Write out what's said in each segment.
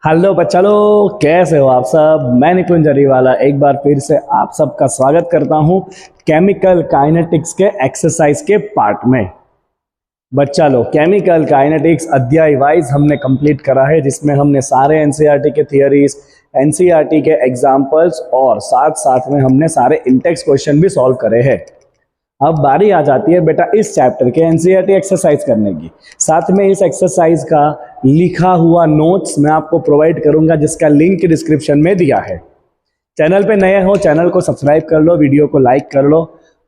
Hello बच्चा लोग, कैसे हो आप सब। मैं निकुंज जरीवाला एक बार फिर से आप सबका स्वागत करता हूं केमिकल काइनेटिक्स के एक्सरसाइज के पार्ट में। बच्चा लोग, केमिकल काइनेटिक्स अध्याय वाइज हमने कंप्लीट करा है, जिसमें हमने सारे एनसीईआरटी के थियरीज, एनसीईआरटी के एग्जाम्पल्स और साथ साथ में हमने सारे इंटेक्स क्वेश्चन भी सॉल्व करे हैं। अब बारी आ जाती है बेटा इस चैप्टर के एनसीईआरटी एक्सरसाइज करने की। साथ में इस एक्सरसाइज का लिखा हुआ नोट्स मैं आपको प्रोवाइड करूंगा, जिसका लिंक डिस्क्रिप्शन में दिया है। चैनल पे नए हो, चैनल को सब्सक्राइब कर लो, वीडियो को लाइक कर लो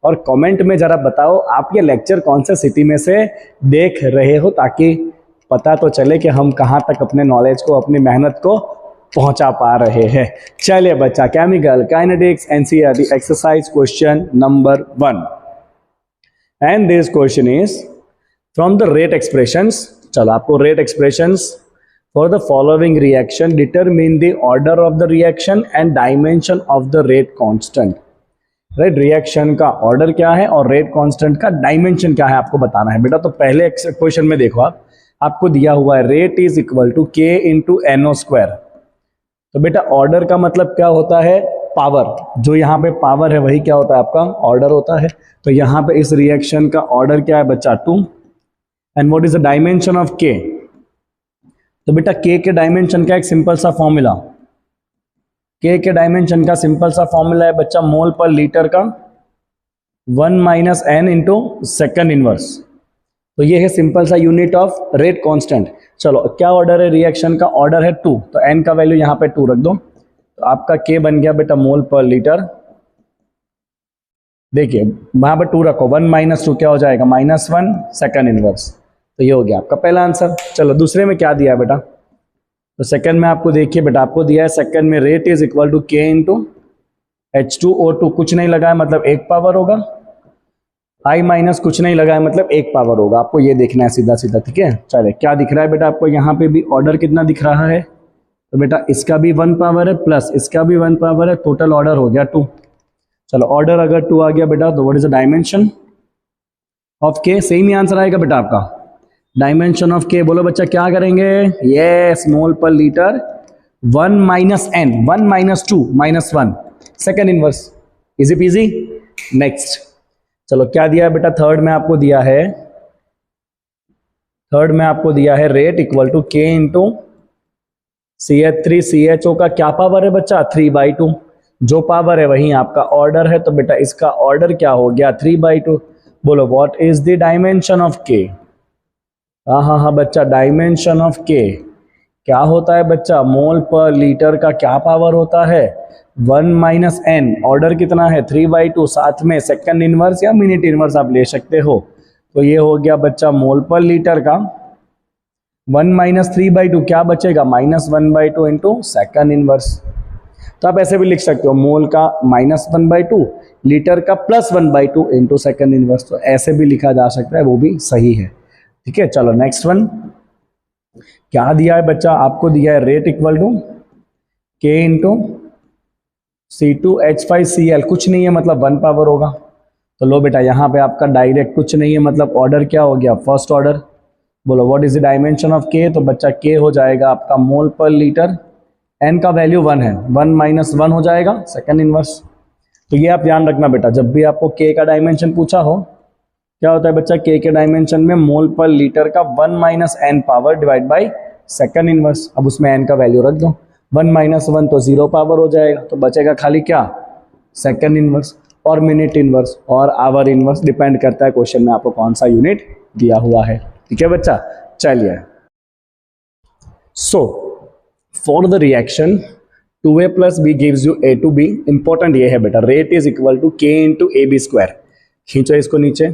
और कमेंट में जरा बताओ आप ये लेक्चर कौन से सिटी में से देख रहे हो, ताकि पता तो चले कि हम कहाँ तक अपने नॉलेज को, अपनी मेहनत को पहुंचा पा रहे हैं। चलिए बच्चा, chemical kinetics NCERT exercise question number 1। And this question is from the rate expressions। चलो, आपको rate expressions for the following reaction determine the order of the reaction and dimension of the rate constant। Right, reaction का order क्या है और rate constant का dimension क्या है आपको बताना है बेटा। तो पहले क्वेश्चन में देखो, आपको दिया हुआ है rate is equal to K into NO square. तो बेटा ऑर्डर का मतलब क्या होता है? पावर। जो यहाँ पे पावर है वही क्या होता है? आपका ऑर्डर होता है। तो यहाँ पे इस रिएक्शन का ऑर्डर क्या है बच्चा? 2। And what is the dimension of K? तो बेटा के डायमेंशन का एक सिंपल सा फॉर्मूला, के डायमेंशन का सिंपल सा फॉर्मूला है बच्चा, मोल पर लीटर का 1 minus N into second inverse. तो ये है सिंपल सा यूनिट ऑफ रेट कांस्टेंट। चलो, क्या ऑर्डर है रिएक्शन का? ऑर्डर है 2, तो एन का वैल्यू यहाँ पे 2 रख दो, तो आपका के बन गया बेटा मोल पर लीटर। देखिए वहां पर 2 रखो, 1 माइनस 2 क्या हो जाएगा? -1 सेकेंड इनवर्स। तो ये हो गया आपका पहला आंसर। चलो, दूसरे में क्या दिया है बेटा? तो सेकंड में आपको देखिए बेटा, आपको दिया है सेकंड में rate is equal to K into H2O2। कुछ नहीं लगा है मतलब 1 पावर होगा, I माइनस कुछ नहीं लगा है मतलब 1 पावर होगा। आपको ये देखना है सीधा सीधा, ठीक है। चले, क्या दिख रहा है बेटा आपको? यहाँ पे भी ऑर्डर कितना दिख रहा है? तो बेटा इसका भी 1 पावर है प्लस इसका भी 1 पावर है, टोटल ऑर्डर हो गया 2। चलो, ऑर्डर अगर 2 आ गया बेटा, तो what is the dimension of के? सेम ही आंसर आएगा बेटा आपका। डायमेंशन ऑफ के बोलो बच्चा, क्या करेंगे? Yes, mole per litre 1 minus N, 1 minus 2 minus 1 second inverse. Easy peasy. Next, चलो क्या दिया है बेटा? थर्ड में आपको दिया है rate equal to K into CH3 CHO का क्या पावर है बच्चा? 3/2। जो पावर है वही आपका ऑर्डर है, तो बेटा इसका ऑर्डर क्या हो गया? 3/2। बोलो what is the dimension of के? हाँ बच्चा, डायमेंशन ऑफ के क्या होता है बच्चा? मोल पर लीटर का क्या पावर होता है? 1 माइनस एन। ऑर्डर कितना है? 3/2, साथ में सेकंड इनवर्स या मिनट इनवर्स आप ले सकते हो। तो ये हो गया बच्चा मोल पर लीटर का 1 माइनस 3/2, क्या बचेगा? -1/2 इंटू सेकंड इनवर्स। तो आप ऐसे भी लिख सकते हो, मोल का -1/2, लीटर का +1/2 इंटू सेकंड इनवर्स। तो ऐसे भी लिखा जा सकता है, वो भी सही है, ठीक है। चलो नेक्स्ट वन, क्या दिया है बच्चा? आपको दिया है rate equal to K into C2H5Cl। कुछ नहीं है मतलब 1 पावर होगा। तो लो बेटा, यहाँ पे आपका डायरेक्ट कुछ नहीं है मतलब ऑर्डर क्या हो गया? First order. बोलो what is the dimension of K? तो बच्चा के हो जाएगा आपका मोल पर लीटर, एन का वैल्यू 1 है, 1 माइनस 1 हो जाएगा सेकेंड इनवर्स। तो ये आप ध्यान रखना बेटा, जब भी आपको के का डायमेंशन पूछा हो, क्या होता है बच्चा? के डायमेंशन में मोल पर लीटर का 1 minus N power divide by second inverse. अब उसमें एन का वैल्यू रख दो, 1 माइनस 1 तो 0 पावर हो जाएगा, तो बचेगा खाली क्या? सेकेंड इनवर्स और मिनट इनवर्स और आवर इनवर्स। डिपेंड करता है क्वेश्चन में आपको कौन सा यूनिट दिया हुआ है, ठीक है बच्चा। चलिए, so for the reaction 2A plus B gives you A to B। Important ये है बेटा, rate is equal to K into AB square. खींचो इसको नीचे,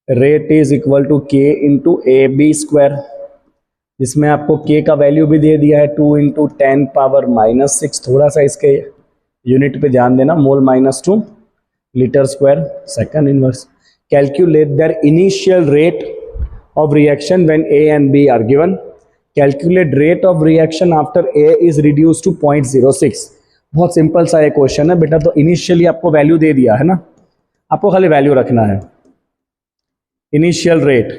rate is equal to K into AB square, जिसमें आपको के का वैल्यू भी दे दिया है 2 इंटू 10 पावर -6। थोड़ा सा इसके यूनिट पे ध्यान देना, mole -2 litre square second inverse. Calculate their initial rate of reaction when A and B are given. Calculate rate of reaction after A is reduce to 0.06। बहुत सिंपल सा ये क्वेश्चन है बेटा। तो इनिशियली आपको वैल्यू दे दिया है ना, आपको खाली वैल्यू रखना है, इनिशियल रेट।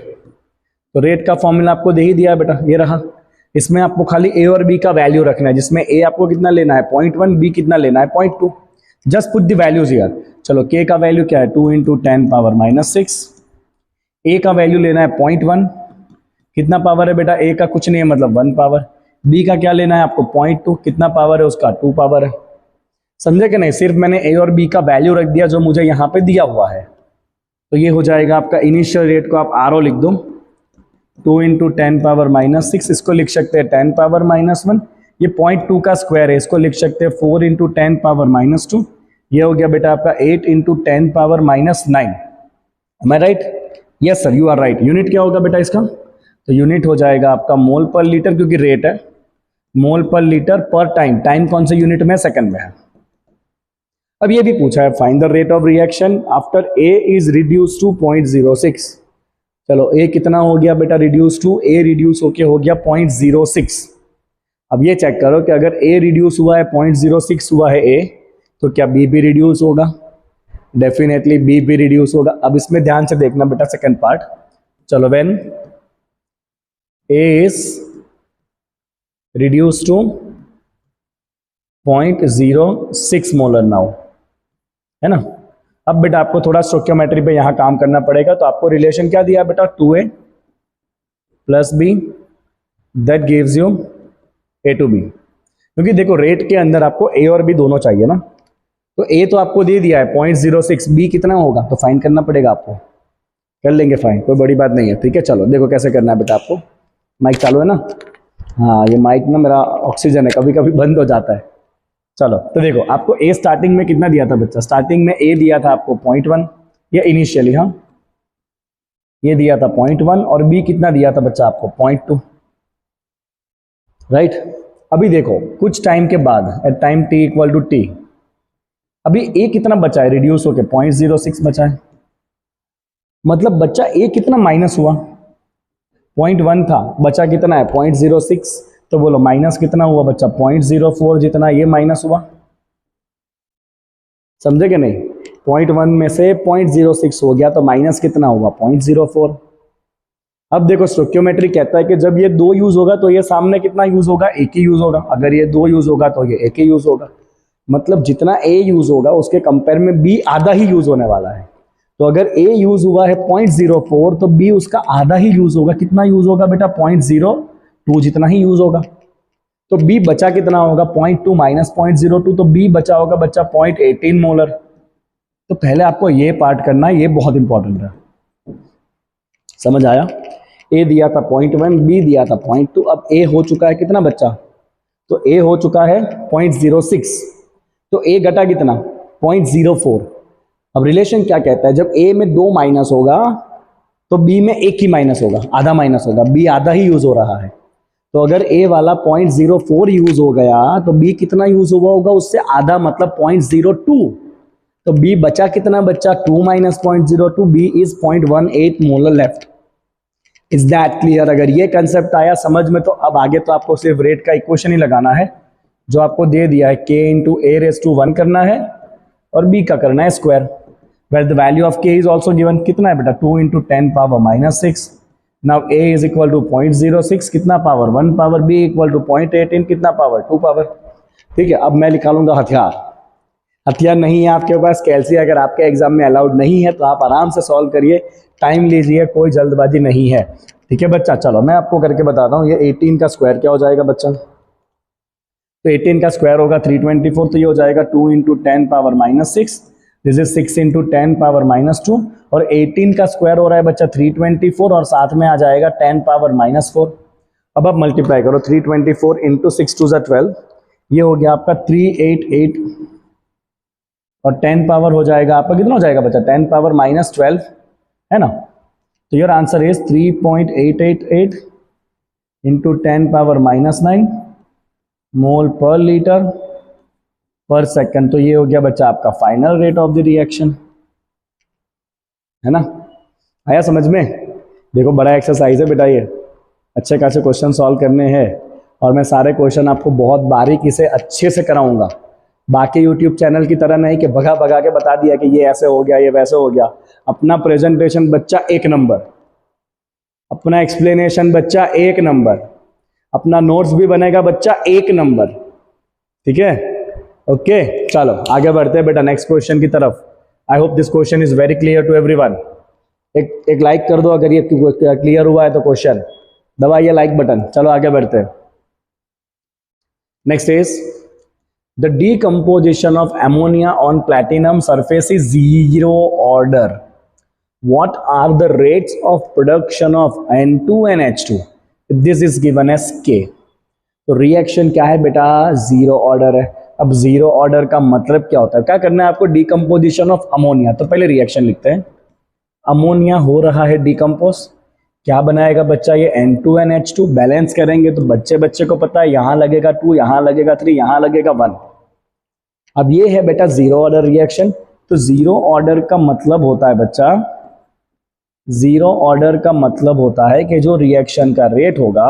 तो रेट का फॉर्मूला आपको दे ही दिया है बेटा, ये रहा। इसमें आपको खाली ए और बी का वैल्यू रखना है, जिसमें ए आपको कितना लेना है 0.1, बी कितना लेना है 0.2। Just put the values here. चलो के का वैल्यू क्या है 2 × 10⁻⁻6। ए का वैल्यू लेना है 0.1, कितना पावर है बेटा ए का, कुछ नहीं है मतलब 1 पावर। बी का क्या लेना है आपको 0.2, कितना पावर है उसका 2 पावर है। समझे कि नहीं, सिर्फ मैंने ए और बी का वैल्यू रख दिया जो मुझे यहाँ पे दिया हुआ है। तो ये हो जाएगा आपका इनिशियल रेट को आप आर लिख दो 2 × 10⁻⁻6, इसको लिख सकते हैं 10⁻⁻1। ये 0.2 का स्क्वायर है, इसको लिख सकते हैं 4 × 10⁻⁻2। ये हो गया बेटा आपका 8 × 10⁻⁹। Am I right? Yes sir you are right. Unit क्या होगा बेटा इसका? तो यूनिट हो जाएगा आपका मोल पर लीटर, क्योंकि रेट है मोल पर लीटर पर टाइम। टाइम कौन से यूनिट में? सेकंड में है। अब ये भी पूछा है find the rate of reaction after A is reduce to 0.06। चलो ए कितना हो गया बेटा रिड्यूस टू, ए रिड्यूस होके हो गया 0.06। अब ये चेक करो कि अगर ए रिड्यूस हुआ है 0.06 हुआ है ए, तो क्या बी भी रिड्यूस होगा? डेफिनेटली बी भी रिड्यूस होगा। अब इसमें ध्यान से देखना बेटा सेकंड पार्ट। चलो when A is reduce to 0.06 molar now, है ना। अब बेटा आपको थोड़ा स्टोइकियोमेट्री पे यहां काम करना पड़ेगा। तो आपको रिलेशन क्या दिया बेटा 2a + b that gives you a to b। क्योंकि देखो रेट के अंदर आपको a और b दोनों चाहिए ना। तो a तो आपको दे दिया है 0.06, b कितना होगा तो फाइंड करना पड़ेगा आपको। कर लेंगे फाइंड, कोई बड़ी बात नहीं है। ठीक है चलो देखो कैसे करना है बेटा आपको। माइक चालू है ना? हाँ ये माइक ना मेरा ऑक्सीजन है, कभी कभी बंद हो जाता है। चलो तो देखो आपको ए स्टार्टिंग में कितना दिया था बच्चा? स्टार्टिंग में ए दिया था आपको 0.1, ये इनिशियली, हाँ ये दिया था 0.1, और बी कितना दिया था बच्चा आपको 0.2, राइट। अभी देखो कुछ टाइम के बाद एट टाइम t = t, अभी ए कितना बचा है रिड्यूस होके 0.06 बचा है। मतलब बच्चा ए कितना माइनस हुआ, 0.1 था, बचा कितना है 0.06। तो बोलो माइनस कितना हुआ बच्चा 0.04, जितना ये माइनस हुआ। समझे कि नहीं? 0.1 में से 0.06 हो गया तो माइनस कितना होगा 0.04। अब देखो स्टोइकियोमेट्री कहता है कि जब ये 2 यूज होगा तो ये सामने कितना यूज होगा, एक ही यूज होगा। अगर ये 2 यूज होगा तो ये एक ही यूज होगा। मतलब जितना ए यूज होगा उसके कंपेयर में बी आधा ही यूज होने वाला है। तो अगर ए यूज हुआ है 0.04 तो बी उसका आधा ही यूज होगा। कितना यूज होगा बेटा 0.02 जितना ही यूज होगा। तो बी बचा कितना होगा 0.2 माइनस 0.02, तो बी बचा होगा बच्चा 0.18 मोलर। तो पहले आपको ये पार्ट करना है, ये बहुत इंपॉर्टेंट है। समझ आया? ए दिया था 0.1, बी दिया था 0.2। अब ए हो चुका है कितना बच्चा? तो ए हो चुका है 0.06, तो ए घटा कितना 0.04। अब रिलेशन क्या कहता है, जब ए में 2 माइनस होगा तो बी में 1 ही माइनस होगा, आधा माइनस होगा। बी आधा ही यूज हो रहा है। तो अगर ए वाला 0.04 यूज हो गया तो बी कितना यूज हुआ होगा उससे आधा, मतलब 0.02। तो बी बचा कितना बच्चा 2 minus 0.02, B is 0.18 molar left. Is that clear? अगर ये कंसेप्ट आया समझ में तो अब आगे तो आपको सिर्फ रेट का इक्वेशन ही लगाना है जो आपको दे दिया है, k × a⁻1 करना है और b का करना है square, where the value of k is also given. कितना है बेटा 2 × 10⁻⁻6। Now a is equal to 0.06, कितना power 1 power, b equal to 0.18, कितना पावर 2 पावर। ठीक है, अब मैं निकालूंगा हथियार। हथियार नहीं है आपके पास, कैलसी अगर आपके एग्जाम में अलाउड नहीं है तो आप आराम से सॉल्व करिए, टाइम लीजिए, कोई जल्दबाजी नहीं है। ठीक है बच्चा, चलो मैं आपको करके बताता हूँ। ये 18 का स्क्वायर क्या हो जाएगा बच्चा? तो 18 का स्क्वायर होगा 324, तो ये हो जाएगा 2 × 10⁻⁻6, दिस इज 6 × 10⁻⁻2, और 18 का स्क्वायर हो रहा है बच्चा 324, और साथ में आ जाएगा 10⁻⁻4। अब आप मल्टीप्लाई करो 324 × 6 × 12, ये हो गया आपका 388, और 10 पावर हो जाएगा आपका कितना हो जाएगा बच्चा 10⁻⁻12, है ना। तो your answer is 3.888 × 10⁻�9 mole per litre पर सेकंड। तो ये हो गया बच्चा आपका final rate of the reaction, है ना। आया समझ में? देखो बड़ा एक्सरसाइज है बेटा, ये अच्छे खासे क्वेश्चन सॉल्व करने हैं, और मैं सारे क्वेश्चन आपको बहुत बारीकी से अच्छे से कराऊंगा। बाकी यूट्यूब चैनल की तरह नहीं कि भगा भगा के बता दिया कि ये ऐसे हो गया ये वैसे हो गया। अपना प्रेजेंटेशन बच्चा 1 नंबर, अपना एक्सप्लेनेशन बच्चा 1 नंबर, अपना नोट्स भी बनेगा बच्चा 1 नंबर, ठीक है। ओके चलो आगे बढ़ते हैं बेटा नेक्स्ट क्वेश्चन की तरफ। I hope this question is very clear to everyone. एक लाइक कर दो अगर ये क्लियर हुआ है तो क्वेश्चन, दबाइए लाइक बटन। चलो आगे बढ़ते हैं। Next is the decomposition of ammonia on platinum surface is zero order. What are the rates of production of N2 and H2? This is given as K. तो reaction क्या है बेटा, zero order है। अब जीरो ऑर्डर का मतलब क्या होता है, क्या करना है आपको, डिकम्पोजिशन ऑफ अमोनिया। तो पहले रिएक्शन लिखते हैं। अमोनिया हो रहा है डिकम्पोज, क्या बनाएगा बच्चा, ये N2NH2। बैलेंस करेंगे तो बच्चे को पता है यहाँ लगेगा 2, यहाँ लगेगा 3, यहाँ लगेगा 1। अब ये है बेटा जीरो ऑर्डर रिएक्शन। तो जीरो ऑर्डर का मतलब होता है बच्चा, जीरो ऑर्डर का मतलब होता है कि जो रिएक्शन का रेट होगा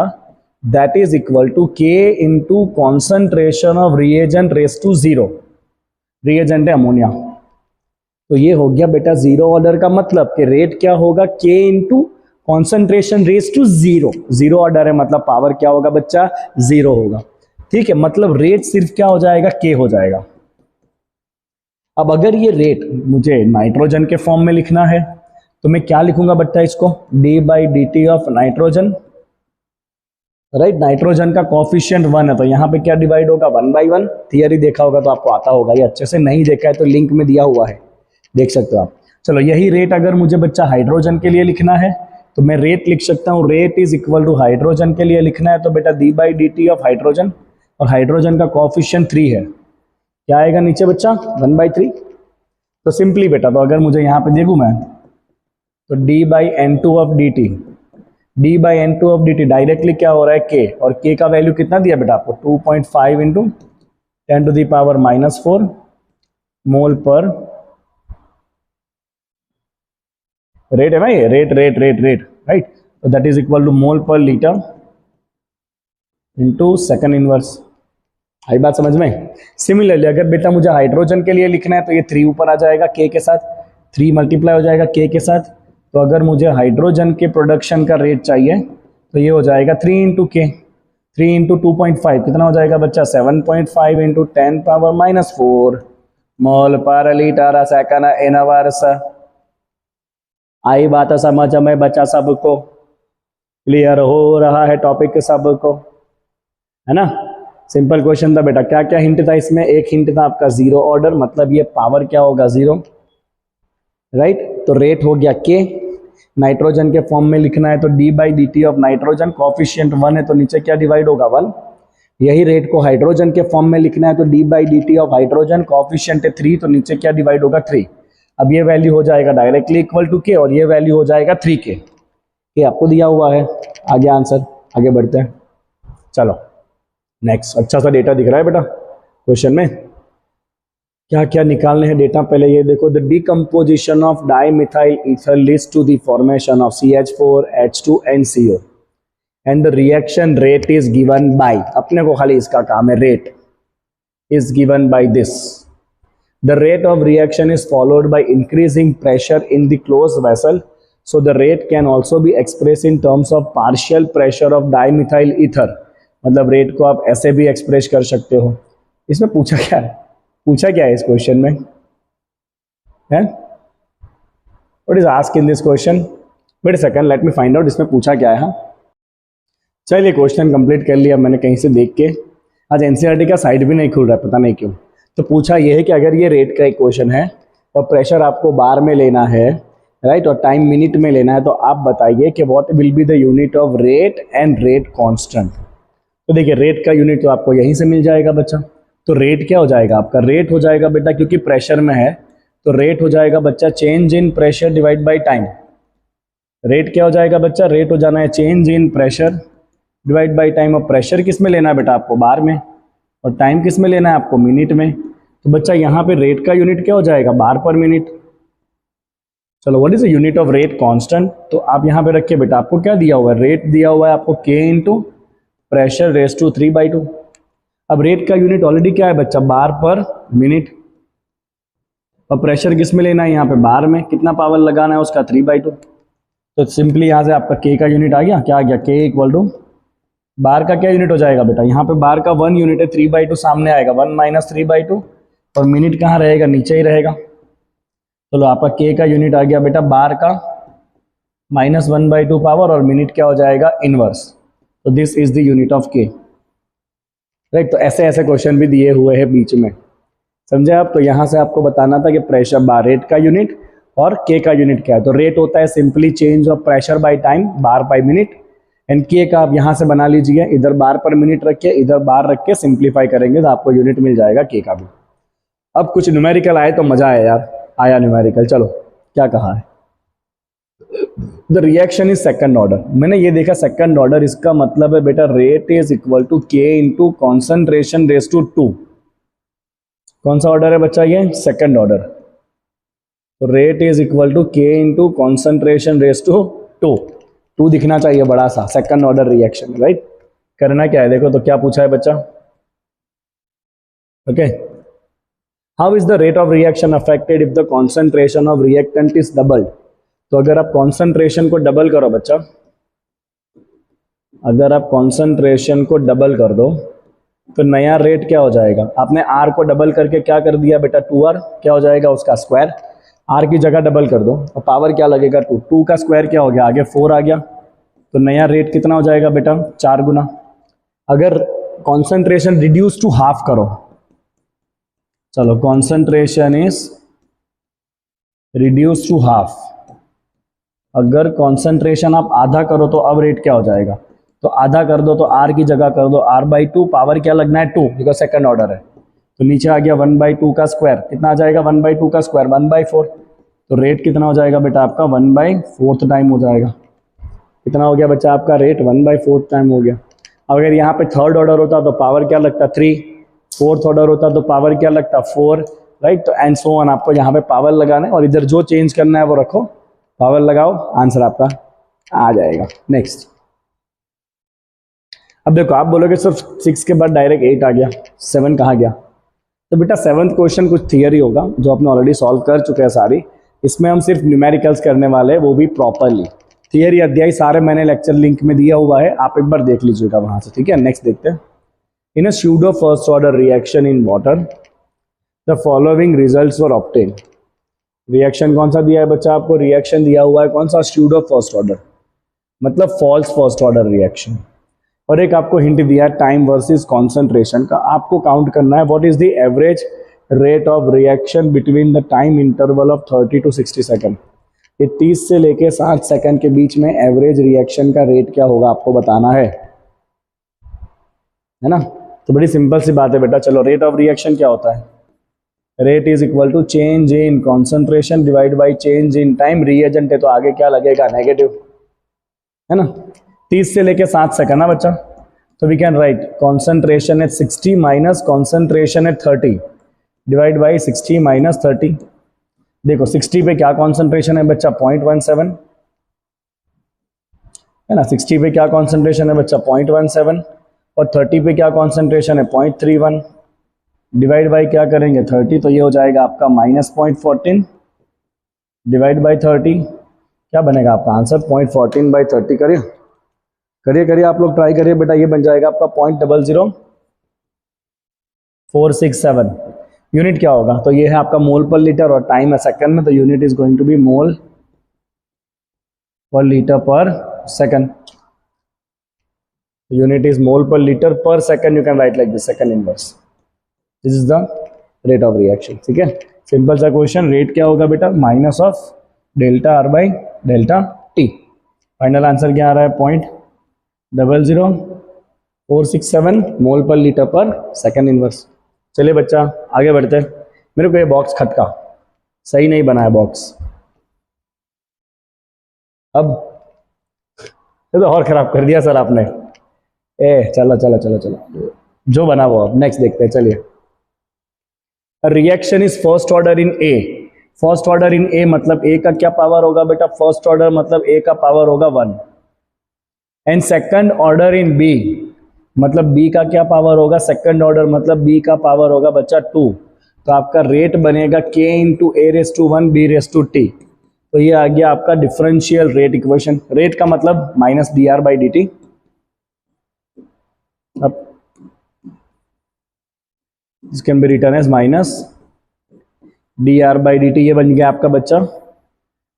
that is equal to K into concentration of reagent raise to 0। Reagent है अमोनिया, तो ये हो गया बेटा जीरो ऑर्डर का मतलब कि रेट क्या होगा, K into concentration raise to 0। Zero order है मतलब पावर क्या होगा बच्चा, 0 होगा, ठीक है। मतलब रेट सिर्फ क्या हो जाएगा, K हो जाएगा। अब अगर ये रेट मुझे नाइट्रोजन के फॉर्म में लिखना है तो मैं क्या लिखूंगा बच्चा इसको, d/dt of nitrogen, right. Nitrogen का कोफिशिएंट 1 है तो यहाँ पे क्या डिवाइड होगा, 1/1। थियरी देखा होगा तो आपको आता होगा, ये अच्छे से नहीं देखा है तो लिंक में दिया हुआ है, देख सकते हो आप। चलो यही रेट अगर मुझे बच्चा हाइड्रोजन के लिए लिखना है तो मैं रेट लिख सकता हूँ, rate is equal to hydrogen के लिए लिखना है तो बेटा d/dt ऑफ हाइड्रोजन, और हाइड्रोजन का कोफिशिएंट 3 है, क्या आएगा नीचे बच्चा, 1/3। तो सिंपली बेटा, तो अगर मुझे यहाँ पे देखूँ मैं तो d/n2 of dt, d/n2 of dt directly क्या हो रहा है k, और k का वैल्यू कितना दिया बेटा आपको, 2.5 इंटू 10⁻⁻4 मोल पर, रेट है भाई, रेट राइट। तो that is equal to mole per litre into second inverse. आई बात समझ में। सिमिलरली अगर बेटा मुझे हाइड्रोजन के लिए लिखना है तो ये 3 ऊपर आ जाएगा k के साथ, 3 मल्टीप्लाई हो जाएगा k के साथ। तो अगर मुझे हाइड्रोजन के प्रोडक्शन का रेट चाहिए तो ये हो जाएगा 3 इंटू के, 3 इंटू 2.5 कितना हो जाएगा बच्चा, 7.5 इंटू 10⁻⁻4 मोल पर लीटर सेकंड इनवर्स। आई बात समझ में बच्चा, सबको क्लियर हो रहा है टॉपिक सबको, है ना। सिंपल क्वेश्चन था बेटा। क्या क्या हिंट था इसमें, एक हिंट था आपका जीरो ऑर्डर, मतलब ये पावर क्या होगा, 0, राइट। तो रेट हो गया K, नाइट्रोजन के फॉर्म में लिखना है तो d/dt ऑफ नाइट्रोजन, कोफिशिएंट 1 है तो नीचे क्या डिवाइड होगा, 1। यही रेट को हाइड्रोजन के फॉर्म में लिखना है तो d/dt ऑफ हाइड्रोजन, कोफिशिएंट है 3 तो नीचे क्या डिवाइड होगा, 3। अब ये वैल्यू हो जाएगा डायरेक्टली इक्वल टू K, और ये वैल्यू हो जाएगा 3K। ये आपको दिया हुआ है, आगे आंसर, आगे बढ़ते हैं। चलो नेक्स्ट, अच्छा सा डेटा दिख रहा है बेटा क्वेश्चन में, क्या क्या निकालने हैं डेटा, पहले ये देखो। The decomposition of dimethyl ether leads to the formation of CH4H2NCO and the reaction rate is given by, अपने को खाली इसका काम है, rate is given by this. The rate of reaction is followed by increasing pressure in the close vessel, so the rate can also be express in terms of partial pressure of dimethyl ether. मतलब rate को आप ऐसे भी express कर सकते हो। इसमें पूछा क्या है, पूछा क्या है इस क्वेश्चन में, है what is asked in this question, wait a second let me find out इसमें पूछा क्या है। हाँ चलिए क्वेश्चन कंप्लीट कर लिया मैंने कहीं से देख के, आज एनसीईआरटी का साइट भी नहीं खुल रहा है, पता नहीं क्यों। तो पूछा ये है कि अगर ये रेट का एक क्वेश्चन है और प्रेशर आपको बार में लेना है, राइट, और टाइम मिनट में लेना है, तो आप बताइए कि what will be the unit of rate and rate constant. तो देखिए रेट का यूनिट तो आपको यहीं से मिल जाएगा बच्चा। तो रेट क्या हो जाएगा आपका, रेट हो जाएगा बेटा, क्योंकि प्रेशर में है तो रेट हो जाएगा बच्चा change in pressure divide by time. Rate क्या हो जाएगा बच्चा, रेट हो जाना है change in pressure divide by time. और प्रेशर किस में लेना है बेटा आपको, बार में, और टाइम किस में लेना है आपको, मिनट में। तो बच्चा यहाँ पे रेट का यूनिट क्या हो जाएगा, बार पर मिनट। चलो what is the unit of rate constant, तो आप यहाँ पे रखिए बेटा, आपको क्या दिया हुआ है, रेट दिया हुआ है आपको K into pressure raise to 3/2। अब रेट का यूनिट ऑलरेडी क्या है बच्चा, बार पर मिनट, और प्रेशर किस में लेना है यहाँ पे, बार में, कितना पावर लगाना है उसका, 3/2। तो सिंपली यहाँ से आपका K का यूनिट आ गया, क्या आ गया, K इक्वल टू बार का क्या यूनिट हो जाएगा बेटा, यहाँ पे बार का 1 यूनिट है, 3/2 सामने आएगा, 1 माइनस 3/2, और मिनट कहाँ रहेगा, नीचे ही रहेगा। चलो आपका के का यूनिट आ गया बेटा बार का -1/2 पावर, और मिनट क्या हो जाएगा, इनवर्स। तो this is the unit of के, राइट। तो ऐसे ऐसे क्वेश्चन भी दिए हुए हैं बीच में, समझे आप। तो यहाँ से आपको बताना था कि प्रेशर बार रेट का यूनिट और के का यूनिट क्या है। तो रेट होता है simply change of pressure by time, bar by minute, and के का आप यहाँ से बना लीजिए, इधर बार पर मिनट रख के इधर बार रख के सिंप्लीफाई करेंगे तो आपको यूनिट मिल जाएगा के का भी। अब कुछ न्यूमेरिकल आए तो मजा आया यार, आया न्यूमेरिकल। चलो क्या कहा है, the reaction is second order. मैंने ये देखा सेकंड ऑर्डर, इसका मतलब है बेटा rate is equal to K into concentration raise to 2। कौन सा ऑर्डर है बच्चा, ये सेकंड ऑर्डर। तो rate is equal to K into concentration raise to 2 दिखना चाहिए बड़ा सा, सेकंड ऑर्डर रिएक्शन, राइट। करना क्या है देखो, तो क्या पूछा है बच्चा, okay. How is the rate of reaction affected if the concentration of reactant is double. तो अगर आप कॉन्सेंट्रेशन को डबल करो बच्चा, अगर आप कॉन्सेंट्रेशन को डबल कर दो तो नया रेट क्या हो जाएगा, आपने आर को डबल करके क्या कर दिया बेटा 2r, क्या हो जाएगा उसका स्क्वायर, आर की जगह डबल कर दो और पावर क्या लगेगा 2 का स्क्वायर क्या हो गया, आगे 4 आ गया। तो नया रेट कितना हो जाएगा बेटा 4 गुना। अगर कॉन्सेंट्रेशन रिड्यूस टू हाफ करो, चलो concentration is reduce to half, अगर कॉन्सेंट्रेशन आप आधा करो तो अब रेट क्या हो जाएगा, तो आधा कर दो तो आर की जगह कर दो r/2, पावर क्या लगना है 2 बिकॉज सेकंड ऑर्डर है। तो नीचे आ गया 1/2 का स्क्वायर, कितना आ जाएगा 1/2 का स्क्वायर 1/4। तो रेट कितना हो जाएगा बेटा आपका 1/4 टाइम हो जाएगा। कितना हो गया बच्चा आपका रेट 1/4 टाइम हो गया। अगर यहाँ पे थर्ड ऑर्डर होता तो पावर क्या लगता 3, फोर्थ ऑर्डर होता तो पावर क्या लगता 4, राइट। तो एंड सो ऑन, आपको यहाँ पे पावर लगाना है और इधर जो चेंज करना है वो रखो, पावर लगाओ, आंसर आपका आ जाएगा। नेक्स्ट, अब देखो आप बोलोगे सर 6 के बाद डायरेक्ट 8 आ गया, 7 कहाँ गया। तो बेटा 7th क्वेश्चन कुछ थियरी होगा जो आपने ऑलरेडी सॉल्व कर चुके हैं सारी, इसमें हम सिर्फ न्यूमेरिकल्स करने वाले हैं, वो भी प्रॉपरली। थियरी अध्याय सारे मैंने लेक्चर लिंक में दिया हुआ है, आप एक बार देख लीजिएगा वहां से, ठीक है। नेक्स्ट देखते हैं, in a pseudo first order reaction in water the following results were obtain. Reaction कौन सा दिया है बच्चा आपको, रिएक्शन दिया हुआ है कौन सा, स्यूडो फर्स्ट ऑर्डर, मतलब फॉल्स फर्स्ट ऑर्डर रिएक्शन। और एक आपको हिंट दिया है टाइम वर्सेस कॉन्सेंट्रेशन का, आपको काउंट करना है what is the average rate of reaction between the time interval of 30 to 60 second. ये 30 से लेके 60 सेकंड के बीच में एवरेज रिएक्शन का रेट क्या होगा आपको बताना है ना। तो बड़ी सिंपल सी बात है बेटा, चलो रेट ऑफ रिएक्शन क्या होता है, rate is equal to change in concentration divide by change in time, reagent है तो आगे क्या लगेगा नेगेटिव, है ना। 30 से लेके 60 सेकंड ना बच्चा, तो we can write concentration at 60 minus concentration at 30 divide by 60 minus 30। देखो 60 पे क्या कॉन्सेंट्रेशन है बच्चा 0.17, है ना। 60 पे क्या कॉन्सेंट्रेशन है बच्चा 0.17, और 30 पे क्या कॉन्सेंट्रेशन है 0.31, डिवाइड बाई क्या करेंगे 30, तो ये हो जाएगा आपका -0.14 डिवाइड बाई 30, क्या बनेगा आपका आंसर 0.14/30। करिए करिए करिए आप लोग ट्राई करिए बेटा, ये बन जाएगा आपका 0.00467। यूनिट क्या होगा, तो ये है आपका मोल पर लीटर और टाइम है सेकंड में, तो unit is going to be mole per litre पर second. Unit is mole per litre पर second, you can write like this second inverse, this is the rate of reaction, ठीक है। Simple सा question, rate क्या होगा बेटा minus of delta R by delta T. Final answer क्या आ रहा है 0.00467 मोल पर लीटर पर सेकंड इनवर्स। चलिए बच्चा आगे बढ़ते हैं। मेरे को ये बॉक्स खटका सही नहीं बना है बॉक्स, अब ये तो और खराब कर दिया सर आपने। चलो चलो चलो चलो जो बना वो, अब नेक्स्ट देखते हैं। चलिए, reaction is first order in A. First order in A मतलब ए का क्या पावर होगा बेटा, फर्स्ट ऑर्डर मतलब ए का पावर होगा 1, and second order in B मतलब बी का क्या पावर होगा, सेकंड ऑर्डर मतलब बी का पावर होगा बच्चा 2। तो आपका रेट बनेगा k इंटू a⁻1 b⁻t। तो ये आ गया आपका डिफरेंशियल रेट इक्वेशन। रेट का मतलब -dr/dt, अब this can be written as minus D R by D T, ये बन गया आपका बच्चा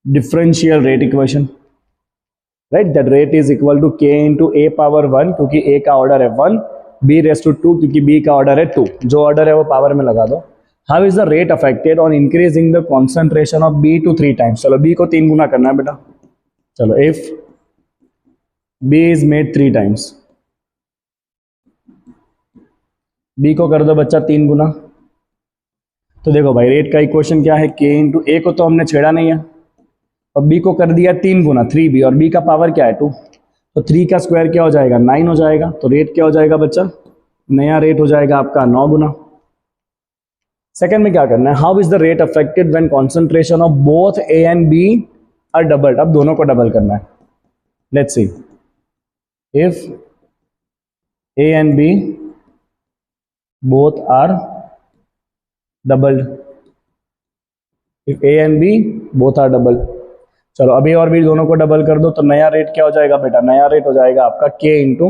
differential rate equation, right. That rate is equal to K into A power 1, क्योंकि ए का ऑर्डर है 1, बी रेस टू 2 क्योंकि बी का ऑर्डर है 2, जो ऑर्डर है वो पावर में लगा दो। How is the rate affected on increasing the concentration of B to 3 times. चलो बी को 3 गुना करना है बेटा। चलो if B is made 3 times, B को कर दो बच्चा 3 गुना। तो देखो भाई रेट का इक्वेशन क्या है, के इंटू ए को तो हमने छेड़ा नहीं है, और बी को कर दिया 3 गुना 3b, और बी का पावर क्या है 2, तो 3 का स्क्वायर क्या हो जाएगा 9 हो जाएगा। तो रेट क्या हो जाएगा बच्चा, नया रेट हो जाएगा आपका 9 गुना। सेकंड में क्या करना है, how is the rate affected when concentration of both A and B are doubled. अब दोनों को डबल करना है। Let's see if A and B both are doubled, if A and B both are double. चलो अभी और भी दोनों को डबल कर दो, तो नया रेट क्या हो जाएगा बेटा, नया रेट हो जाएगा आपका के इंटू,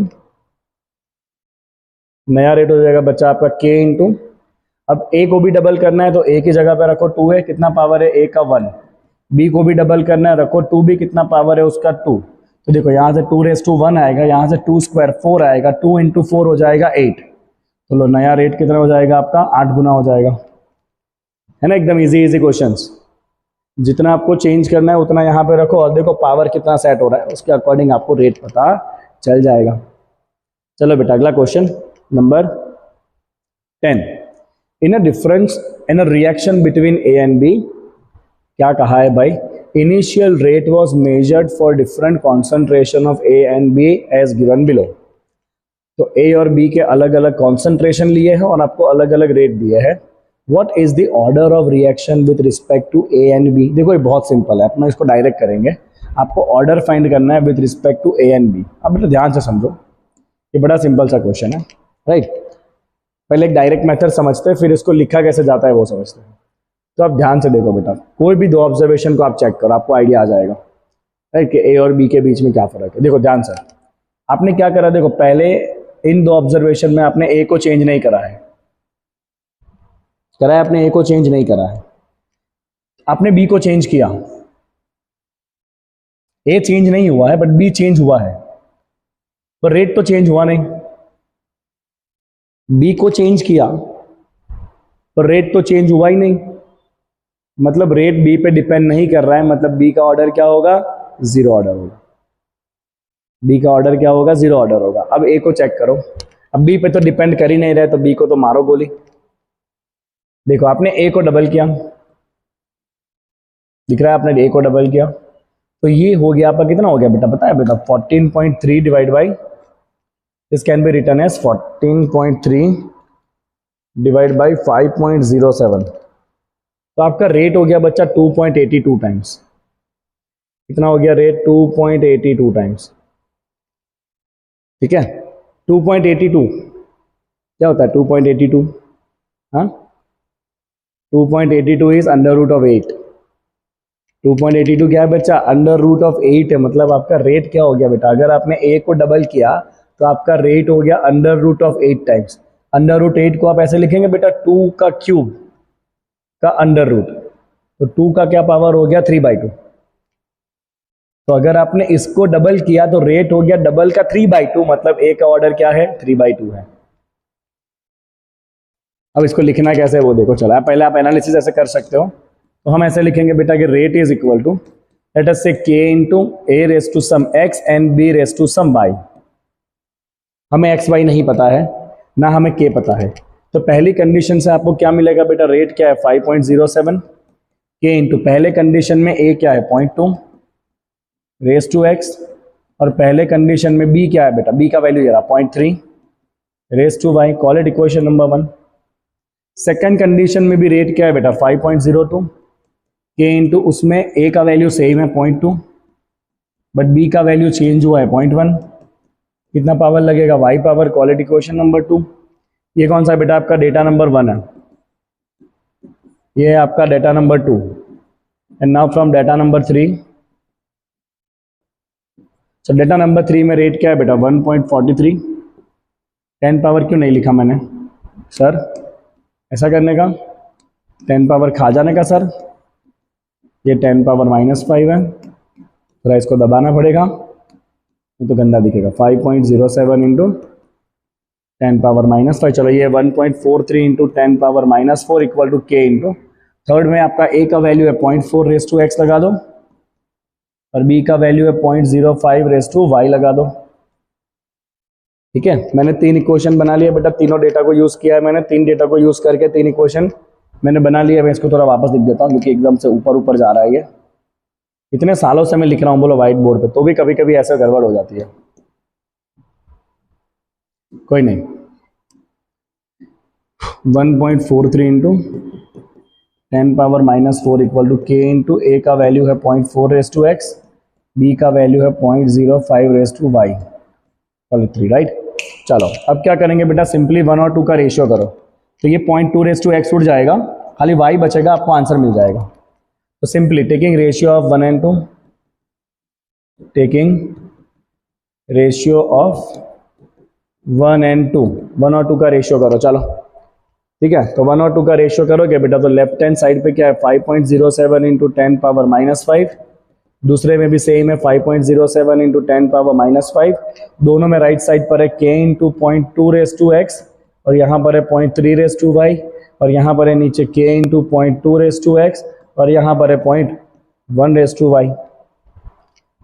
नया रेट हो जाएगा बच्चा आपका के इंटू, अब ए को भी डबल करना है तो ए की जगह पे रखो 2 है, कितना पावर है ए का 1, बी को भी डबल करना है रखो 2 भी, कितना पावर है उसका 2। तो देखो यहाँ से 2 रेस टू 1 आएगा, यहाँ से 2 स्क्वायर 4 आएगा, 2 इंटू 4 हो जाएगा 8। तो लो नया रेट कितना हो जाएगा आपका 8 गुना हो जाएगा, है ना। एकदम इजी इजी क्वेश्चंस, जितना आपको चेंज करना है उतना यहाँ पे रखो, और देखो पावर कितना सेट हो रहा है उसके अकॉर्डिंग आपको रेट पता चल जाएगा। चलो बेटा अगला question number 10, in a difference in a reaction between A and B, क्या कहा है भाई, initial rate was measured for different concentration of A and B as given below. तो ए और बी के अलग अलग कॉन्सेंट्रेशन लिए हैं और आपको अलग अलग रेट दिए हैं। What is the order of reaction with respect to A and B. देखो ये बहुत सिंपल है, अपना इसको डायरेक्ट करेंगे, आपको ऑर्डर फाइंड करना है with respect to A and B. अब बेटा ध्यान से समझो, ये बड़ा सिंपल सा क्वेश्चन है, राइट। पहले एक डायरेक्ट मेथड समझते हैं, फिर इसको लिखा कैसे जाता है वो समझते हैं। तो आप ध्यान से देखो बेटा, कोई भी दो ऑब्जर्वेशन को आप चेक करो, आपको आइडिया आ जाएगा, राइट, कि ए और बी के बीच में क्या फर्क है। देखो ध्यान से, आपने क्या करा, देखो पहले इन दो ऑब्जर्वेशन में आपने ए को चेंज नहीं करा है, करा है आपने, ए को चेंज नहीं करा है, आपने बी को चेंज किया, ए चेंज नहीं हुआ है बट बी चेंज हुआ है, पर रेट तो चेंज हुआ नहीं। बी को चेंज किया पर रेट तो चेंज हुआ ही नहीं, मतलब रेट बी पे डिपेंड नहीं कर रहा है, मतलब बी का ऑर्डर क्या होगा, जीरो ऑर्डर होगा। बी का ऑर्डर क्या होगा, जीरो ऑर्डर होगा। अब ए को चेक करो, अब बी पे तो डिपेंड कर ही नहीं रहे, तो बी को तो मारो गोली। देखो आपने ए को डबल किया, दिख रहा है आपने ए को डबल किया, तो ये हो गया आपका कितना हो गया बेटा, पता है बेटा 14.3 divide by, this can be written as 14.3 divide by 5.07। तो आपका रेट हो गया बच्चा 2.82 टाइम्स। कितना हो गया रेट, 2.82 टाइम्स, ठीक है। 2.82 क्या होता है 2.82, हाँ 2.82 इज अंडर रूट ऑफ 8। 2.82 क्या है बच्चा, अंडर रूट ऑफ 8 है, मतलब आपका रेट क्या हो गया बेटा, अगर आपने ए को डबल किया तो आपका रेट हो गया under root of 8 times. Under root 8 को आप ऐसे लिखेंगे बेटा 2 का क्यूब का अंडर रूट, तो 2 का क्या पावर हो गया 3/2। तो अगर आपने इसको डबल किया तो रेट हो गया डबल का 3/2, मतलब ए का ऑर्डर क्या है 3/2 है। अब इसको लिखना कैसे है वो देखो, चला पहले आप एनालिसिस ऐसे कर सकते हो, तो हम ऐसे लिखेंगे बेटा कि rate is equal to, let us say K into A raise to some X and B raise to some Y. हमें एक्स वाई नहीं पता है, ना हमें के पता है, तो पहली कंडीशन से आपको क्या मिलेगा बेटा, रेट क्या है 5.07, के इंटू पहले कंडीशन में ए क्या है 0.2 रेस टू एक्स, और पहले कंडीशन में बी क्या है बेटा, बी का वैल्यू ये रहा 0.3 raise to Y, call it equation number 1। Second condition में भी रेट क्या है बेटा 5.02, के इंटू उसमें ए का वैल्यू सेम है 0.2 बट बी का वैल्यू चेंज हुआ है 0.1, कितना पावर लगेगा Y power, call it equation number 2। ये कौन सा बेटा आपका डेटा नंबर 1 है, ये है आपका data number 2। And now from data number 3, so data number 3 में रेट क्या है बेटा 1.43, 10 पावर क्यों नहीं लिखा मैंने सर? ऐसा करने का 10 पावर खा जाने का सर। ये 10 पावर -5 है, थोड़ा इसको दबाना पड़ेगा तो गंदा दिखेगा। 5.07 इंटू 10 पावर -5। चलो ये 1.43 into 10 power -4 equal to K into, third में आपका ए का वैल्यू है 0.4 लगा दो और बी का वैल्यू है 0.05 लगा दो। ठीक है, मैंने 3 इक्वेशन बना लिया बेटा, तीनों डेटा को यूज किया है मैंने, 3 डेटा को यूज करके 3 इक्वेशन मैंने बना लिया। मैं इसको थोड़ा वापस लिख देता हूँ क्योंकि एकदम से ऊपर ऊपर जा रहा है ये। इतने सालों से मैं लिख रहा हूँ बोलो व्हाइट बोर्ड पे, तो भी कभी कभी ऐसे गड़बड़ हो जाती है। कोई नहीं, 1.43 into 10 power -4 equal to K into ए का वैल्यू है 0.4 बी का वैल्यू है 0.05 3, राइट। चलो अब क्या करेंगे बेटा, सिंपली 1 और 2 का रेशियो करो, तो ये 0.2 उठ जाएगा, खाली y बचेगा, आपको आंसर मिल जाएगा। तो simply taking ratio of 1 and 2, taking ratio of 1 and 2, 1 और 2 का रेशियो करो। चलो ठीक है, तो 1 और 2 का रेशियो करोगे बेटा तो लेफ्ट हैंड साइड पे क्या है 5.07 इंटू 10 पावर -5, दूसरे में भी सेम है 5.07 इंटू 10 पावर -5, दोनों में राइट साइड पर है k इंटू 0.2 और यहाँ पर है 0.3 और यहाँ पर है नीचे k इंटू 0.2 और यहाँ पर है 0.1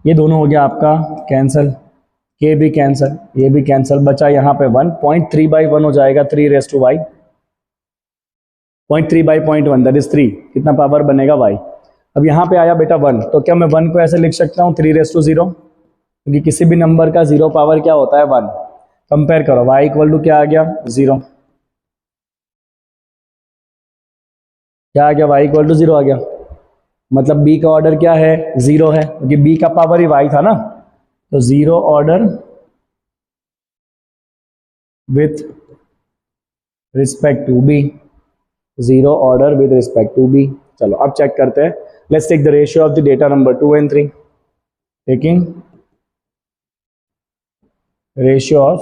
ये दोनों हो गया आपका कैंसल, k भी कैंसल, ये भी कैंसल, बचा यहाँ पे 1.3/1 हो जाएगा 3 0.3/0.1 दैट इज 3, कितना पावर बनेगा y। अब यहाँ पे आया बेटा 1, तो क्या मैं 1 को ऐसे लिख सकता हूँ 3/0, क्योंकि किसी भी नंबर का 0 पावर क्या होता है 1। कंपेयर करो, y इक्वल टू क्या आ गया 0, क्या आ गया y इक्वल टू 0 आ गया, मतलब b का ऑर्डर क्या है 0 है, क्योंकि b का पावर ही y था ना, तो 0 order with respect to b, 0 order with respect to b। चलो अब चेक करते हैं, let's take the ratio of the data number 2 and 3, taking ratio of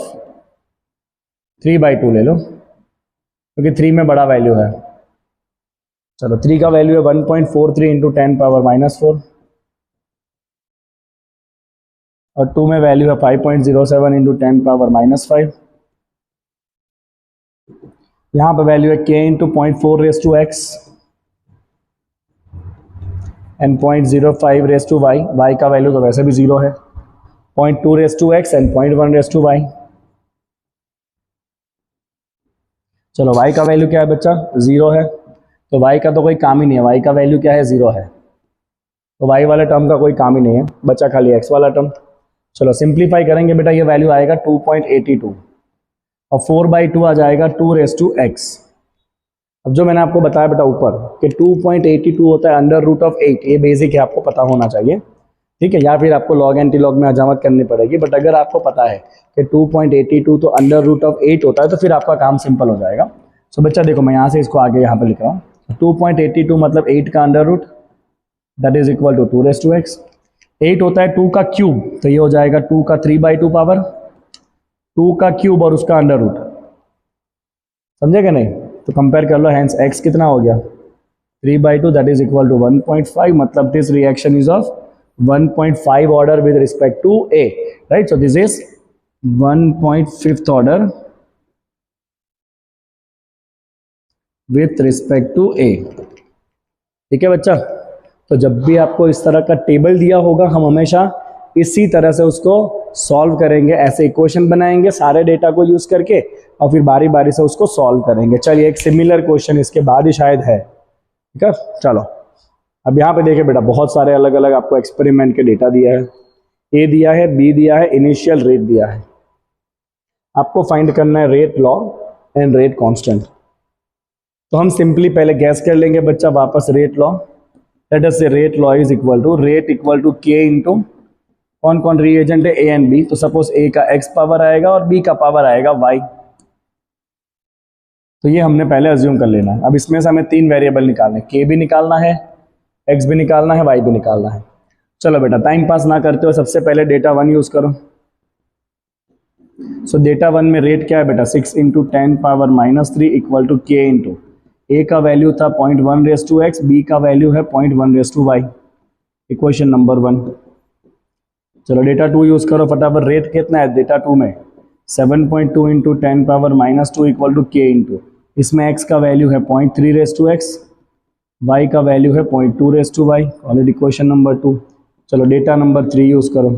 3/2 ले लो, क्योंकि 3 में बड़ा वैल्यू है। चलो 3 का वैल्यू है 1.43 इंटू 10 पावर -4 और 2 में वैल्यू है 5.07 इंटू 10 पावर -5, यहाँ पर वैल्यू है k इंटू 0.4 एंड 0.05 y का वैल्यू तो वैसे भी 0 है, 0.2 एंड 0.1 चलो y का वैल्यू क्या है बच्चा 0 है, तो y का तो कोई काम ही नहीं है, y का वैल्यू क्या है 0 है, तो y वाले टर्म का कोई काम ही नहीं है, बचा खाली x वाला टर्म। चलो सिंप्लीफाई करेंगे बेटा, ये वैल्यू आएगा 2.82 और 4/2 आ जाएगा 2x। अब जो मैंने आपको बताया बेटा ऊपर कि 2.82 होता है √8, ये बेसिक है, आपको पता होना चाहिए, ठीक है, या फिर आपको लॉग एंटी लॉग में हजामत करनी पड़ेगी, बट अगर आपको पता है कि 2.82 तो √8 होता है तो फिर आपका काम सिंपल हो जाएगा। सो बच्चा देखो, मैं यहाँ से इसको आगे यहाँ पे लिख रहा हूँ, 2.82 मतलब 8 का √ that is equal to 2x। 8 होता है 2 का क्यूब, तो ये हो जाएगा 2 का 3/2 पावर, 2 का क्यूब और उसका √ समझे क्या नहीं, तो कंपेयर कर लो, हैंस x कितना हो गया 3/2 दैट इज इक्वल टू 1.5, मतलब this reaction is of 1.5 order with respect to a, right. So this is 1.5 order with respect to a, ठीक है बच्चा। तो जब भी आपको इस तरह का टेबल दिया होगा, हम हमेशा इसी तरह से उसको सॉल्व करेंगे, ऐसे इक्वेशन बनाएंगे सारे डेटा को यूज करके और फिर बारी बारी से उसको सॉल्व करेंगे। चलिए एक सिमिलर क्वेश्चन इसके बाद ही शायद है, ठीक है। चलो अब यहाँ पे देखिए बेटा, बहुत सारे अलग अलग आपको एक्सपेरिमेंट के डेटा दिया है, ए दिया है, बी दिया है, इनिशियल रेट दिया है, आपको फाइंड करना है rate log and rate constant. तो हम सिंपली पहले गैस कर लेंगे बच्चा वापस rate law, let us say rate law is equal to rate equal to K into कौन कौन रिएजेंट है ए एंड बी, तो सपोज ए का x पावर आएगा और b का पावर आएगा y, तो ये हमने पहले अज्यूम कर लेना है। अब इसमें से हमें 3 वेरिएबल निकालने, k भी निकालना है, x भी निकालना है, y भी निकालना है। चलो बेटा टाइम पास ना करते हो सबसे पहले डेटा 1 यूज करो, सो डेटा 1 में रेट क्या है बेटा 6 into 10⁻³ equal to K into ए का वैल्यू था 0.1 x, बी का वैल्यू है 0.1 y। Equation number 1। चलो डेटा 2 यूज करो फटाफट। रेट कितना है डेटा 2 में 7.2 into 10⁻² equal to K into इसमें x का वैल्यू है 0.3 x, y का वैल्यू है 0.2 y। Already equation number 2। चलो डेटा नंबर 3 यूज करो।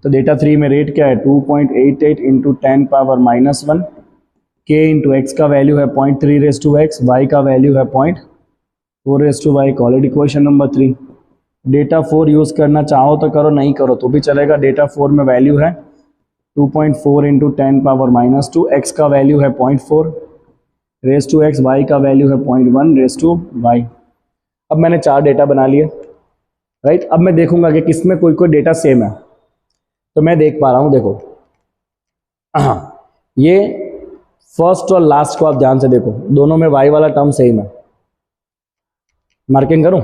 तो डेटा 3 में रेट क्या है 2.88 इंटू 10⁻⁻1 के इंटू एक्स का वैल्यू है 0.3 x, y का वैल्यू है 0.4 y। Already equation number 3। Data 4 use करना चाहो तो करो, नहीं करो तो भी चलेगा। डेटा 4 में वैल्यू है 2.4 इंटू 10⁻², एक्स का वैल्यू है 0.4 x, y का वैल्यू है 0.1 y। अब मैंने 4 डेटा बना लिए, राइट। अब मैं देखूंगा कि किसमें कोई कोई डेटा सेम है। तो मैं देख पा रहा हूं, देखो ये फर्स्ट और लास्ट को आप ध्यान से देखो, दोनों में y वाला टर्म सेम है। मार्किंग करूं,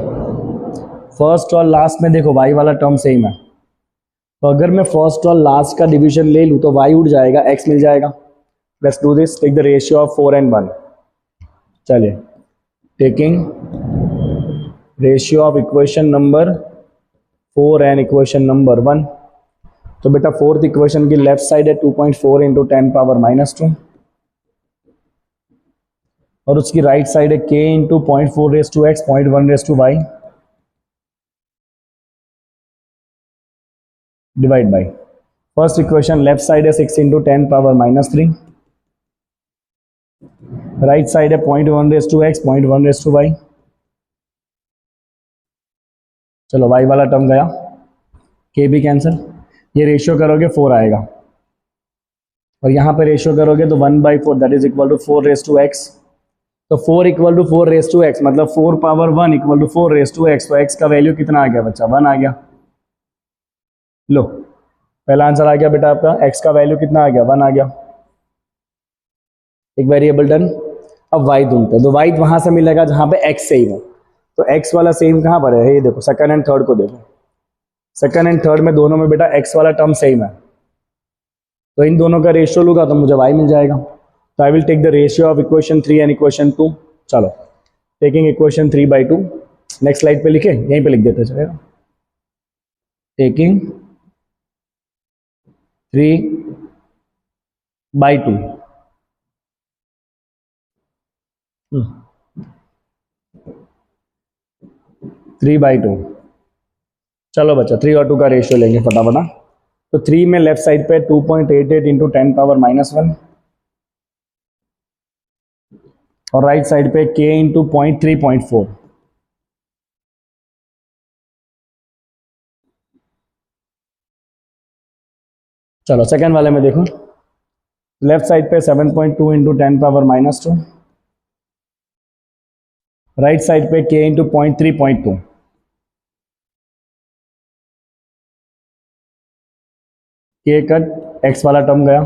फर्स्ट और लास्ट में देखो y वाला टर्म सेम है। तो अगर मैं फर्स्ट और लास्ट का डिवीजन ले लूं तो y उड़ जाएगा, x मिल जाएगा। Let's do this, take the ratio of 4 and 1। चलिए, taking ratio of equation number 4 and equation number 1। तो बेटा फोर्थ इक्वेशन की लेफ्ट साइड है 2.4 इंटू 10⁻², और उसकी राइट साइड है k into 0.4 x, 0.1 y divide by first equation. Left side है 6 into 10⁻³ right side है 0.1 x, 0.1 y। चलो y वाला टर्म गया, k भी कैंसिल। ये रेशियो करोगे 4 आएगा, और यहाँ पे रेशियो करोगे तो 1/4 that is equal to 4 x। तो 4 इक्वल टू 4 मतलब 4⁻1 इक्वल टू 4 तो x का वैल्यू कितना आ गया बच्चा 1 आ गया। लो पहला आंसर आ गया बेटा आपका, x का वैल्यू कितना आ गया 1 आ गया। एक वेरिएबल डन। अब y ढूंढते हैं, तो y वहां से मिलेगा जहां पे x सेम है। तो x वाला सेम कहां पर है, ये देखो सेकंड एंड थर्ड को देखो। सेकंड एंड थर्ड में दोनों में बेटा x वाला टर्म सेम है, तो इन दोनों का रेशियो लूंगा तो मुझे y मिल जाएगा। तो I will take the ratio of equation 3 and equation 2। चलो टेकिंग इक्वेशन 3/2, नेक्स्ट स्लाइड पे लिखे, यहीं पे लिख देते चलेगा। टेकिंग 3/2 3/2। चलो बच्चा 3 और 2 का रेशियो लेंगे फटाफट। तो 3 में लेफ्ट साइड पे 2.88 इंटू 10⁻⁻1, और राइट साइड पे k इंटू 0.3.4। चलो सेकेंड वाले में देखो, लेफ्ट साइड पे 7.2 इंटू 10⁻², राइट साइड पे k into 0.3.2। k cut, x वाला टर्म गया।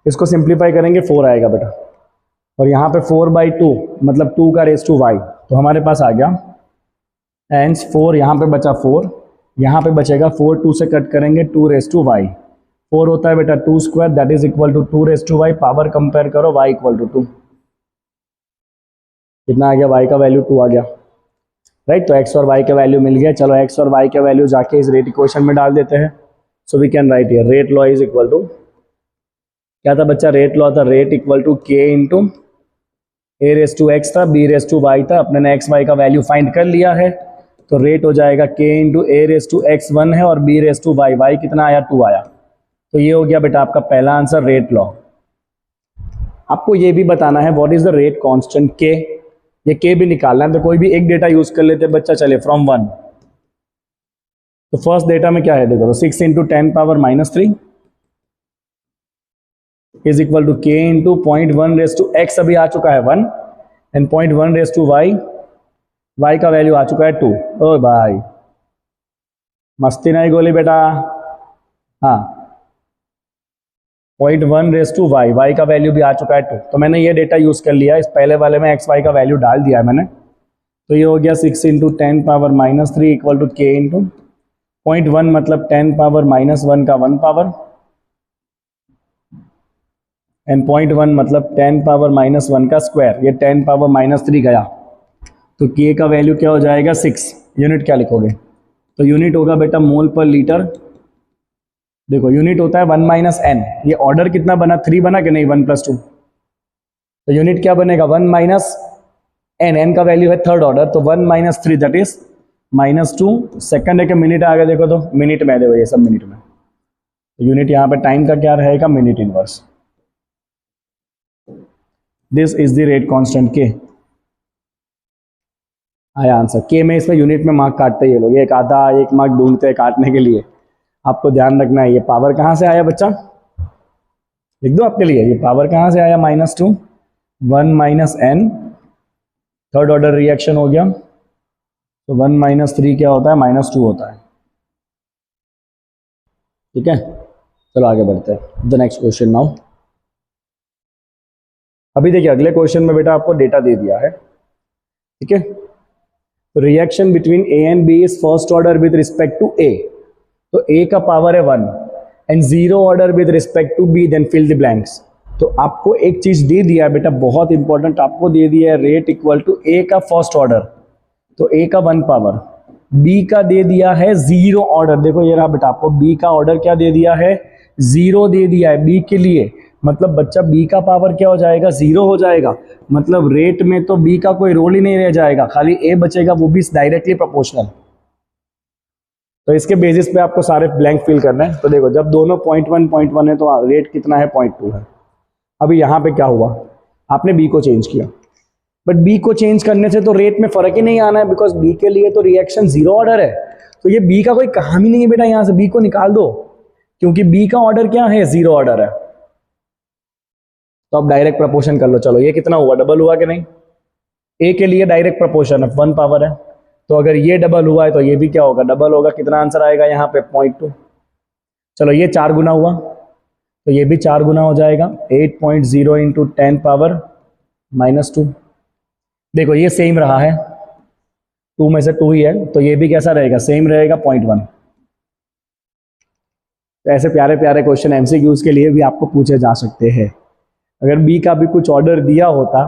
इसको सिंप्लीफाई करेंगे 4 आएगा बेटा, और यहाँ पे 4/2 मतलब 2 का रेस टू y, तो हमारे पास आ गया एंस 4। यहाँ पे बचा 4, यहाँ पे बचेगा 4, 2 से कट करेंगे 2 रेस टू y। 4 होता है बेटा 2 square that is equal to 2 raise to y। Power compare करो, y इक्वल टू 2। कितना आ गया, y का वैल्यू 2 आ गया, राइट। तो x और y का वैल्यू मिल गया। चलो x और y का वैल्यू जाके इस रेट इक्वेशन में डाल देते हैं। So we can write here rate law is equal to, क्या था बच्चा, रेट लॉ था rate equal to k into a raise to x था, b रेस टू y था। अपने ने x y का वैल्यू फाइंड कर लिया है, तो रेट हो जाएगा k into a raise to x 1 है, और b रेस टू y कितना आया 2 आया। तो ये हो गया बेटा आपका पहला आंसर रेट लॉ। आपको ये भी बताना है what is the rate constant k, ये k भी निकालना है। तो कोई भी एक डेटा यूज कर लेते बच्चा, चले फ्रॉम 1। तो फर्स्ट डेटा में क्या है देखो, तो 6 into 10⁻³ is equal to k into 0.1 raise to x अभी आ चुका है 1, एंड 0.1 रेस टू y का वैल्यू आ चुका है 2। ओ भाई मस्ती नहीं गोली बेटा। हाँ 0.1 रेस टू y का वैल्यू भी आ चुका है 2। तो मैंने ये डेटा यूज कर लिया, इस पहले वाले में x y का वैल्यू डाल दिया है मैंने। तो ये हो गया 6 into 10⁻³ equal to k into 0.1 मतलब 10⁻1 का 1 पावर, एंड 0.1 मतलब 10⁻⁻1 का स्क्वायर, ये 10⁻³ गया तो के का वैल्यू क्या हो जाएगा 6। यूनिट क्या लिखोगे? तो यूनिट होगा बेटा मोल पर लीटर। देखो यूनिट होता है 1 - n, ये ऑर्डर कितना बना 3 बना कि नहीं 1 + 2, तो यूनिट क्या बनेगा 1 - n, n का वैल्यू है थर्ड ऑर्डर तो 1 - 3 दैट इज -2। सेकंड है कि मिनट आ गया, देखो तो मिनट में देखो ये सब मिनट में, तो यूनिट यहाँ पे टाइम का क्या रहेगा minute inverse. This is the rate constant के। आया आंसर के में, इसमें यूनिट में मार्क काटते हैं ये लोग, एक आधा 1 मार्क ढूंढते हैं काटने के लिए, आपको ध्यान रखना है। ये पावर कहाँ से आया बच्चा, लिख दो आपके लिए, ये पावर कहाँ से आया -2, 1 - n, थर्ड ऑर्डर रिएक्शन हो गया, तो 1 - 3 क्या होता है -2 होता है। ठीक है, चलो आगे बढ़ते हैं। The next question now. अभी देखिए अगले क्वेश्चन में बेटा आपको डेटा दे दिया है, ठीक है। तो reaction between A and B is first order with respect to A, तो ए का पावर है 1 and 0 order with respect to B, then fill the blanks. तो आपको एक चीज दे दिया है बेटा बहुत इंपॉर्टेंट, आपको दे दिया है रेट इक्वल टू ए का फर्स्ट ऑर्डर, तो ए का 1 पावर, बी का दे दिया है 0 ऑर्डर। देखो ये रहा बेटा, आपको बी का ऑर्डर क्या दे दिया है 0 दे दिया है बी के लिए, मतलब बच्चा बी का पावर क्या हो जाएगा 0 हो जाएगा, मतलब रेट में तो बी का कोई रोल ही नहीं रह जाएगा, खाली ए बचेगा, वो भी डायरेक्टली प्रोपोर्शनल। तो इसके बेसिस पे आपको सारे ब्लैंक फिल करना है। तो देखो जब दोनों 0.1 है तो रेट कितना है 0.2 है। अभी यहाँ पे क्या हुआ, आपने बी को चेंज किया, बट बी को चेंज करने से तो रेट में फर्क ही नहीं आना है, बिकॉज बी के लिए तो रिएक्शन 0 ऑर्डर है, तो ये बी का कोई काम ही नहीं है बेटा, यहां से बी को निकाल दो, क्योंकि बी का ऑर्डर क्या है 0 ऑर्डर है। तो अब डायरेक्ट प्रपोर्शन कर लो, चलो ये कितना हुआ डबल हुआ कि नहीं, ए के लिए डायरेक्ट प्रपोर्शन है 1 पावर है, तो अगर ये डबल हुआ है तो ये भी क्या होगा डबल होगा, कितना आंसर आएगा यहाँ पे 0.2। चलो ये 4 गुना हुआ तो ये भी 4 गुना हो जाएगा, 8.0 × 10⁻⁻²। देखो ये सेम रहा है, 2 में से 2 ही है, तो ये भी कैसा रहेगा सेम रहेगा 0.1। तो ऐसे प्यारे प्यारे क्वेश्चन एमसीक्यूज के लिए भी आपको पूछे जा सकते हैं। अगर बी का भी कुछ ऑर्डर दिया होता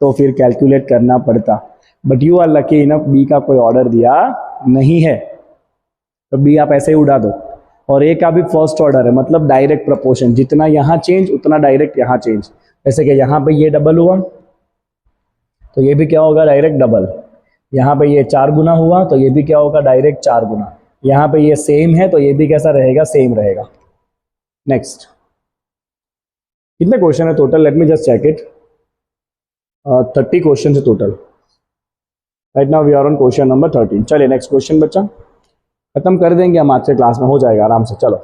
तो फिर कैलकुलेट करना पड़ता, but you are lucky enough B का कोई ऑर्डर दिया नहीं है, तो बी आप ऐसे ही उड़ा दो। और ए का भी फर्स्ट ऑर्डर है, मतलब डायरेक्ट प्रपोर्शन, जितना यहाँ चेंज उतना डायरेक्ट यहाँ चेंज, जैसे कि यहाँ पे ये डबल हुआ तो ये भी क्या होगा डायरेक्ट डबल, यहाँ पे ये 4 गुना हुआ तो ये भी क्या होगा डायरेक्ट 4 गुना, यहाँ पे ये सेम है तो ये भी कैसा रहेगा सेम रहेगा। नेक्स्ट, कितने क्वेश्चन है total, let me just check it, 30 question है total. Right now we are on question number 13। चलिए नेक्स्ट क्वेश्चन बच्चा, खत्म कर देंगे हम आज के क्लास में, हो जाएगा आराम से। चलो,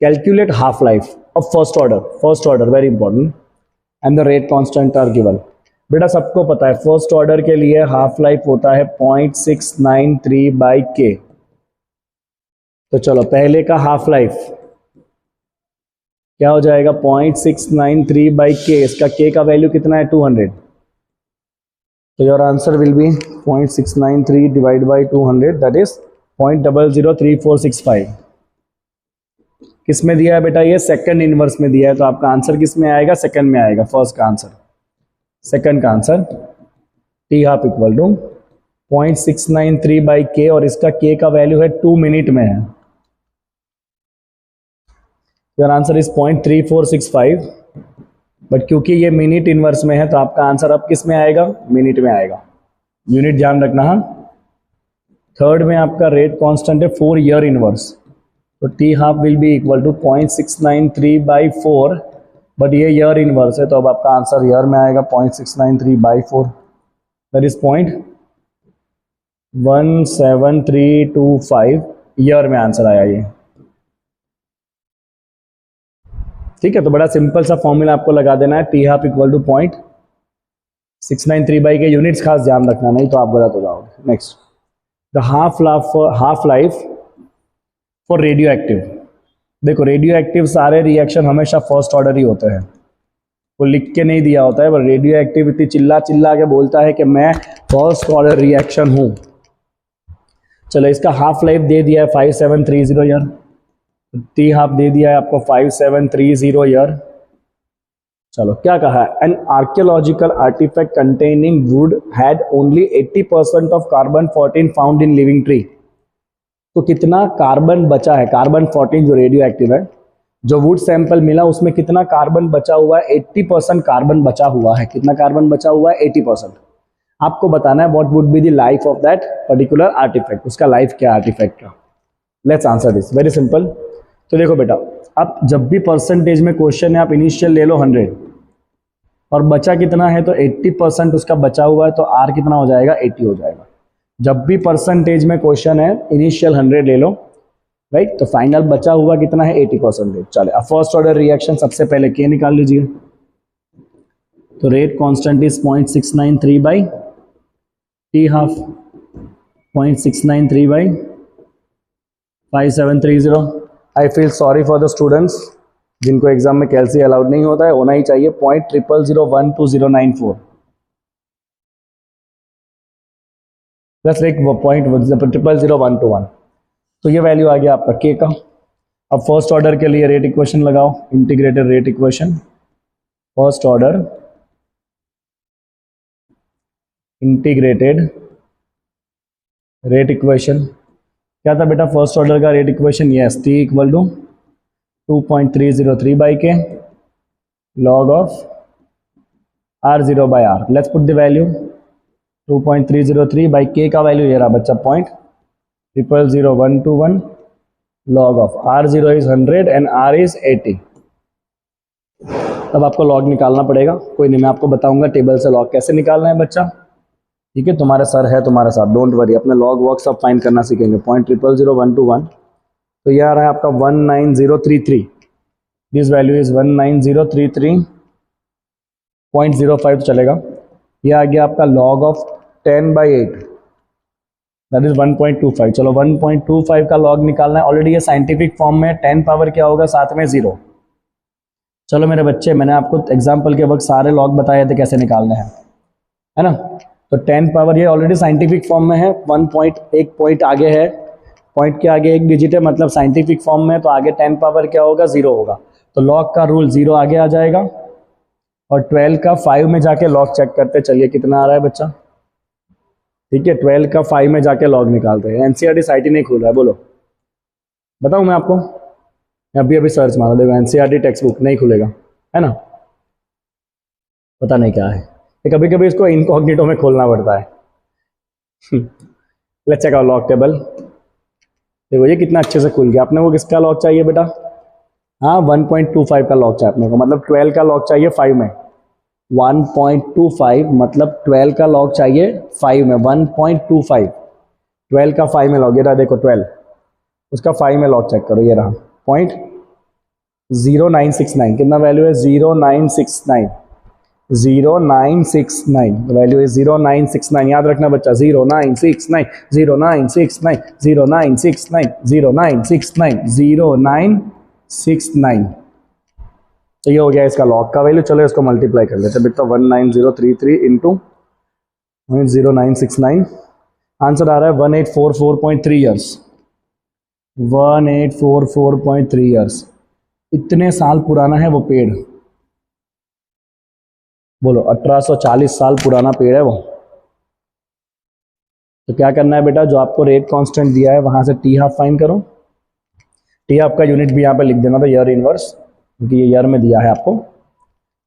calculate half life of first order very important, and the rate constant are given. बेटा सबको पता है फर्स्ट ऑर्डर के लिए हाफ लाइफ होता है 0.693/k। तो चलो पहले का हाफ लाइफ क्या हो जाएगा 0.693/k, इसका k का वैल्यू कितना है 200, तो your answer will be 0.693 / 200 that is 0.003465। किस में दिया है बेटा, ये सेकंड इनवर्स में दिया है, तो आपका आंसर किस में आएगा सेकंड में आएगा, फर्स्ट का आंसर, सेकंड का answer t half equal to 0.693/k, और इसका k का वैल्यू है 2 मिनट में है, योर आंसर इज 0.3465, बट क्योंकि ये मिनट इनवर्स में है तो आपका आंसर अब किस में आएगा मिनट में आएगा, यूनिट ध्यान रखना। हाँ, थर्ड में आपका रेट कांस्टेंट है 4 ईयर इनवर्स, तो t half will be equal to 0.693/4, but ये ईयर इनवर्स है तो अब आपका आंसर ईयर में आएगा 0.693/4, दैट इज 0.17325 ईयर में आंसर आया ये। ठीक है, तो बड़ा सिंपल सा फॉर्मूला आपको लगा देना है, t half equal to 0.693/k, units खास ध्यान रखना नहीं तो आप गलत हो जाओगे। Next, the half life for radioactive. देखो रेडियो एक्टिव सारे रिएक्शन हमेशा फर्स्ट ऑर्डर ही होते हैं, वो लिख के नहीं दिया होता है, पर रेडियो एक्टिव इतनी चिल्ला चिल्ला के बोलता है कि मैं फर्स्ट ऑर्डर रिएक्शन हूं। चलो इसका हाफ लाइफ दे दिया है 5730 ईयर, टी हाफ दे दिया है आपको 5730 ईयर, चलो क्या कहा है, an archaeological artifact containing wood had only 80% of carbon 14 found in living tree. तो कितना कार्बन बचा है, कार्बन 14 जो रेडियो एक्टिव है, जो वुड सैंपल मिला उसमें कितना कार्बन बचा हुआ है, 80% कार्बन बचा हुआ है। कितना कार्बन बचा हुआ है, 80%। आपको बताना है what would be the life of that particular artifact, उसका लाइफ क्या है आर्टिफैक्ट का। Let's answer this, very simple. तो देखो बेटा, अब जब भी परसेंटेज में क्वेश्चन है, आप इनिशियल ले लो 100 और बचा कितना है तो 80% उसका बचा हुआ है, तो आर कितना हो जाएगा, 80 हो जाएगा। जब भी परसेंटेज में क्वेश्चन है, इनिशियल 100 ले लो, राइट, तो फाइनल बचा हुआ कितना है, 80%। चले, अब फर्स्ट ऑर्डर रिएक्शन सबसे पहले के निकाल लीजिए। तो rate constant is 0.693 by T half, 0.693 by 5730। I feel sorry for the students जिनको एग्जाम में कैलसी अलाउड नहीं होता है, होना ही चाहिए 0.00012094 प्लस एक 0.000121। तो ये वैल्यू आ गया आपका के का। अब फर्स्ट ऑर्डर के लिए रेट इक्वेशन लगाओ, integrated rate equation, first order integrated rate equation. क्या था बेटा फर्स्ट ऑर्डर का rate equation, yes, t equal to 2.303 by के log of R0 by R. Let's put the value 2.303 by K का value ये रहा बच्चा 0.000121 log of R0 is 100 and R is 80। तब आपको लॉग निकालना पड़ेगा, कोई नहीं, मैं आपको बताऊंगा टेबल से लॉग कैसे निकालना है बच्चा, ठीक है। तुम्हारे सर है तुम्हारे साथ, डोंट वरी, अपने लॉग वॉग सब फाइंड करना सीखेंगे। 0.000121, तो ये आ रहा है आपका 19033, दिस वैल्यू इज 19033.05 तो चलेगा। ये आ गया आपका log ऑफ 10/8, दैट इज 1.25। चलो 1.25 का लॉग निकालना है, ऑलरेडी ये साइंटिफिक फॉर्म में 10 पावर क्या होगा, साथ में 0। चलो मेरे बच्चे, मैंने आपको एग्जाम्पल के वक्त सारे लॉग बताए थे कैसे निकालने हैं, है ना। तो 10 पावर ये ऑलरेडी साइंटिफिक फॉर्म में है, 1 पॉइंट आगे है, पॉइंट के आगे एक डिजिट है, मतलब साइंटिफिक फॉर्म में, तो आगे 10 पावर क्या होगा, 0 होगा। तो लॉग का रूल 0 आगे आ जाएगा, और 12 का 5 में जाके लॉग चेक करते चलिए कितना आ रहा है बच्चा, ठीक है। 12 का 5 में जाके लॉग निकालते हैं। एनसीईआरटी साइट ही नहीं खुल रहा है, बोलो बताऊं मैं आपको, अभी अभी सर्च मारा, देखो एनसीईआरटी टेक्स्ट बुक नहीं खुलेगा, है ना, पता नहीं क्या है, कभी कभी इसको इनकॉग्निटो में खोलना पड़ता है। Let's check out log table. देखो ये कितना अच्छे से खुल गया। अपने को किसका लॉग चाहिए बेटा, हाँ 1.25 का लॉग चाहिए अपने को, मतलब 12 का लॉग चाहिए 5 में, 1.25 मतलब 12 का लॉग चाहिए 5 में, 1.25, 12 का 5 में लॉग, ये रहा देखो 12, उसका 5 में लॉग चेक करो, ये रहा 0.0969, कितना वैल्यू है, 0969, 0969, वैल्यू है 0969, याद रखना बच्चा, 0969, 0969, 0969, 0969, 0969। तो ये हो गया इसका लॉग का वैल्यू। चलो इसको मल्टीप्लाई कर लेते हैं बेटा, 19033 इंटू 0969, आंसर आ रहा है 1844.3 ईयर्स, 1844.3 ईयर्स। इतने साल पुराना है वो पेड़, बोलो 1840 साल पुराना पेड़ है वो। तो क्या करना है बेटा, जो आपको रेट कांस्टेंट दिया है वहां से टी हाफ फाइंड करो। टी हाफ का यूनिट भी यहाँ पे लिख देना था, ईयर इनवर्स, क्योंकि ये ईयर में दिया है आपको।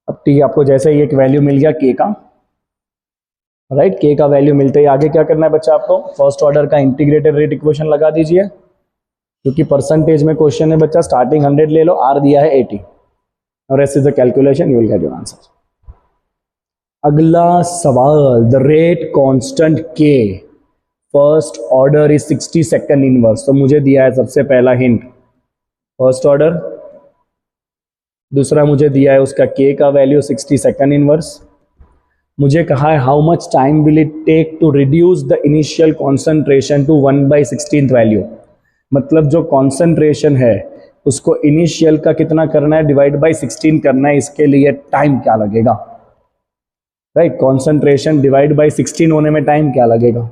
अब टी आपको जैसे ही एक वैल्यू मिल गया के का, राइट, के का वैल्यू मिलते ही आगे क्या करना है बच्चा, आपको फर्स्ट ऑर्डर का इंटीग्रेटेड रेट इक्वेशन लगा दीजिए, क्योंकि परसेंटेज में क्वेश्चन है बच्चा, स्टार्टिंग 100 ले लो, आर दिया है 80, और ऐसे the calculation you will get your answer. अगला सवाल, द रेट कांस्टेंट के first order is 60 second inverse. तो मुझे दिया है सबसे पहला हिंट फर्स्ट ऑर्डर, दूसरा मुझे दिया है उसका के का वैल्यू 60 सेकंड इनवर्स। मुझे कहा है how much time will it take to reduce the initial concentration to 1/16 value, मतलब जो कॉन्सेंट्रेशन है उसको इनिशियल का कितना करना है, डिवाइड बाई 16 करना है, इसके लिए टाइम क्या लगेगा, राइट, कॉन्सेंट्रेशन डिवाइड बाई 16 होने में टाइम क्या लगेगा।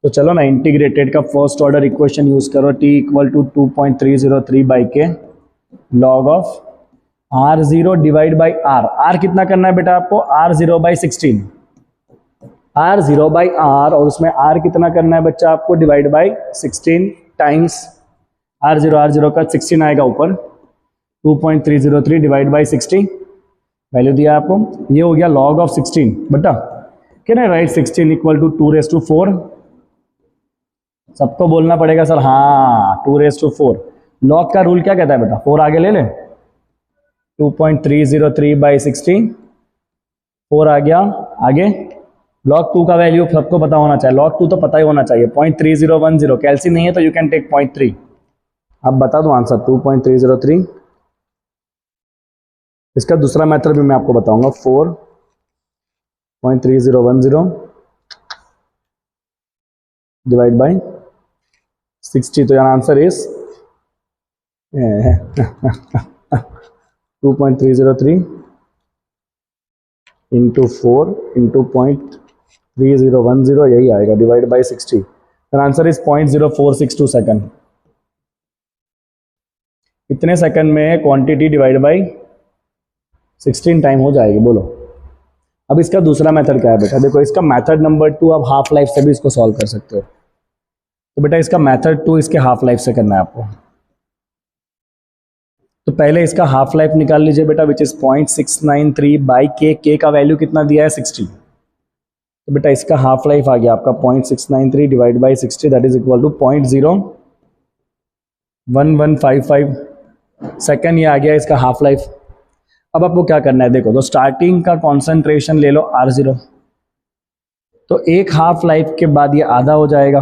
तो चलो ना, इंटीग्रेटेड का फर्स्ट ऑर्डर इक्वेशन यूज करो, टी इक्वल टू 2.303 बाई के log of R0 divide by R कितना करना है बेटा आपको, R0 by 16, R0 by R, और उसमें R कितना करना है बच्चा आपको, डिवाइड बाई 16 टाइम्स R0 का 16 आएगा ऊपर, 2.303 डिवाइड बाई 60, वैल्यू दिया आपको, ये हो गया log ऑफ 16 बेटा। Can I write 16 equal to 2⁴? सबको बोलना पड़ेगा सर हाँ 2⁴। लॉग का रूल क्या कहता है बेटा, 4 आगे ले ले, 2.303 बाई 60, 4 आ गया आगे। log 2 का वैल्यू सबको पता होना चाहिए, log 2 तो पता ही होना चाहिए, 0.3010, कैल्सी नहीं है तो यू कैन टेक 0.3। अब बता दो आंसर 2.303। इसका दूसरा मेथड भी मैं आपको बताऊंगा, 4.3010 डिवाइड बाई 60, तो यार आंसर इज 2.303 इंटू 4 इंटू 0.3010, यही आएगा डिवाइड बाई 60, तो आंसर इज 0.0462 सेकंड। इतने सेकंड में क्वांटिटी डिवाइड बाई 16 टाइम हो जाएगी, बोलो। अब इसका दूसरा मेथड क्या है बेटा, देखो इसका मेथड नंबर 2 आप हाफ लाइफ से भी इसको सॉल्व कर सकते हो। तो बेटा इसका मेथड 2 इसके हाफ लाइफ से करना है आपको। तो पहले इसका हाफ लाइफ निकाल लीजिए बेटा, विच इज 0.693 बाई के का वैल्यू कितना दिया है 60। तो बेटा इसका हाफ लाइफ आ गया आपका 0.693 divide by 60, that is equal to 0.01155 second, ये आ गया इसका हाफ लाइफ। अब आपको क्या करना है, देखो तो स्टार्टिंग का कॉन्सेंट्रेशन ले लो R0, तो एक हाफ लाइफ के बाद ये आधा हो जाएगा,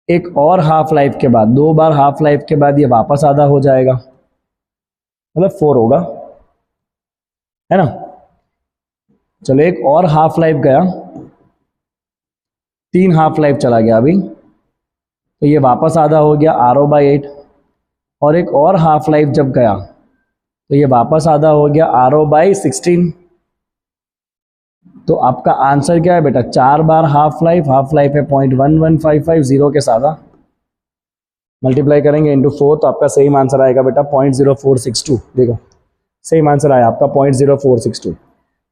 एक और हाफ लाइफ के बाद, 2 बार हाफ लाइफ के बाद ये वापस आधा हो जाएगा, मतलब 4 होगा, है ना। चलो एक और हाफ लाइफ गया, 3 हाफ लाइफ चला गया अभी, तो ये वापस आधा हो गया R/8, और एक और हाफ लाइफ जब गया तो ये वापस आधा हो गया R/16। तो आपका आंसर क्या है बेटा, 4 बार हाफ लाइफ है 0.1155, 0 के साथ मल्टीप्लाई करेंगे इंटू 4, तो आपका सेम आंसर आएगा बेटा 0.0462। देखो सेम आंसर आया आपका 0.0462।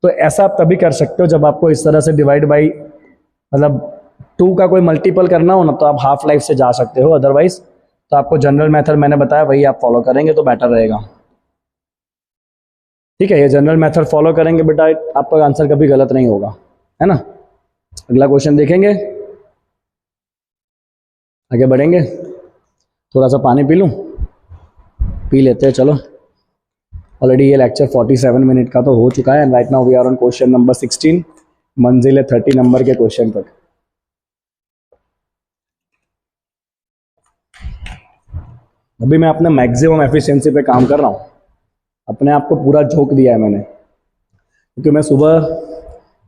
तो ऐसा आप तभी कर सकते हो जब आपको इस तरह से डिवाइड बाई मतलब 2 का कोई मल्टीपल करना हो ना, तो आप हाफ लाइफ से जा सकते हो, अदरवाइज तो आपको जनरल मेथड मैंने बताया वही आप फॉलो करेंगे तो बेटर रहेगा। ठीक है, ये जनरल मेथड फॉलो करेंगे बेटा, आपका आंसर कभी गलत नहीं होगा, है ना। अगला क्वेश्चन देखेंगे, आगे बढ़ेंगे। थोड़ा सा पानी पी लूँ, पी लेते हैं चलो। ऑलरेडी ये लेक्चर 47 मिनट का तो हो चुका है, and right now we are on question number 16, मंजिल है 30 नंबर के क्वेश्चन तक। अभी मैं अपने मैक्सिमम एफिशिएंसी पे काम कर रहा हूँ, अपने आप को पूरा झोंक दिया है मैंने, क्योंकि मैं सुबह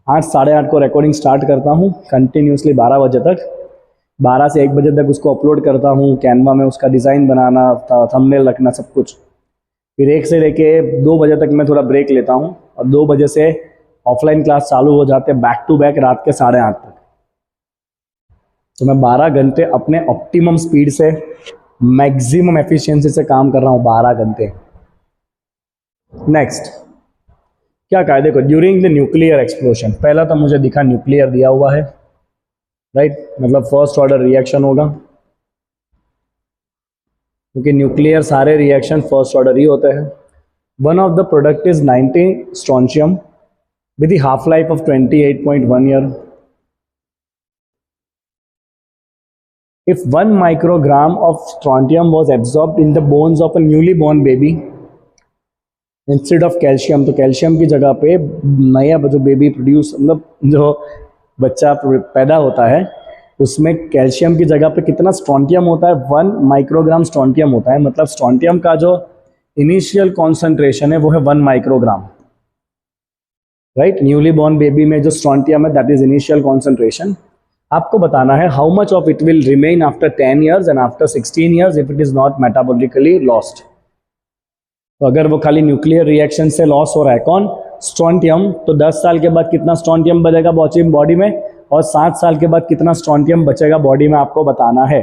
8 साढ़े 8 को रिकॉर्डिंग स्टार्ट करता हूँ कंटिन्यूसली 12 बजे तक, 12 से 1 बजे तक उसको अपलोड करता हूँ, कैनवा में उसका डिज़ाइन बनाना, थंबनेल रखना, सब कुछ। फिर 1 से लेके 2 बजे तक मैं थोड़ा ब्रेक लेता हूँ, और 2 बजे से ऑफलाइन क्लास चालू हो जाते हैं बैक टू बैक रात के 8:30 तक। तो मैं 12 घंटे अपने ऑप्टिमम स्पीड से मैक्सिमम एफिशिएंसी से काम कर रहा हूँ, 12 घंटे। नेक्स्ट क्या कहा, देखो ड्यूरिंग द न्यूक्लियर एक्सप्लोजन, पहला तो मुझे दिखा न्यूक्लियर दिया हुआ है, राइट, मतलब फर्स्ट ऑर्डर रिएक्शन होगा, क्योंकि न्यूक्लियर सारे रिएक्शन फर्स्ट ऑर्डर ही होते हैं। One of the product is 90 strontium with the half life of 28.1 year. If 1 microgram of strontium was absorbed in the bones of a newly born baby instead of calcium, तो calcium की जगह पे नया जो baby produce मतलब जो बच्चा पैदा होता है उसमें कैल्शियम की जगह पे कितना स्ट्रोंटियम होता है, 1 माइक्रोग्राम स्ट्रोंटियम होता है। मतलब स्ट्रोंटियम का जो इनिशियल कॉन्सेंट्रेशन है वो है 1 microgram, right. Newly born baby में जो स्ट्रोंटियम है दैट इज इनिशियल कॉन्सेंट्रेशन। आपको बताना है how much of it will remain after 10 years and after 16 years if it is not metabolically lost. तो अगर वो खाली न्यूक्लियर रिएक्शन से लॉस हो रहा है कौन, स्ट्रोंटियम, तो 10 साल के बाद कितना स्ट्रोंटियम बचेगा बॉडी में, और 7 साल के बाद कितना स्ट्रोंटियम बचेगा बॉडी में, आपको बताना है।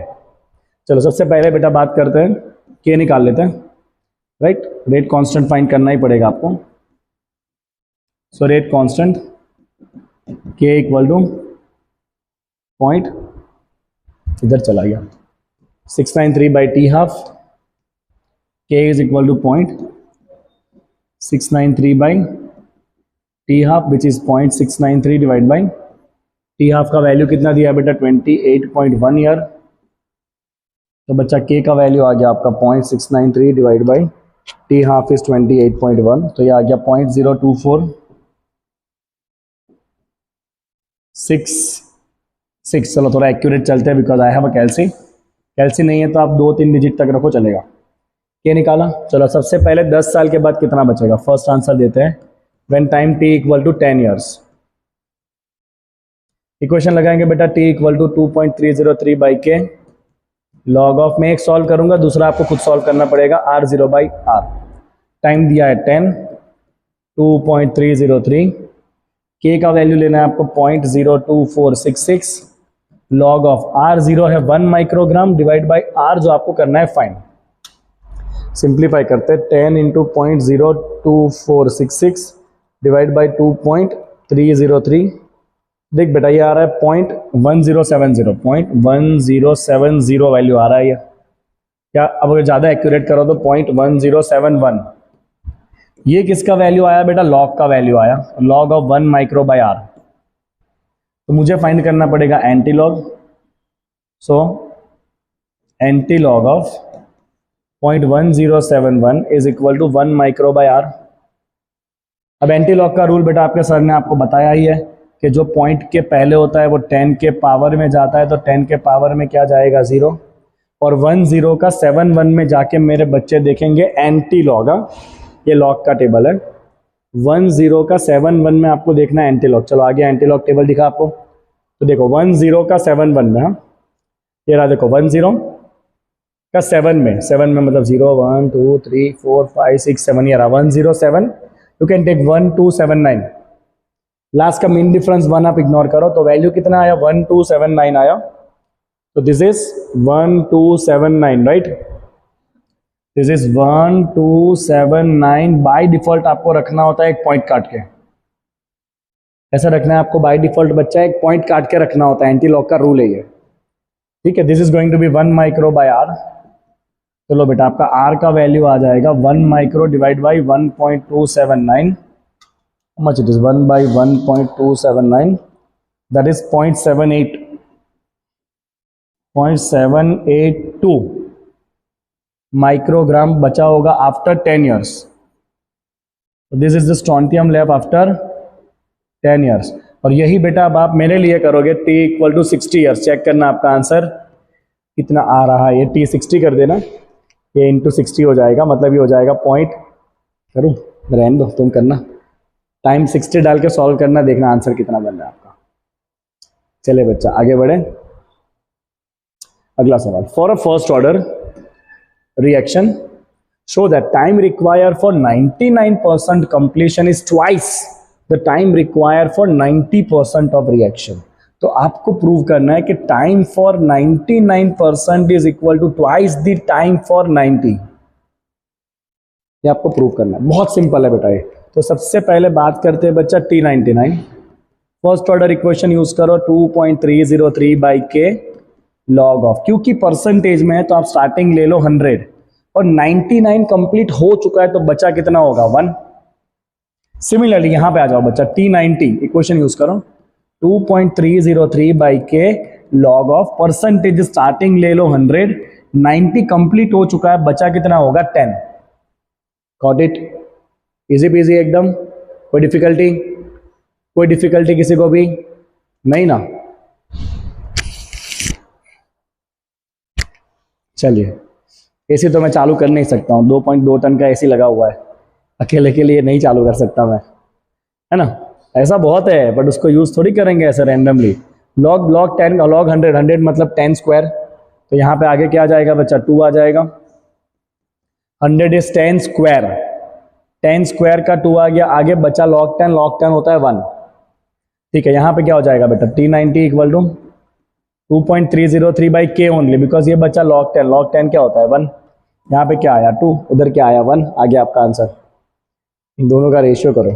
चलो सबसे पहले बेटा बात करते हैं, के निकाल लेते हैं। राइट। रेट कांस्टेंट फाइंड करना ही पड़ेगा आपको। सो रेट कांस्टेंट के इक्वल टू पॉइंट, इधर चला गया, 693 बाई टी हाफ, के is equal two point 693 by T half which is 0.693 divide by T half का वैल्यू कितना दिया बेटा 28.1 ईयर। तो बच्चा के का वैल्यू आ गया आपका 0.693 divide by T half is 28.1, तो ये आ गया 0.0246। चलो थोड़ा एक्यूरेट चलते हैं बिकॉज आई हैव अ कैल्सी नहीं है तो आप 2-3 डिजिट तक रखो चलेगा। के निकाला। चलो सबसे पहले 10 साल के बाद कितना बचेगा, फर्स्ट आंसर देते हैं। When time T equal to 10 years, equation लगाएंगे बेटा t इक्वल टू 2.303 बाई के लॉग ऑफ, मैं एक सॉल्व करूंगा, दूसरा आपको खुद सॉल्व करना पड़ेगा, r0 बाई r। टाइम दिया है 10, 2.303, के का वैल्यू लेना है आपको 0.02466, लॉग ऑफ r0 है 1 माइक्रोग्राम डिवाइड बाई r जो आपको करना है फाइंड। सिंप्लीफाई करते हैं, 10 इंटू 0.02466 डिवाइड बाई 2.303। देख बेटा ये आ रहा है 0.1070 वैल्यू आ रहा है ये क्या। अब अगर ज़्यादा एक्यूरेट करो तो 0.1071। ये किसका वैल्यू आया बेटा, लॉग का वैल्यू आया, log of 1 micro by R. तो मुझे फाइंड करना पड़ेगा antilog. So antilog of 0.1071 is equal to 1 micro by R. अब एंटी लॉग का रूल बेटा आपके सर ने आपको बताया ही है कि जो पॉइंट के पहले होता है वो 10 के पावर में जाता है, तो 10 के पावर में क्या जाएगा 0, और 10 का 7 1 में जाके मेरे बच्चे देखेंगे एंटी लॉग। ये लॉग का टेबल है, 10 का 7 1 में आपको देखना है एंटी लॉग। चलो आगे एंटी लॉग टेबल दिखा आपको, तो देखो 10 का 7 1 में, ये रहा देखो 10 का 7 में, 7 में मतलब 0 1 2 3 4 5 6 7, ये रहा 107। यू कैन टेक 1279, लास्ट का मीन डिफरेंस 1 आप इग्नोर करो, तो वैल्यू कितना आया 1279 आया। तो this is 1279, right, this is 1279। By default आपको रखना होता है एक पॉइंट काट के, ऐसा रखना है आपको बाय डिफॉल्ट बच्चा, एक पॉइंट काट के रखना होता है, एंटी लॉग का रूल है ये, ठीक है। This is going to be 1 micro by R. चलो बेटा आपका आर का वैल्यू आ जाएगा 1 micro divide by 1.279। How much it is? 1 by 1.279, that is 0.782 microgram बचा होगा after 10 years. This is the strontium लेव आफ्टर 10 ईयर्स। और यही बेटा अब आप मेरे लिए करोगे t equal to 60 years. Check करना आपका आंसर कितना आ रहा है, ये t 60 कर देना, ये इंटू 60 हो जाएगा, मतलब ये हो जाएगा पॉइंट, करूँ रहने दो तुम करना, टाइम 60 डाल के सॉल्व करना, देखना आंसर कितना बन रहा है आपका। चले बच्चा आगे बढ़े, अगला सवाल। For a first order reaction show that time require for 99% completion is twice the time require for 90% of reaction. तो आपको प्रूव करना है कि time for 99% is equal to twice the time for 90। ये आपको प्रूव करना है, बहुत सिंपल है बेटा ये। तो सबसे पहले बात करते हैं बच्चा T99, first order equation use करो 2.303 बाई के लॉग ऑफ, क्योंकि परसेंटेज में है तो आप स्टार्टिंग ले लो 100 और 99 कंप्लीट हो चुका है तो बचा कितना होगा 1। सिमिलरली यहां पे आ जाओ बच्चा T90 इक्वेशन यूज करो 2.303 बाई के लॉग ऑफ, परसेंटेज स्टार्टिंग ले लो 100, 90 कंप्लीट हो चुका है, बचा कितना होगा 10। गॉट इट, इजी पीजी एकदम, कोई डिफिकल्टी, कोई डिफिकल्टी किसी को भी नहीं ना। चलिए एसी तो मैं चालू कर नहीं सकता हूँ, 2.2 टन का एसी लगा हुआ है, अकेले के लिए नहीं चालू कर सकता मैं, है ना। ऐसा बहुत है बट उसको यूज थोड़ी करेंगे ऐसे रैंडमली। लॉग 10 लॉग 100 मतलब 10 स्क्वायर, तो यहाँ पे आगे क्या आ जाएगा बच्चा 2 आ जाएगा। 100 इज 10 स्क्वायर, 10 स्क्वायर का 2 आ गया, आगे बचा लॉग 10 होता है 1, ठीक है। यहाँ पे क्या हो जाएगा बेटा T90 इक्वल टू 2.303 बाई के ओनली, बिकॉज ये बचा लॉग 10 क्या होता है 1, यहाँ पे क्या आया 2, उधर क्या आया 1, आ गया आपका आंसर। इन दोनों का रेशियो करो।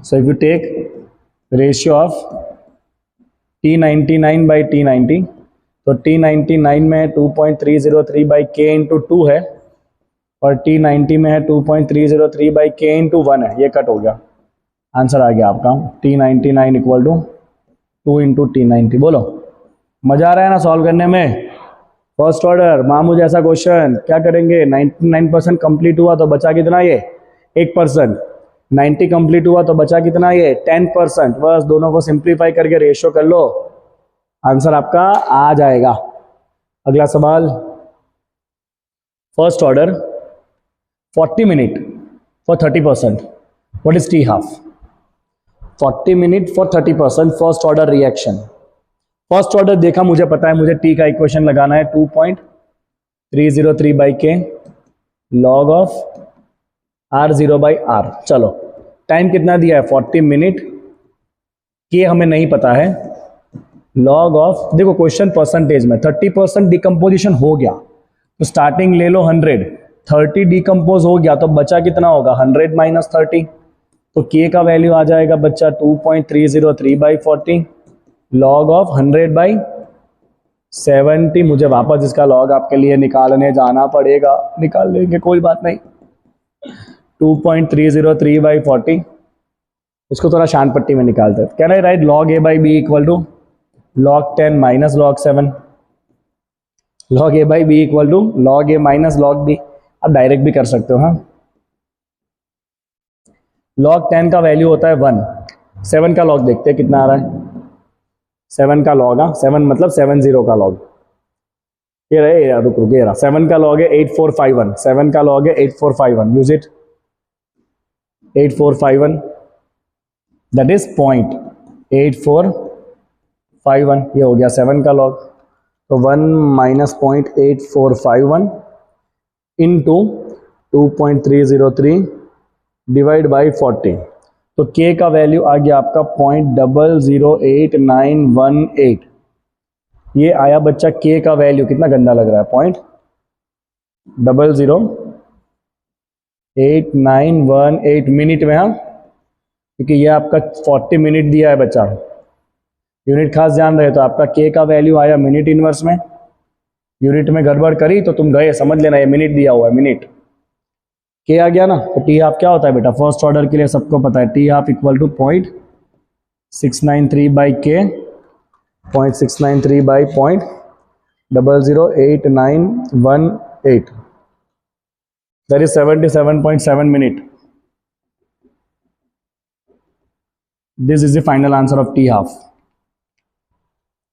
So if you take ratio of T99 by T90, तो T99 में 2.303 बाई K इंटू 2 है और T90 में है 2.303 बाई K इंटू 1 है। ये कट हो गया, आंसर आ गया आपका T99 equal to 2 into T90। बोलो मजा आ रहा है ना सॉल्व करने में? फर्स्ट ऑर्डर मामू जैसा क्वेश्चन, क्या करेंगे? 99% कंप्लीट हुआ तो बचा कितना? ये 1%। 90 कंप्लीट हुआ तो बचा कितना? ये 10%। बस दोनों को सिंप्लीफाई करके रेशियो कर लो, आंसर आपका आ जाएगा। अगला सवाल, first order 40 minute for 30%, what is T half? 40 minute for 30%, first order reaction. First order देखा, मुझे पता है, मुझे टी का इक्वेशन लगाना है 2.303 बाई के log of R0 by R। चलो टाइम कितना दिया है? 40 मिनट। के हमें नहीं पता है, लॉग ऑफ, देखो क्वेश्चन परसेंटेज में 30% डिकम्पोजिशन हो गया तो स्टार्टिंग ले लो 100, 30 डिकम्पोज हो गया तो बचा कितना होगा? 100 माइनस 30, तो के का वैल्यू आ जाएगा बच्चा 2.303 बाई 40 लॉग ऑफ 100 बाई 70। मुझे वापस इसका लॉग आपके लिए निकालने जाना पड़ेगा, निकाल लेंगे कोई बात नहीं। 2.303 बाई 40, इसको थोड़ा शांत पट्टी में निकालते हैं। Can I write log A by B equal to log 10 minus log 7, log A by B equal to log A minus log B. आप डायरेक्ट भी कर सकते हो। हाँ, लॉग 10 का वैल्यू होता है 1, 7 का लॉग देखते हैं कितना आ रहा है। 7 का लॉग, हाँ 7 मतलब 70 का लॉग, ये रहे, रुक रुक, ये रहा 7 का लॉग है 8451, 7 का लॉग है 8451, यूज इट 8451, दैट इज 0.8451, ये हो गया 7 का लॉग। तो 1 माइनस 0.8451 इंटू 2.303 डिवाइड बाई 40, तो k का वैल्यू आ गया आपका 0.008918। ये आया बच्चा k का वैल्यू, कितना गंदा लग रहा है, 0.008918 मिनट में। हाँ, क्योंकि ये आपका 40 मिनट दिया है बच्चा, यूनिट खास ध्यान रहे। तो आपका k का वैल्यू आया मिनट इनवर्स में, यूनिट में गड़बड़ करी तो तुम गए, समझ लेना ये मिनट दिया हुआ है, मिनट। के आ गया ना, तो टी हाफ क्या होता है बेटा? फर्स्ट ऑर्डर के लिए सबको पता है, T half equal to 0.693 by k, 0.693 by 0.008918, that is 77.7 minute. This is the final answer of T half.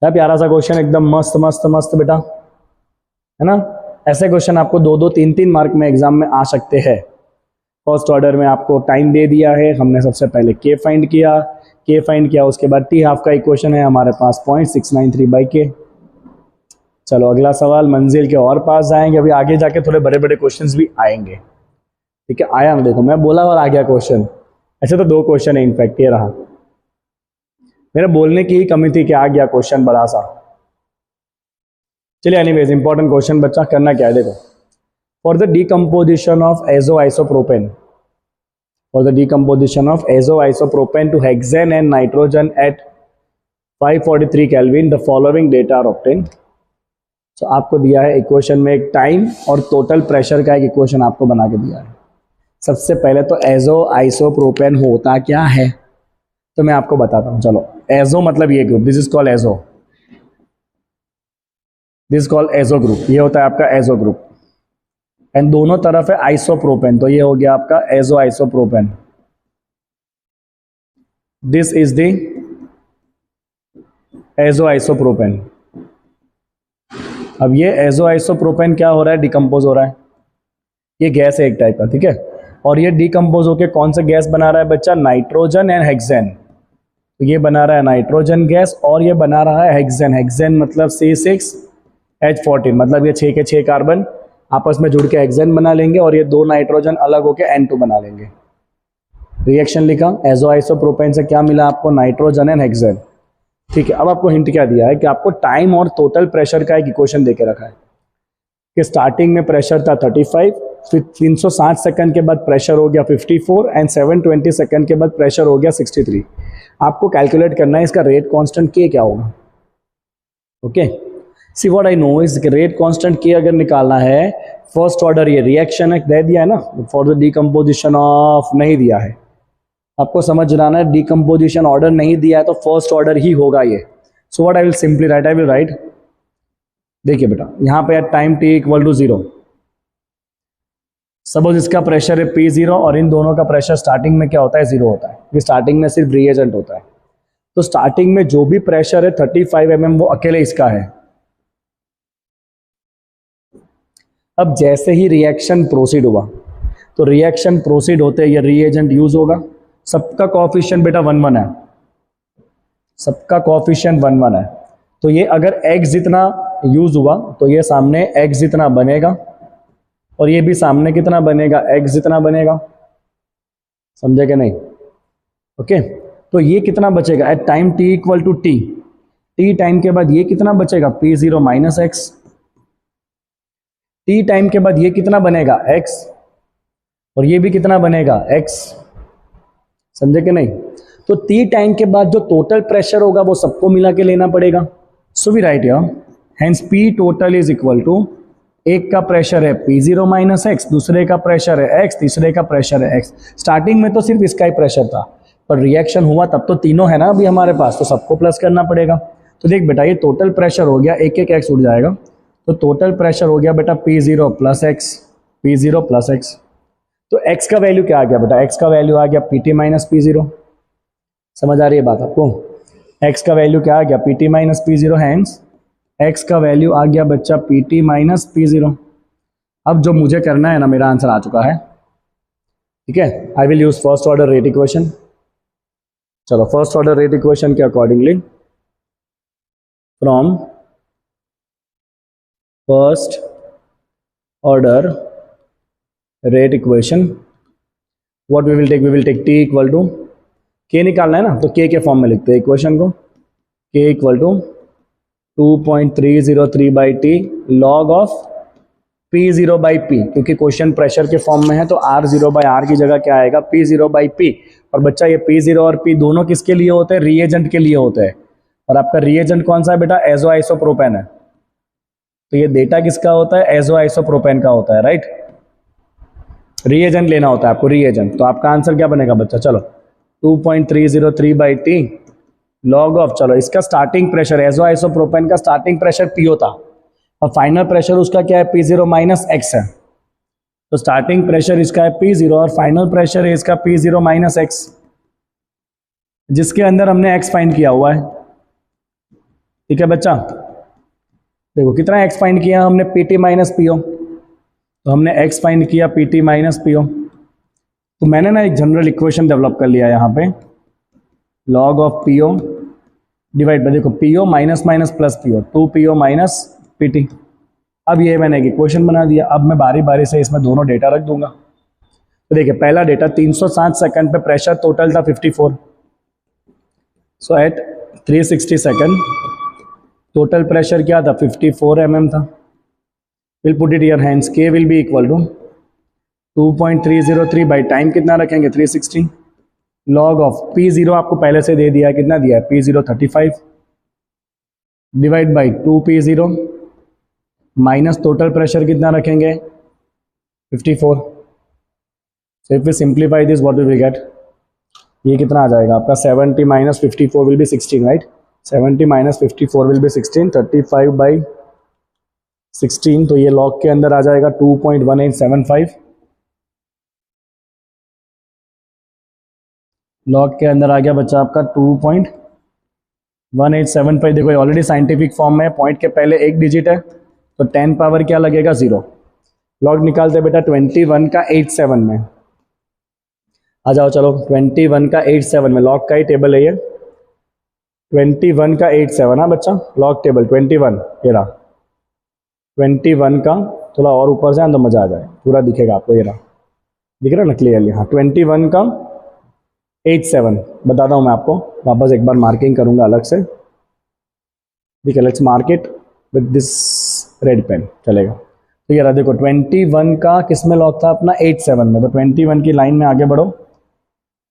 क्या प्यारा सा क्वेश्चन, एकदम मस्त मस्त मस्त बेटा, है ना? ऐसे क्वेश्चन आपको 2-2, 3-3 मार्क में एग्जाम में आ सकते हैं। फर्स्ट ऑर्डर में आपको टाइम दे दिया है, हमने सबसे पहले के फाइंड किया, उसके बाद टी हाफ का इक्वेशन है हमारे पास 0.693 बाई के। चलो अगला सवाल, मंजिल के और पास जाएंगे, अभी आगे जाके थोड़े बड़े बड़े क्वेश्चंस भी आएंगे। ठीक है, आया ना, देखो मैं बोला और आ गया क्वेश्चन। ऐसे तो 2 क्वेश्चन है इनफैक्ट, ये रहा, मेरे बोलने की ही कमी थी कि आ गया क्वेश्चन बड़ा सा। चलिए एनीवेज, इंपॉर्टेंट क्वेश्चन बच्चा, करना क्या है देखो। For the decomposition of azoisopropane, for the decomposition of azoisopropane to hexane and nitrogen at 543 kelvin, the following data are obtain. तो आपको दिया है इक्वेशन में एक टाइम और टोटल प्रेशर का एक इक्वेशन आपको बना के दिया है। सबसे पहले तो एजोआइसोप्रोपेन होता क्या है तो मैं आपको बताता हूँ। चलो, एजो मतलब ये group, this is called azo, this called azo group, ये होता है आपका एजो ग्रुप। एंड दोनों तरफ है आइसोप्रोपेन, तो ये हो गया आपका azo isopropene. This is the azo isopropene. अब ये एजो आइसोप्रोपेन क्या हो रहा है? डिकम्पोज हो रहा है। ये गैस है एक टाइप का, ठीक है, और ये डिकम्पोज होके कौन सा गैस बना रहा है बच्चा? Nitrogen and hexane. तो ये बना रहा है नाइट्रोजन गैस और ये बना रहा है हेक्सेन। हेक्सेन मतलब C6H14, मतलब ये 6 के 6 कार्बन आपस में जुड़ के हेक्सेन बना लेंगे और ये 2 नाइट्रोजन अलग होके N2 बना लेंगे। रिएक्शन लिखा, एजो आइसोप्रोपेन से क्या मिला आपको? Nitrogen and hexane. ठीक है, अब आपको हिंट क्या दिया है कि आपको टाइम और टोटल प्रेशर का एक इक्वेशन देके रखा है। कि स्टार्टिंग में प्रेशर था 35, फिर 360 सेकंड के बाद प्रेशर हो गया 54 एंड 720 सेकंड के बाद प्रेशर हो गया 63। आपको कैलकुलेट करना है इसका रेट कांस्टेंट के क्या होगा। Okay, see what I know is rate constant के अगर निकालना है, फर्स्ट ऑर्डर ये रिएक्शन है दे दिया है ना, फॉर द डिकम्पोजिशन ऑफ नहीं दिया है, आपको समझ रहा है डिकम्पोजिशन ऑर्डर नहीं दिया है तो फर्स्ट ऑर्डर ही होगा ये। So what I will simply write, I will write, देखिए बेटा यहाँ पे time t equal to 0, suppose इसका प्रेशर है P0 और इन दोनों का प्रेशर स्टार्टिंग में क्या होता है 0 होता है, ये स्टार्टिंग में सिर्फ रिएजेंट होता है। तो स्टार्टिंग में जो भी प्रेशर है 35 mm वो अकेले इसका है। अब जैसे ही रिएक्शन प्रोसीड हुआ तो रिएक्शन प्रोसीड होते ये रिएजेंट यूज होगा, सबका कोएफिशिएंट बेटा 1 1 है, सबका कोएफिशिएंट 1 1 है। तो ये अगर x जितना यूज हुआ तो ये सामने x जितना बनेगा और ये भी सामने कितना बनेगा, x जितना बनेगा, समझे कि नहीं। ओके, तो ये कितना बचेगा at time t equal to t, t time के बाद ये कितना बचेगा P0 minus x, t time के बाद ये कितना बनेगा x और ये भी कितना बनेगा x, समझे कि नहीं। तो t टाइम के बाद जो टोटल प्रेशर होगा वो सबको मिला के लेना पड़ेगा। So we write here hence P total is equal to, एक का प्रेशर है P0 माइनस एक्स, दूसरे का प्रेशर है x, तीसरे का प्रेशर है x। स्टार्टिंग में तो सिर्फ इसका ही प्रेशर था पर रिएक्शन हुआ तब तो तीनों है ना अभी हमारे पास, तो सबको प्लस करना पड़ेगा। तो देख बेटा ये टोटल प्रेशर हो गया, एक एक x उड़ जाएगा, तो टोटल प्रेशर हो गया बेटा P0 plus x, P0 plus x. तो x का वैल्यू क्या आ गया बेटा, x का वैल्यू आ गया PT माइनस P0, समझ आ रही है बात आपको। x का वैल्यू क्या आ गया PT minus P0, hence x का वैल्यू आ गया बच्चा PT माइनस P0। अब जो मुझे करना है ना, मेरा आंसर आ चुका है, ठीक है। I will use first order rate equation. चलो फर्स्ट ऑर्डर रेट इक्वेशन के accordingly from first order rate equation what we will take t equal to, k निकालना है ना तो k के फॉर्म में लिखते हैं इक्वेशन को, k equal to 2.303 by T log of P0 by P, क्योंकि क्वेश्चन प्रेशर के फॉर्म में है तो R0 बाई आर की जगह क्या आएगा P0 बाई पी। और बच्चा ये P0 और P दोनों किसके लिए होते हैं, रिएजेंट के लिए होते हैं। और आपका रिएजेंट कौन सा है बेटा, एजो आइसोप्रोपेन है। तो ये डेटा किसका होता है, एजो आइसोप्रोपेन का होता है, राइट। रिएजेंट लेना होता है आपको, रिएजेंट। तो आपका आंसर क्या बनेगा बच्चा, चलो 2.303 बाई टी लॉग ऑफ, चलो इसका स्टार्टिंग प्रेशर एजो आइसोप्रोपेन का स्टार्टिंग प्रेशर PO था और फाइनल प्रेशर उसका क्या है P0 माइनस एक्स है। तो स्टार्टिंग प्रेशर इसका है P0 और फाइनल प्रेशर है इसका P0 माइनस एक्स, जिसके अंदर हमने x फाइंड किया हुआ है, ठीक है बच्चा। देखो कितना x फाइंड किया हमने, PT माइनस PO, तो हमने x फाइंड किया PT माइनस PO। तो मैंने ना एक जनरल इक्वेशन डेवलप कर लिया यहाँ पे, log of PO divide by, देखो PO minus minus plus PO, 2PO minus PT। अब ये मैंने एक इक्वेशन बना दिया। अब मैं बारी बारी से इसमें दोनों डेटा रख दूंगा। तो देखिए पहला डेटा 360 सेकंड पे प्रेशर टोटल था 54, so at 360 second total pressure क्या था 54 mm था। Will put it here, hence K will be equal to 2.303 by time कितना रखेंगे 360 लॉग ऑफ P0 आपको पहले से दे दिया है, कितना दिया है P0 35 divide by 2P0 minus total pressure कितना रखेंगे 54। So if we simplify this what will we get, ये कितना आ जाएगा आपका 70 minus 54 will be 16, right. 70 minus 54 will be 16, 35 by 16, तो ये लॉग के अंदर आ जाएगा 2.1875, लॉग के अंदर आ गया बच्चा आपका 2.1875। देखो ये ऑलरेडी साइंटिफिक फॉर्म में है, पॉइंट के पहले एक डिजिट है तो 10 पावर क्या लगेगा 0। लॉग निकालते बेटा 21 का 87 में, आ जाओ चलो 21 का 87 में, लॉग का ही टेबल है ये, 21 का 87, हाँ बच्चा लॉग टेबल 21, ये रहा 21 का, थोड़ा और ऊपर से तो मजा आ जाए, पूरा दिखेगा आपको, ये रहा दिख रहा है ना क्लियरली, हाँ 21 का 87 बताता हूँ मैं आपको, वापस एक बार मार्किंग करूँगा अलग से, ठीक है। Let's mark it with this red pen, चलेगा। तो ये रहा देखो 21 का किस में लॉग था अपना 87 में, तो 21 की लाइन में आगे बढ़ो,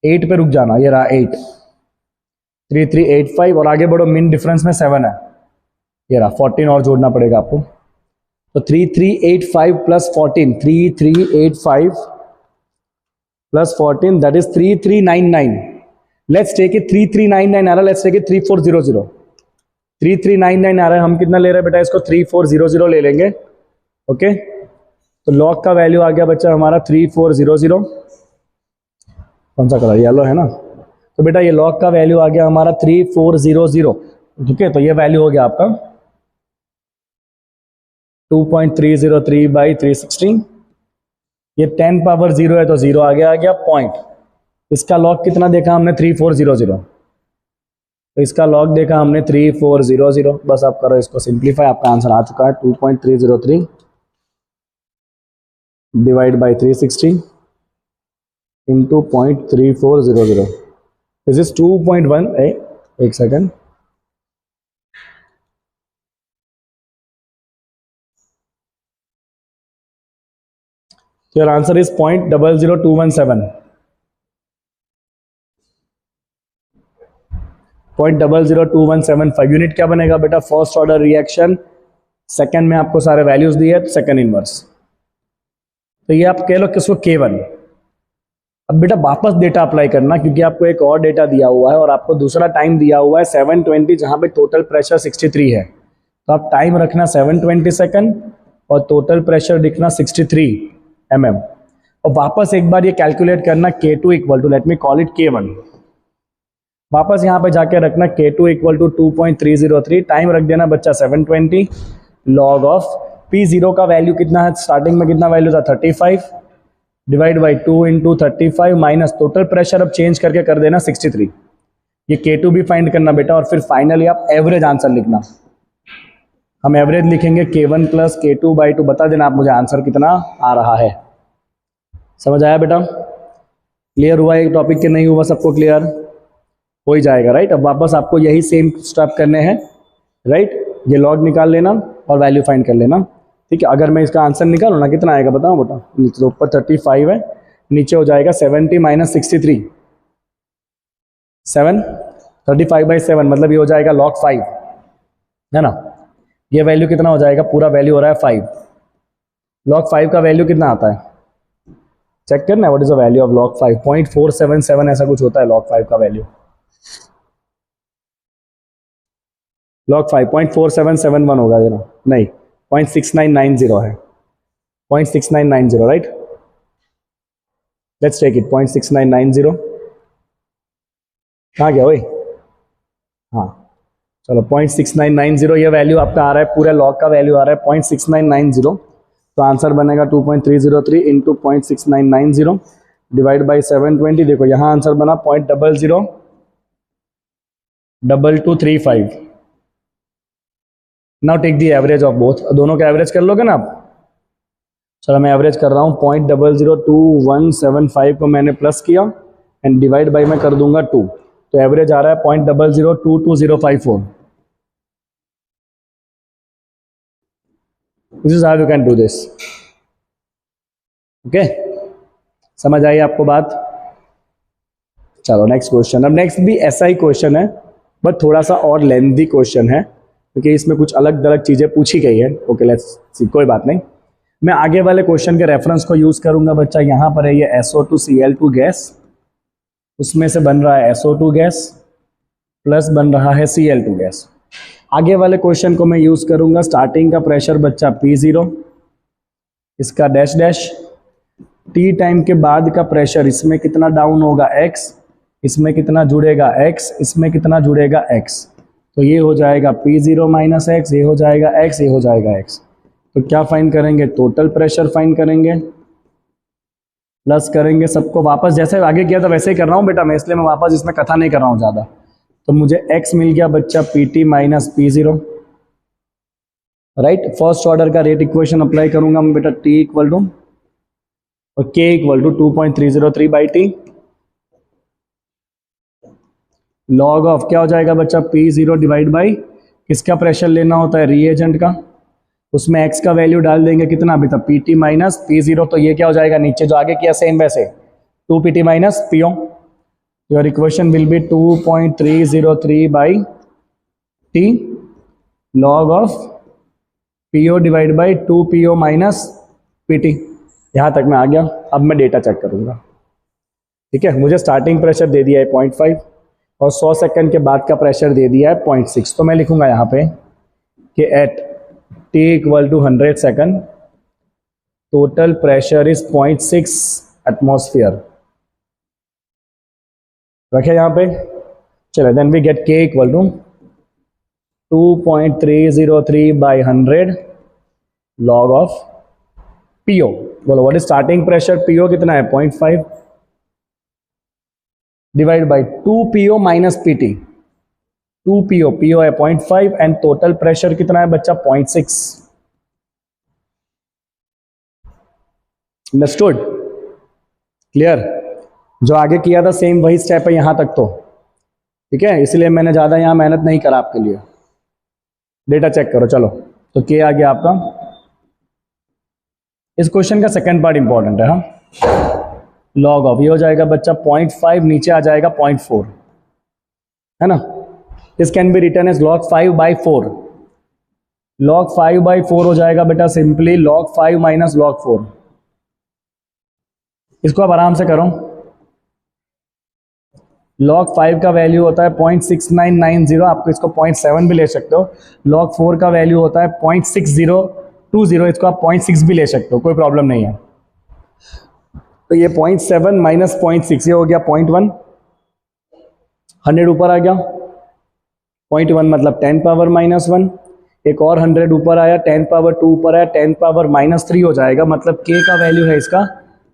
8 पे रुक जाना, ये रहा 8, 3385 और आगे बढ़ो, मिन डिफरेंस में 7 है, ये रहा 14 और जोड़ना पड़ेगा आपको, तो 3385 plus 14, 3385 plus 14 that is 3399। Let's take it 3399 आ रहा, लेट्स टेक इट 3400, 3399 आ रहा है, हम कितना ले रहे हैं बेटा इसको 3400 ले लेंगे। ओके तो लॉग का वैल्यू आ गया बच्चा हमारा 3400, कौन सा कलर येलो है ना, तो बेटा ये लॉग का वैल्यू आ गया हमारा 3400। ठीक है तो ये वैल्यू हो गया आपका 2.303 बाई 316, ये 10 पावर 0 है तो 0 आ गया पॉइंट। इसका लॉग कितना देखा हमने 3400, तो इसका लॉग देखा हमने 3400, बस आप करो इसको सिंप्लीफाई, आपका आंसर आ चुका है 2.303 divide by 360 into 0.3400, this is 2.1, एक second, your answer is 0.00217, 0.00217 unit क्या बनेगा बेटा, फर्स्ट ऑर्डर रिएक्शन, सेकंड में आपको सारे वैल्यूज दिए है, सेकंड इनवर्स, तो ये आप कह लो किसको K1। अब बेटा वापस डेटा अप्लाई करना, क्योंकि आपको एक और डेटा दिया हुआ है और आपको दूसरा टाइम दिया हुआ है 720, जहां पे टोटल प्रेशर 63 है, तो आप टाइम रखना 720 सेकंड और टोटल प्रेशर लिखना 63 mm, और वापस एक बार ये कैलकुलेट करना K2 equal to, let me call it K1, वापस यहाँ पे जाके रखना K2 इक्वल टू 2.303, टाइम रख देना बच्चा 720, लॉग ऑफ P0 का वैल्यू कितना है, स्टार्टिंग में कितना वैल्यू था 35, divide by 2 into 35 minus total pressure अब चेंज करके कर देना 63, ये K2 भी फाइंड करना बेटा, और फिर फाइनली आप एवरेज आंसर लिखना, हम एवरेज लिखेंगे K1 प्लस K2 बाई 2, बता देना आप मुझे आंसर कितना आ रहा है। समझ आया बेटा, क्लियर हुआ एक टॉपिक के नहीं हुआ सबको क्लियर हो ही जाएगा राइट। अब वापस आपको यही सेम स्टेप करने हैं राइट, ये लॉग निकाल लेना और वैल्यू फाइंड कर लेना, ठीक है। अगर मैं इसका आंसर निकालूँ ना कितना आएगा बताओ बेटा, नीचे ऊपर 35 है, नीचे हो जाएगा 70 माइनस 63, 7, 35/7 मतलब ये हो जाएगा log 5 है ना, ये वैल्यू कितना हो जाएगा, पूरा वैल्यू हो रहा है 5, log 5 का वैल्यू कितना आता है चेक करना, what is the value of log 5, 0.477 ऐसा कुछ होता है log 5 का वैल्यू, log 5 0.4771 होगा ये ना, नहीं 0.6990 है, 0.6990 राइट, लेट्स टेक इट 0.6990, कहाँ गया वही, हाँ चलो 0.6990 ये वैल्यू आपका आ रहा है, पूरे लॉग का वैल्यू आ रहा है 0.6990, तो आंसर बनेगा 2.303 इंटू 0.6990 डिवाइड बाई 720, देखो यहाँ आंसर बना 0.002235। Now take the average of both, दोनों का एवरेज कर लोगे ना आप, चलो मैं एवरेज कर रहा हूँ 0.002175 को मैंने प्लस किया एंड डिवाइड बाई मैं कर दूंगा 2, तो एवरेज आ रहा है 0.002254। This is how you can do this, okay समझ आई आपको बात। चलो नेक्स्ट क्वेश्चन, अब नेक्स्ट भी ऐसा ही क्वेश्चन है बट थोड़ा सा और लेंथी क्वेश्चन है, क्योंकि इसमें कुछ अलग अलग चीजें पूछी गई है। ओके लेट्स सी, कोई बात नहीं, मैं आगे वाले क्वेश्चन के रेफरेंस को यूज करूंगा बच्चा। यहाँ पर है ये SO2Cl2 गैस, उसमें से बन रहा है SO2 गैस प्लस बन रहा है Cl2 गैस। आगे वाले क्वेश्चन को मैं यूज करूंगा, स्टार्टिंग का प्रेशर बच्चा P0, इसका डैश डैश, T टाइम के बाद का प्रेशर, इसमें कितना डाउन होगा X, इसमें कितना जुड़ेगा X, इसमें कितना जुड़ेगा X, तो ये हो जाएगा P0 माइनस X, ये हो जाएगा X, ये हो जाएगा X। तो क्या फाइंड करेंगे, टोटल प्रेशर फाइंड करेंगे, प्लस करेंगे सबको, वापस जैसे आगे किया था वैसे ही कर रहा हूँ बेटा मैं, इसलिए मैं वापस इसमें कथा नहीं कर रहा हूँ ज़्यादा। तो मुझे X मिल गया बच्चा PT minus P0 right. First order का रेट इक्वेशन अप्लाई करूंगा मैं बेटा, T इक्वल टू और K equal to 2.303 by T, log of क्या हो जाएगा बच्चा P0 डिवाइड बाई किसका प्रेशर लेना होता है, रिएजेंट का, उसमें x का वैल्यू डाल देंगे कितना अभी तक pt माइनस पी जीरो, तो ये क्या हो जाएगा नीचे जो आगे किया सेम वैसे 2pt minus PO. Your equation will be 2.303 by T log of PO divide by 2po minus PT. यहाँ तक मैं आ गया। अब मैं डेटा चेक करूँगा। ठीक है, मुझे स्टार्टिंग प्रेशर दे दिया है 0.5 और 100 सेकंड के बाद का प्रेशर दे दिया है 0.6। तो मैं लिखूँगा यहाँ पे कि at t equal to 100 second total pressure is 0.6 atmosphere. रखे यहाँ पे। चलो then we get k equal to 2.303 by 100 log of P O. बोलो what is starting pressure? P O कितना है 0.5 divide by 2po minus P T. 2po, po है 0.5 and total pressure कितना है बच्चा 0.6। अंडरस्टूड? क्लियर? जो आगे किया था सेम वही स्टेप है यहां तक तो। ठीक है, इसलिए मैंने ज्यादा यहां मेहनत नहीं करा आपके लिए। डेटा चेक करो। चलो तो क्या आ गया आपका। इस क्वेश्चन का सेकंड पार्ट इंपॉर्टेंट है। हाँ, लॉग ऑफ ये हो जाएगा बच्चा 0.5 नीचे आ जाएगा 0.4 है ना। This can be written as log 5/4। log 5/4 हो जाएगा बेटा सिंपली log 5 माइनस log 4। इसको आप आराम से करो। log 5 का वैल्यू होता है 0.6990, आपको इसको 0.7 भी ले सकते हो। log 4 का वैल्यू होता है 0.6020, इसको आप 0.6 भी ले सकते हो, कोई प्रॉब्लम नहीं है। तो ये 0.7 माइनस 0.6 ये हो गया 0.1। 100 ऊपर आ गया 0.1 मतलब 10 पावर माइनस 1। एक और 100 ऊपर आया 10 पावर 2 ऊपर आया 10 पावर माइनस 3 हो जाएगा। मतलब k का वैल्यू है इसका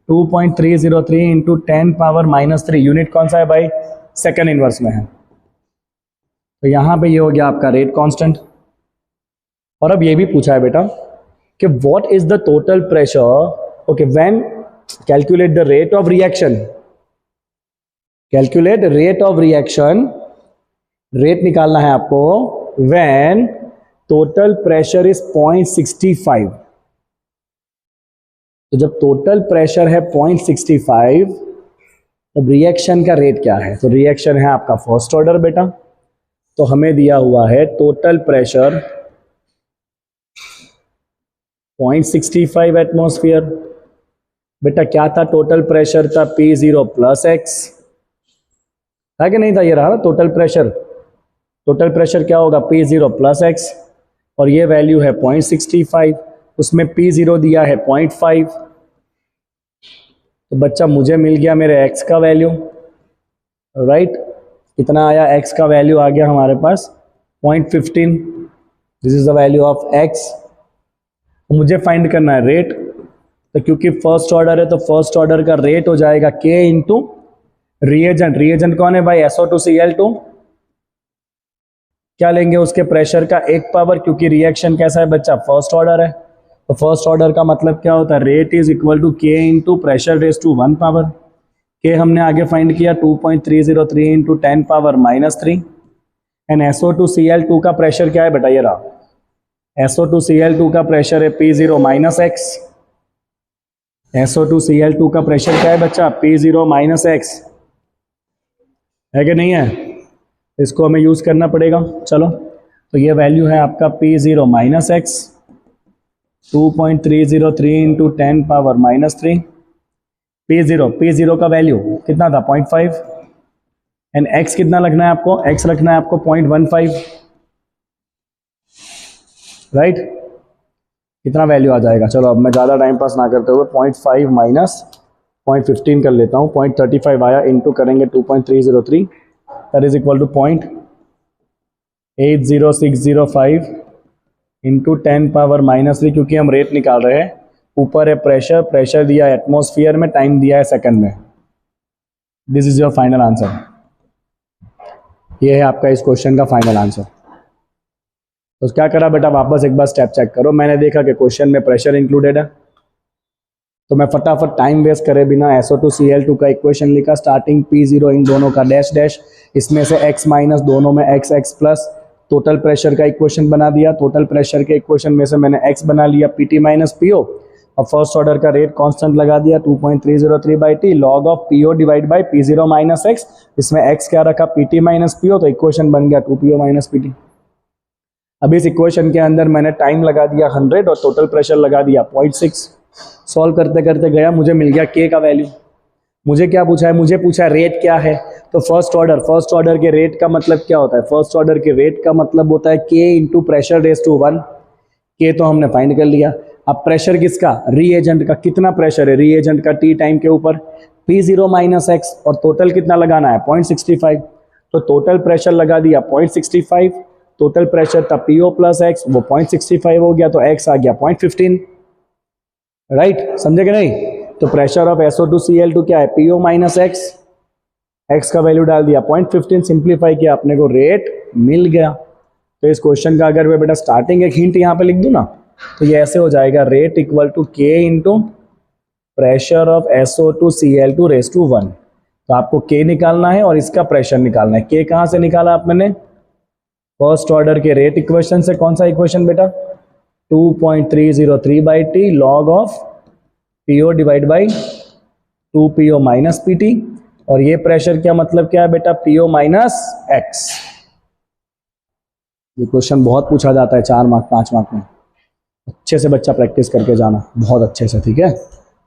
2.303 इंटू 10 पावर माइनस 3। यूनिट कौन सा है भाई? सेकंड इनवर्स में है। तो यहाँ पे ये हो गया आपका रेट कांस्टेंट। और अब ये भी पूछा है बेटा कि what is the total pressure okay when calculate the rate of reaction. Calculate rate of reaction, rate निकालना है आपको व्हेन टोटल प्रेशर इज 0.65। तो जब टोटल प्रेशर है 0.65 तब रिएक्शन का रेट क्या है? तो रिएक्शन है आपका फर्स्ट ऑर्डर बेटा। तो हमें दिया हुआ है टोटल प्रेशर 0.65 एटमॉस्फेयर। बेटा क्या था टोटल प्रेशर? था P0 प्लस x, है कि नहीं था? ये रहा टोटल प्रेशर। टोटल प्रेशर क्या होगा? P0 प्लस x और ये वैल्यू है 0.65। उसमें P0 दिया है 0.5। तो बच्चा मुझे मिल गया मेरे x का वैल्यू। राइट, कितना आया? x का वैल्यू आ गया हमारे पास 0.15। This is the value of x। मुझे फाइंड करना है रेट। तो क्योंकि फर्स्ट ऑर्डर है तो फर्स्ट ऑर्डर का रेट हो जाएगा k इंटू रिएजेंट। रिएजेंट कौन है भाई? SO2Cl2। क्या लेंगे? उसके प्रेशर का 1 पावर, क्योंकि रिएक्शन कैसा है बच्चा? फर्स्ट ऑर्डर है। तो फर्स्ट ऑर्डर का मतलब क्या होता है? Rate is equal to k into pressure raise to 1 power. k हमने आगे फाइंड किया 2.303 into 10 power minus 3 and SO2Cl2 का प्रेशर क्या है बेटा? ये रहा SO2Cl2 का प्रेशर है P0 माइनस x। SO2Cl2 का प्रेशर क्या है बच्चा? P0 माइनस x, है कि नहीं है? इसको हमें यूज करना पड़ेगा। चलो तो ये वैल्यू है आपका P0 minus x 2.303 into 10 power minus 3। P0 का वैल्यू कितना था? 0.5 एंड x कितना रखना है आपको? x रखना है आपको 0.15। राइट, कितना वैल्यू आ जाएगा? चलो अब मैं ज़्यादा टाइम पास ना करते हुए 0.5 माइनस 0.15 कर लेता हूँ। 0.35 आया, इंटू करेंगे 2.303, that is equal to 0.80605 into 10 power minus 3। क्योंकि हम रेट निकाल रहे हैं, ऊपर है प्रेशर, प्रेशर दिया है एटमॉस्फेयर में, टाइम दिया है सेकंड में। This is your final answer. ये है आपका इस क्वेश्चन का फाइनल आंसर। तो क्या करा बेटा? वापस एक बार स्टेप चेक करो। मैंने देखा कि क्वेश्चन में प्रेशर इंक्लूडेड है, तो मैं फटाफट टाइम वेस्ट करे बिना SO2Cl2 का इक्वेशन लिखा। स्टार्टिंग P0 इन दोनों का डैश डैश, इसमें से x माइनस दोनों में x प्लस टोटल प्रेशर का इक्वेशन बना दिया, टोटल प्रेशर के इक्वेशन में से मैंने x बना लिया PT माइनस PO, और फर्स्ट ऑर्डर का रेट कांस्टेंट लगा दिया 2.303/T log of PO divide by P0 minus x, इसमें x क्या रखा PT माइनस PO, तो इक्वेशन बन गया 2PO माइनस PT। अब इस इक्वेशन के अंदर मैंने टाइम लगा दिया 100 और टोटल प्रेशर लगा दिया 0.6। सॉल्व करते करते गया, मुझे मिल गया k का वैल्यू। मुझे क्या पूछा है, मुझे पूछा है रेट क्या है, तो फर्स्ट ऑर्डर के रेट का मतलब क्या होता है, फर्स्ट ऑर्डर के रेट का मतलब होता है k into pressure raise to 1। k तो हमने फाइंड कर लिया। अब प्रेशर किसका, रीएजेंट का, कितना प्रेशर है रीएजेंट का t टाइम के ऊपर, P0 माइनस x, और टोटल कितना लगाना है 0.65, तो टोटल प्रेशर लगा दिया 0.65, टोटल प्रेशर था PO प्लस x, वो 0.65 हो गया, तो x आ गया 0.15। राइट, समझे कि नहीं। तो प्रेशर ऑफ SO2Cl2 क्या है, PO माइनस x का वैल्यू डाल दिया 0.15, सिंप्लीफाई किया, अपने को रेट मिल गया। तो इस क्वेश्चन का अगर मैं बेटा स्टार्टिंग एक हिंट यहाँ पे लिख दूं ना, तो ये ऐसे हो जाएगा, rate equal to k into pressure of SO2Cl2 raise to 1। तो आपको k निकालना है और इसका प्रेशर निकालना है। k कहाँ से निकाला आप मैंने, फर्स्ट ऑर्डर के रेट इक्वेशन से। कौन सा इक्वेशन बेटा, 2.303/T log of PO divide by 2PO minus PT, और ये प्रेशर क्या मतलब क्या है बेटा, PO माइनस x। ये क्वेश्चन बहुत पूछा जाता है 4 मार्क 5 मार्क में, अच्छे से बच्चा प्रैक्टिस करके जाना बहुत अच्छे से, ठीक है।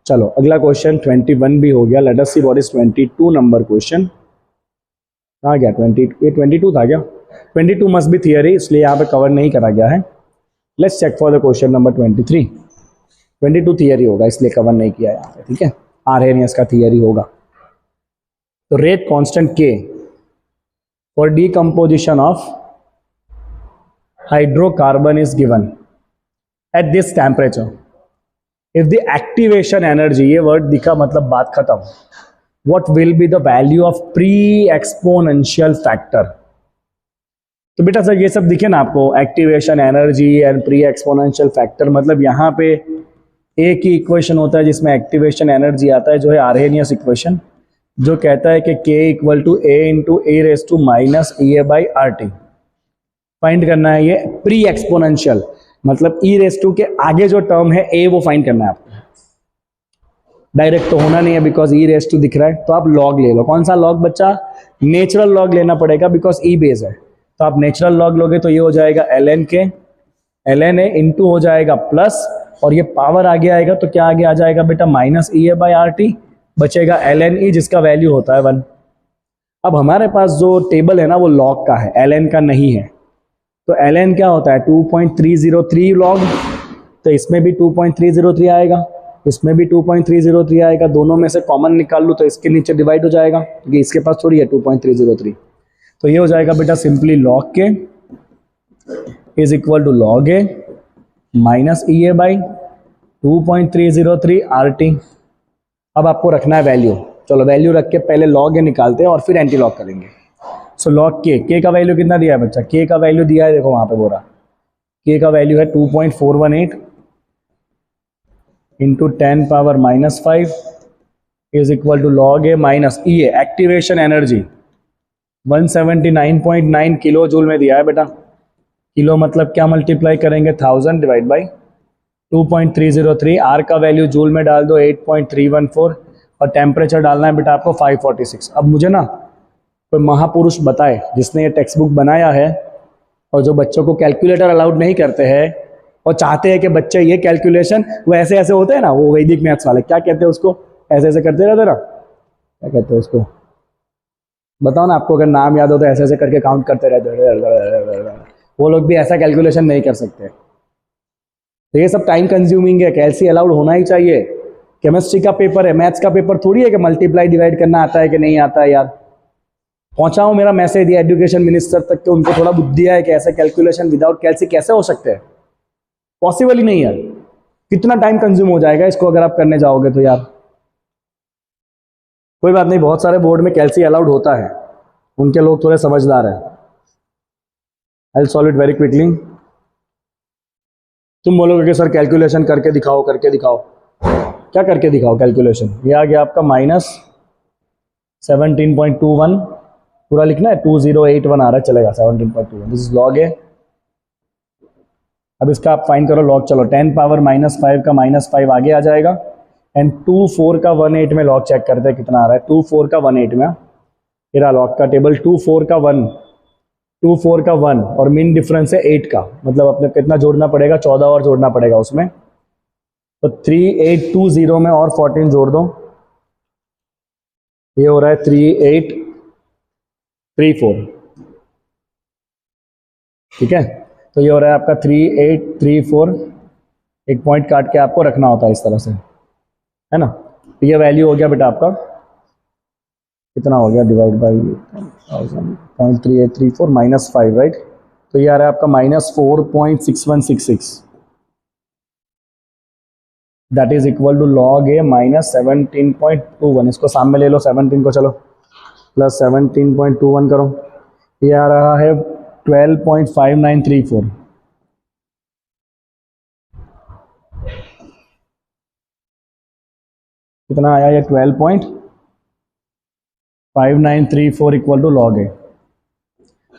चलो अगला क्वेश्चन 21 भी हो गया। Let us see what is 22 number question. कहाँ गया 22 था क्या, 22 मस्ट बी थियरी, इसलिए यहाँ पे कवर नहीं करा गया है। Let's check for the question number 23। 22 theory होगा, इसलिए कवर नहीं किया यहाँ पे, ठीक है। आर्हेनियस का थियरी होगा। तो rate constant K for decomposition of hydrocarbon is given at this temperature if the activation energy, ये वर्ड दिखा मतलब बात खत्म, what will be the value of pre exponential factor. तो बेटा सर ये सब दिखे ना आपको, activation energy and pre exponential factor, मतलब यहाँ पे एक ही इक्वेशन होता है जिसमें एक्टिवेशन एनर्जी आता है, जो है आर्हेनियस इक्वेशन, जो कहता है कि K equal to A into A raise to minus EA by RT। Find करना है ये प्री एक्सपोनेंशियल, मतलब E रेस टू के आगे जो टर्म है A, वो फाइंड करना है आपको। डायरेक्ट तो होना नहीं है बिकॉज E रेस टू दिख रहा है, तो आप लॉग ले लो। कौन सा लॉग बच्चा, नेचुरल लॉग लेना पड़ेगा बिकॉज E बेस है। तो आप नेचुरल लॉग लोगे तो ये हो जाएगा ln K, ln A into हो जाएगा प्लस, और ये पावर आगे आएगा तो क्या आगे आ जाएगा बेटा माइनस EA बाई RT, बचेगा ln E जिसका वैल्यू होता है 1। अब हमारे पास जो टेबल है ना वो लॉग का है, ln का नहीं है। तो ln क्या होता है 2.303 लॉग, तो इसमें भी 2.303 आएगा, इसमें भी 2.303 आएगा, दोनों में से कॉमन निकाल लूँ तो इसके नीचे डिवाइड हो जाएगा, क्योंकि इसके पास थोड़ी है 2.303। तो ये हो जाएगा बेटा simply log k is equal to log A minus EA by 2.303 RT। अब आपको रखना है वैल्यू, चलो वैल्यू रख के पहले लॉग ए निकालते हैं और फिर एंटी लॉग करेंगे। सो लॉग के का वैल्यू कितना दिया है बच्चा, के का वैल्यू दिया है, देखो वहां पे बोला के का वैल्यू है 2.418 into 10 power minus 5 is equal to log A minus EA, activation energy 179.9 kilo joule में दिया है बेटा। किलो मतलब क्या मल्टीप्लाई करेंगे 1000 डिवाइड बाई 2.303, आर का वैल्यू जूल में डाल दो 8.314, और टेम्परेचर डालना है बेटा आपको 546। अब मुझे ना कोई महापुरुष बताए जिसने ये टेक्स्ट बुक बनाया है, और जो बच्चों को कैलकुलेटर अलाउड नहीं करते हैं और चाहते हैं कि बच्चे ये कैलकुलेशन, वो ऐसे ऐसे होते हैं ना, वो वैदिक मैथ्स वाले, क्या कहते हैं उसको, ऐसे ऐसे करते रहते ना, क्या कहते हैं उसको बताओ ना, आपको अगर नाम याद हो तो ऐसे ऐसे करके काउंट करते रहते, वो लोग भी ऐसा कैलकुलेशन नहीं कर सकते। तो ये सब टाइम कंज्यूमिंग है, कैलसी अलाउड होना ही चाहिए। केमिस्ट्री का पेपर है, मैथ्स का पेपर थोड़ी है कि मल्टीप्लाई डिवाइड करना आता है कि नहीं आता है। यार पहुंचाओ मेरा मैसेज ये एजुकेशन मिनिस्टर तक कि उनको थोड़ा बुद्धि है कि ऐसे कैलकुलेशन विदाउट कैलसी कैसे हो सकते हैं, पॉसिबल ही नहीं है। कितना टाइम कंज्यूम हो जाएगा इसको अगर आप करने जाओगे तो। यार कोई बात नहीं, बहुत सारे बोर्ड में कैलसी अलाउड होता है, उनके लोग थोड़े समझदार हैं। I will solve it very quickly. तुम बोलोगे कि सर कैलकुलेशन करके दिखाओ, करके दिखाओ, क्या करके दिखाओ कैलकुलेशन। ये आ गया आपका -17.21 पूरा लिखना है, 2081 आ रहा है, चलेगा 17.21, दिस इज लॉग ए। अब इसका आप फाइंड करो लॉग, चलो 10 पावर -5 का -5 आगे आ जाएगा, एंड 24 का 18 में लॉग चेक करते हैं कितना आ रहा है। 24 का 18 में मेरा लॉग का टेबल 24 का 1 और मिन डिफरेंस है 8 का, मतलब अपने कितना जोड़ना पड़ेगा, 14 और जोड़ना पड़ेगा उसमें। तो 3820 में और 14 जोड़ दो, ये हो रहा है 3834, ठीक है। तो ये हो रहा है आपका 3834, एक पॉइंट काट के आपको रखना होता है इस तरह से, है ना। तो ये वैल्यू हो गया बेटा आपका, कितना हो गया, डिवाइड बाई 0.3834 -5, राइट। तो ये आ रहा है आपका -4.6166, that is equal to log A -17.21। इसको सामने ले लो 17 को, चलो प्लस 17.21 करो, ये आ रहा है 12.5934। कितना आया ये, 12.5934 इक्वल टू लॉग ए।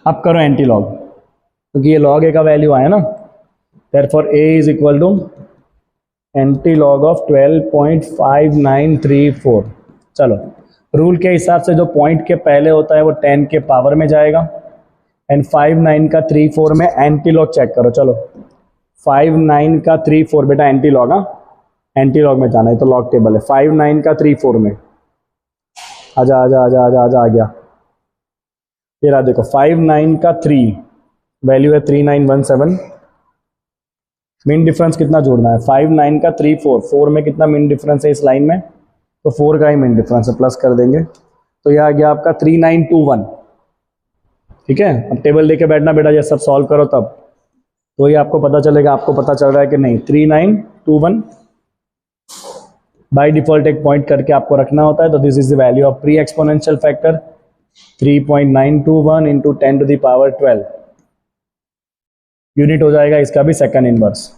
अब करो एंटी लॉग, क्योंकि ये लॉग ए का वैल्यू आया ना, therefore A is equal to antilog of 12.5934। चलो रूल के हिसाब से जो पॉइंट के पहले होता है वो 10 के पावर में जाएगा, एंड 59 का 34 में एंटी लॉग चेक करो। चलो 59 का 34 बेटा एंटी लॉग, हाँ एंटी लॉग में जाना है, तो लॉग टेबल है 59 का 34 में, आजा आजा आजा आजा आजा, आ गया ये रहा, देखो 59 का 3 वैल्यू है 3917, मिन डिफरेंस कितना जोड़ना है, 59 का 4 में कितना मिन डिफरेंस है इस लाइन में, तो 4 का ही मिन डिफरेंस है, प्लस कर देंगे, तो यह आ गया आपका 3921, ठीक है। अब टेबल लेके बैठना बेटा, ये सब सॉल्व करो तब तो ये आपको पता चलेगा, आपको पता चल रहा है कि नहीं। 3921 बाय डिफॉल्ट एक पॉइंट करके आपको रखना होता है, तो this is the value of pre exponential factor 3.921 into 10 to the power 12 unit हो जाएगा इसका भी सेकंड इनवर्स।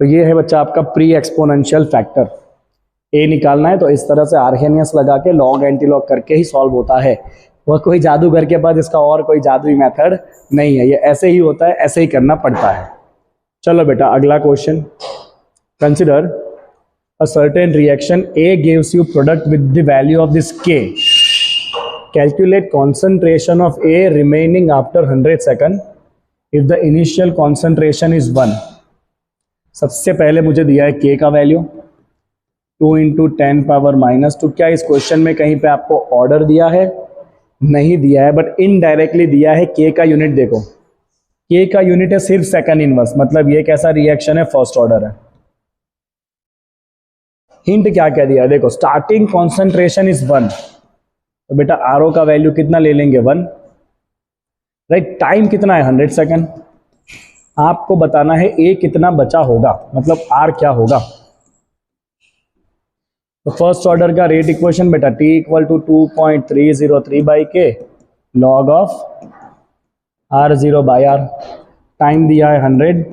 तो ये है बच्चा आपका प्री एक्सपोनेंशियल फैक्टर। ए निकालना है तो इस तरह से आर्हेनियस लगा के लॉग एंटी लॉग करके ही सॉल्व होता है, वह कोई जादूगर के पास इसका और कोई जादुई मेथड नहीं है, ये ऐसे ही होता है, ऐसे ही करना पड़ता है। चलो बेटा अगला question, consider a certain reaction A gives you product with the value of this K. Calculate concentration of A remaining after 100 second if the initial concentration is 1. सबसे पहले मुझे दिया है K का वैल्यू 2 × 10 पावर -2। क्या इस क्वेश्चन में कहीं पे आपको ऑर्डर दिया है? नहीं दिया है, बट इनडायरेक्टली दिया है। K का यूनिट देखो, K का यूनिट है सिर्फ सेकंड इनवर्स, मतलब ये कैसा रिएक्शन है, फर्स्ट ऑर्डर है। हिंट क्या क्या दिया है देखो, स्टार्टिंग कॉन्सेंट्रेशन इज 1, तो बेटा आरओ का वैल्यू कितना ले लेंगे 1, राइट। टाइम कितना है 100 सेकंड, आपको बताना है ए कितना बचा होगा, मतलब आर क्या होगा। तो फर्स्ट ऑर्डर का रेट इक्वेशन बेटा T = 2.303/K log of R0/R। Time दिया है 100,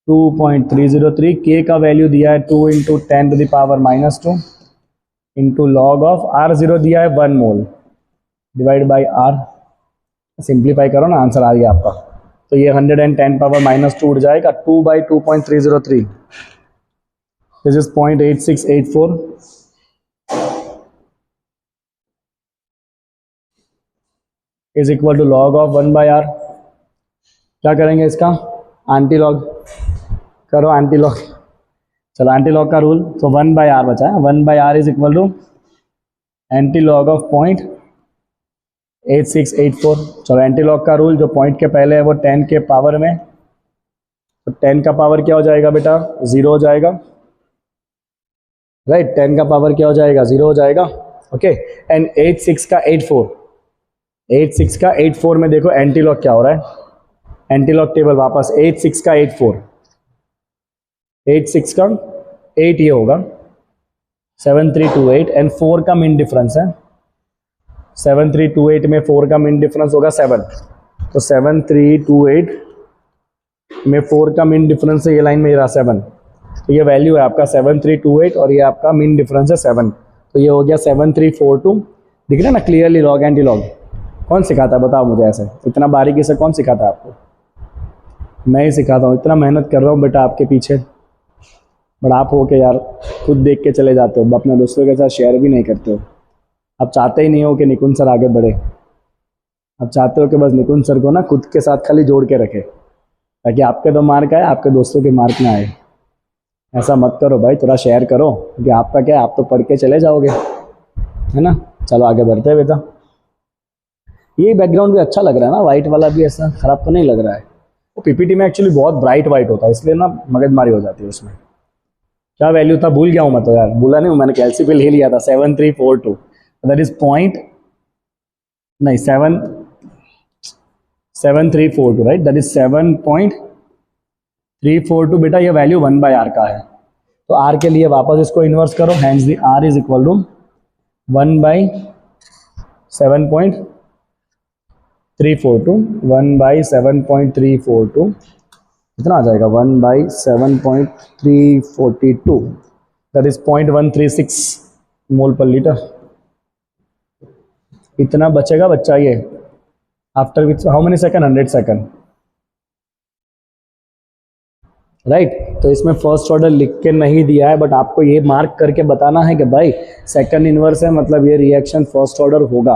2.303, K का वैल्यू दिया है 2 × 10 to the power -2 into log of R0 दिया है 1 mole divide by R। Simplify करो ना, आंसर आ गया आपका। तो ये 110 पावर -2 उड़ जाएगा, 2/2.303, this is 0.8684 is equal to log of 1/R। क्या करेंगे इसका एंटी लॉग करो, एंटी लॉग। चलो एंटी लॉग का रूल, तो 1/R बचा है, 1/R is equal to antilog of 0.8684। चलो एंटी लॉग का रूल, जो पॉइंट के पहले है वो 10 के पावर में, तो 10 का पावर क्या हो जाएगा बेटा, 0 हो जाएगा, राइट। 10 का पावर क्या हो जाएगा, 0 हो जाएगा, ओके। एंड 86 का 84 में देखो एंटी लॉग क्या हो रहा है, एंटी लॉग टेबल वापस 86 का 86 का 8 ये होगा 7328, एंड 4 का मिन डिफरेंस है 7328 में 4 का मिन डिफरेंस होगा 7, तो 7328 में 4 का मिन डिफरेंस है, ये लाइन में ये रहा 7, तो ये वैल्यू है आपका 7328 और ये आपका मिन डिफरेंस है 7, तो ये हो गया 7342। दिख रहा है ना क्लियरली लॉग एंटी लॉग। कौन सिखाता है बताओ मुझे, ऐसे इतना बारीकी से कौन सिखाता है आपको? मैं ही सिखाता हूँ, इतना मेहनत कर रहा हूँ बेटा आपके पीछे, बट आप हो के यार खुद देख के चले जाते हो, अपने दोस्तों के साथ शेयर भी नहीं करते हो। आप चाहते ही नहीं हो कि निकुंज सर आगे बढ़े, आप चाहते हो कि बस निकुंज सर को ना खुद के साथ खाली जोड़ के रखे, ताकि आपके तो मार्क आए, आपके दोस्तों के मार्क ना आए। ऐसा मत करो भाई, थोड़ा शेयर करो, क्योंकि आपका क्या है, आप तो पढ़ के चले जाओगे, है ना। चलो आगे बढ़ते हैं बेटा। ये बैकग्राउंड भी अच्छा लग रहा है ना, वाइट वाला भी ऐसा खराब तो नहीं लग रहा है। वो पीपीटी में एक्चुअली बहुत ब्राइट वाइट होता है, इसलिए ना मगजमारी हो जाती है उसमें। क्या वैल्यू था भूल गया हूँ मैं तो यार, भूला नहीं हूँ, मैंने कैलसी पे ले लिया था 7342, दैट इज पॉइंट नहीं 7342 राइट, दैट इज 7.342 बेटा। ये वैल्यू 1/r का है, तो r के लिए वापस इसको इन्वर्स करो, hence the r is equal to 1/7.342, 1/7.342 कितना आ जाएगा, 1/7.342, that is 0.136 mole per litre. इतना बचेगा बच्चा ये, after which how many second, 100 second right. तो इसमें फर्स्ट ऑर्डर लिख के नहीं दिया है, बट आपको ये मार्क करके बताना है कि भाई सेकंड इनवर्स है, मतलब ये रिएक्शन फर्स्ट ऑर्डर होगा,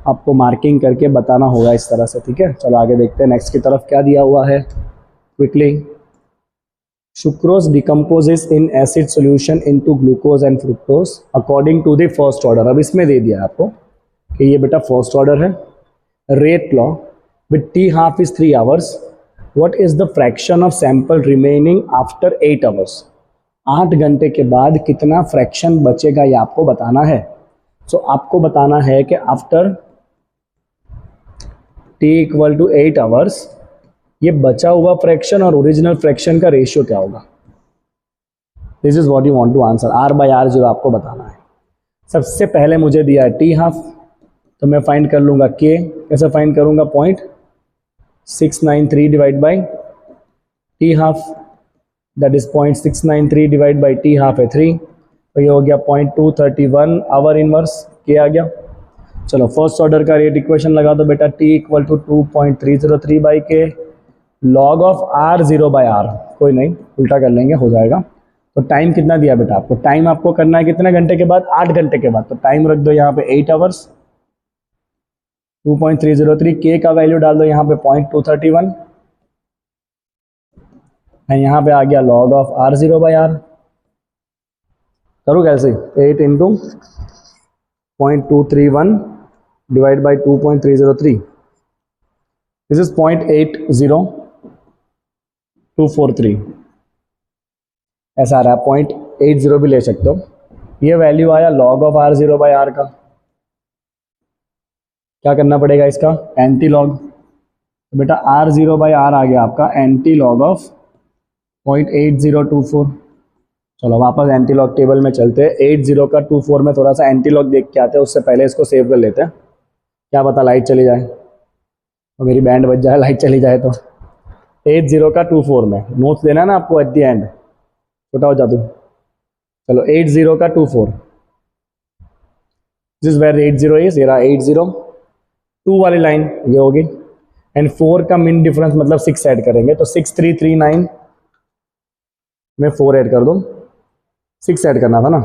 आपको मार्किंग करके बताना होगा इस तरह से, ठीक है। चलो आगे देखते हैं नेक्स्ट की तरफ क्या दिया हुआ है quickly. Sucrose decomposes in acid solution into glucose and fructose according to the first order. अब इसमें दे दिया आपको कि ये बेटा फर्स्ट ऑर्डर है, rate law with t half is 3 hours, what is the fraction of sample remaining after 8 hours। 8 घंटे के बाद कितना फ्रैक्शन बचेगा ये आपको बताना है। सो आपको बताना है कि after t equal to 8 hours ये बचा हुआ फ्रैक्शन और ओरिजिनल फ्रैक्शन का रेशियो क्या होगा। This is what you want to answer, r/r0 आपको बताना है। सबसे पहले मुझे दिया है t हाफ, तो मैं फाइंड कर लूँगा k, कैसे फाइंड करूँगा, 0.693 divide by t half, that is 0.693 divide by t half है 3, तो ये हो गया 0.231 आवर इनवर्स k आ गया। चलो फर्स्ट ऑर्डर का रेट इक्वेशन लगा दो बेटा, t इक्वल टू 2.303 बाई के लॉग ऑफ r0/r, कोई नहीं उल्टा कर लेंगे हो जाएगा। तो टाइम कितना दिया बेटा आपको, टाइम आपको करना है कितने घंटे के बाद, 8 घंटे के बाद, तो टाइम रख दो यहाँ पे 8 आवर्स, 2.303 के का वैल्यू डाल दो यहाँ पे 0.231, एंड यहाँ पे आ गया लॉग ऑफ r0/r। करूँ कैसे, 8 into 0.231 divide by 2.303, this is 0.80243, ऐसा आ रहा है, 0.80 भी ले सकते हो। ये वैल्यू आया लॉग ऑफ r0/r का, क्या करना पड़ेगा इसका, एंटी लॉग। तो बेटा r0/r आ गया आपका एंटी लॉग ऑफ 0.8024। चलो वापस एंटी लॉग टेबल में चलते हैं, 80 का 24 में थोड़ा सा एंटी लॉग देख के आते हैं, उससे पहले इसको सेव कर लेते हैं, क्या पता लाइट चली जाए तो मेरी बैंड बज जाए, लाइट चली जाए तो। 80 का 24 में नोट्स देना है ना आपको एट दी एंड, छोटा हो जादू। चलो 80 का 24, दिस वेयर 80 इज, ये रहा 80, 2 वाली लाइन ये होगी, एंड 4 का मिन डिफरेंस मतलब 6 ऐड करेंगे, तो 6339 में 4 ऐड कर दूँ, 6 ऐड करना था ना,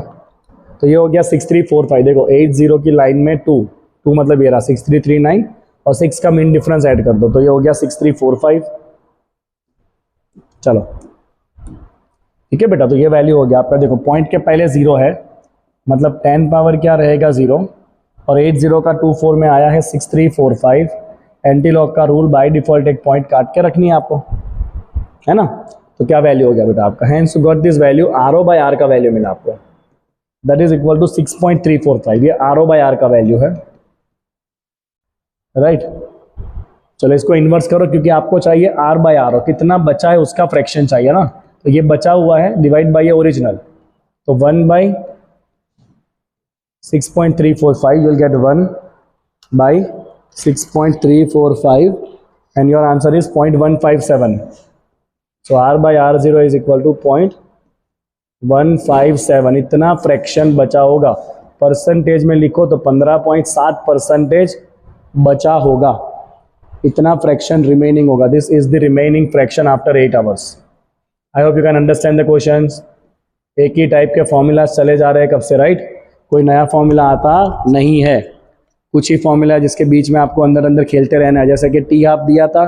तो ये हो गया 6345। देखो 80 की लाइन में 2 मतलब ये रहा 6339, और 6 का मिन डिफरेंस ऐड कर दो, तो ये हो गया 6345। चलो ठीक है बेटा, तो ये वैल्यू हो गया आपका। देखो पॉइंट के पहले 0 है, मतलब 10 पावर क्या रहेगा 0, और 80 का 24 में आया है 6345। एंटी लॉग का रूल बाय डिफॉल्ट एक पॉइंट काट के रखनी है आपको, है ना। तो क्या वैल्यू हो गया बेटा आपका, hence you got this value, r/r का वैल्यू मिला आपको, दैट इज इक्वल टू 6.345। ये r/r का वैल्यू है, राइट। चलो इसको इन्वर्स करो, क्योंकि आपको चाहिए r/r, और कितना बचा है उसका फ्रैक्शन चाहिए ना, तो ये बचा हुआ है डिवाइड बाई ओरिजिनल, तो 1/6.345, you will get 1/6.345, and your answer is 0.157। So r/r0 is equal to 0.157, इतना फ्रैक्शन बचा होगा। परसेंटेज में लिखो तो 15.7% बचा होगा, इतना फ्रैक्शन रिमेनिंग होगा। This is the remaining fraction after 8 hours. I hope you can understand the questions. एक ही टाइप के फॉर्मूला चले जा रहे हैं कब से, राइट? कोई नया फॉर्मूला आता नहीं है, कुछ ही फॉर्मूला है जिसके बीच में आपको अंदर अंदर खेलते रहना है। जैसे कि टी हाफ दिया था,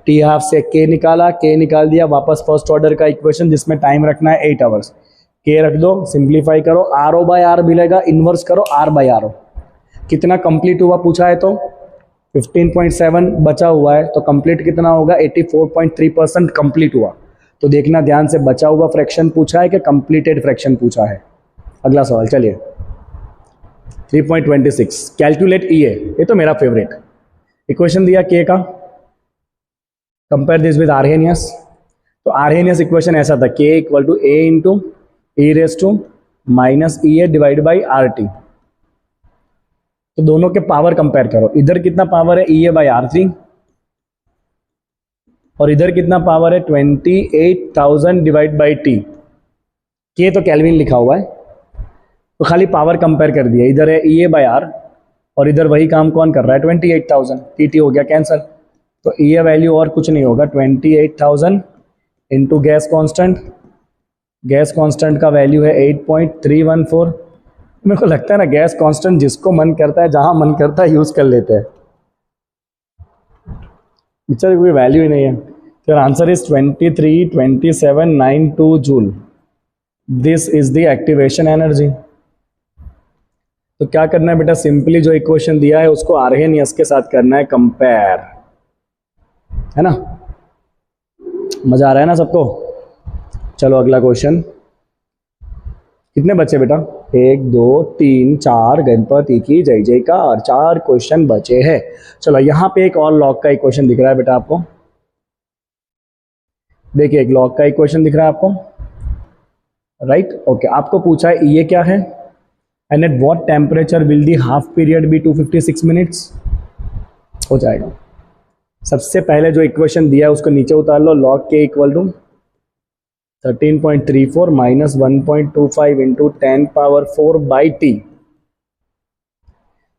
टी हाफ से के निकाला, के निकाल दिया, वापस फर्स्ट ऑर्डर का इक्वेशन जिसमें टाइम रखना है 8 आवर्स, के रख दो, सिंप्लीफाई करो, आर ओ बाय आर मिलेगा, इन्वर्स करो आर बाय आर ओ। कितना कंप्लीट हुआ पूछा है तो 15.7 बचा हुआ है, तो कंप्लीट कितना होगा? 84.3% कंप्लीट हुआ। तो देखना ध्यान से, बचा हुआ फ्रैक्शन पूछा है कि कंप्लीटेड फ्रैक्शन पूछा है। अगला सवाल चलिए 3.26 कैलकुलेट ई ए। ये तो मेरा फेवरेट इक्वेशन दिया के का, कंपेयर दिस विद आर्हेनियस। तो आर्हेनियस इक्वेशन ऐसा था, k equal to A into e raise to minus E A divide by R T. तो दोनों के पावर कंपेयर करो, इधर कितना पावर है ई ए बाई आर थ्री, और इधर कितना पावर है 28,000 डिवाइड बाई टी। के तो केल्विन लिखा हुआ है, तो खाली पावर कंपेयर कर दिया, इधर है ई ए बाई आर और इधर वही काम कौन कर रहा है 28,000, टी टी हो गया कैंसल। तो ई ए वैल्यू और कुछ नहीं होगा 28,000 into gas constant, gas constant का वैल्यू है 8.314। मेरे को लगता है ना गैस कांस्टेंट जिसको मन करता है जहां मन करता है यूज कर लेते हैं, बेचारे कोई वैल्यू ही नहीं है। तो answer is 23.2792 joule. This is the activation energy. तो क्या करना है बेटा, सिंपली जो इक्वेशन दिया है उसको आर्हेनियस के साथ करना है कंपेयर, है ना? मजा आ रहा है ना सबको? चलो अगला क्वेश्चन। कितने बचे बेटा? 1 2 3 4, गणपति की जय जयकार, 4 क्वेश्चन बचे हैं। चलो यहाँ पे एक और लॉग का इक्वेशन दिख रहा है बेटा आपको, देखिए एक लॉग का इक्वेशन दिख रहा है आपको, राइट? ओके, आपको पूछा है ये क्या है, and at what temperature will the half period be 256 minutes. हो जाएगा। सबसे पहले जो इक्वेशन दिया है उसको नीचे उतार लो, log k equal to 13.34 minus 1.25 into 10 power 4 by T.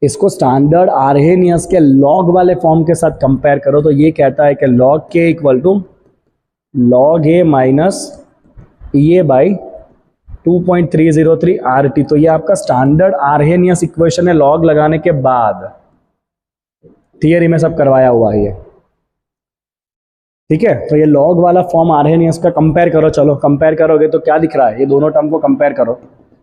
इसको स्टैंडर्ड आर्हेनियस के लॉग वाले फॉर्म के साथ कंपेयर करो तो ये कहता है कि log k equal to log A minus E A by 2.303 R T. तो ये आपका स्टैंडर्ड आर्हेनियस इक्वेशन है लॉग लगाने के बाद, थियरी में सब करवाया हुआ है ये, ठीक है? तो ये लॉग वाला फॉर्म आर्हेनियस का कंपेयर करो। चलो कंपेयर करोगे तो क्या दिख रहा है, ये दोनों टर्म को कंपेयर करो।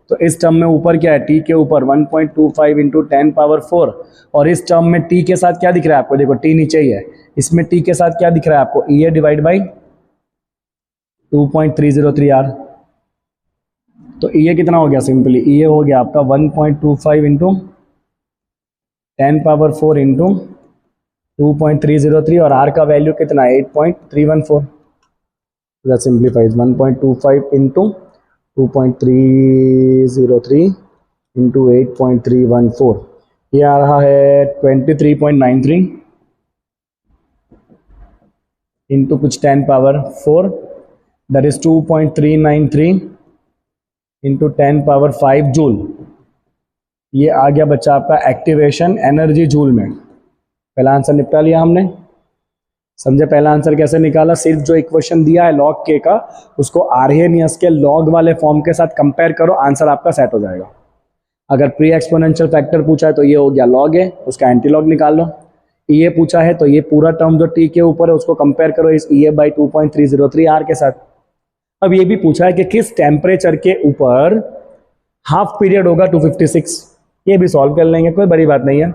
तो इस टर्म में ऊपर क्या है, टी के ऊपर 1.25 इंटू 10 पावर 4, और इस टर्म में टी के साथ क्या दिख रहा है आपको, देखो टी नीचे ही है, इसमें टी के साथ क्या दिख रहा है आपको, ई ए डिवाइड बाई 2.303 आर। तो ई ए कितना हो गया, सिंपली ई ए हो गया आपका 1.25 इंटू 10 पावर 4 इंटू 2.303, और आर का वैल्यू कितना है 8.314। दैट सिंप्लीफाइज 1.25 इंटू 2.303 इंटू 8.314, ये आ रहा है 23.93 इंटू कुछ 10 power 4, that is 2.393 into 10 power 5 joule. ये आ गया बच्चा आपका एक्टिवेशन एनर्जी जूल में। पहला आंसर निपटा लिया हमने, समझे? पहला आंसर कैसे निकाला, सिर्फ जो इक्वेशन दिया है लॉग के का उसको आर्हेनियस के लॉग वाले फॉर्म के साथ कंपेयर करो, आंसर आपका सेट हो जाएगा। अगर प्री एक्सपोनेंशियल फैक्टर पूछा है तो ये हो गया लॉग है, उसका एंटी लॉग निकाल लो। ये पूछा है तो ये पूरा टर्म जो टी के ऊपर है उसको कंपेयर करो इस ई ए बाई 2.303 आर के साथ। अब ये भी पूछा है कि किस टेम्परेचर के ऊपर हाफ पीरियड होगा 256, ये भी सॉल्व कर लेंगे, कोई बड़ी बात नहीं है।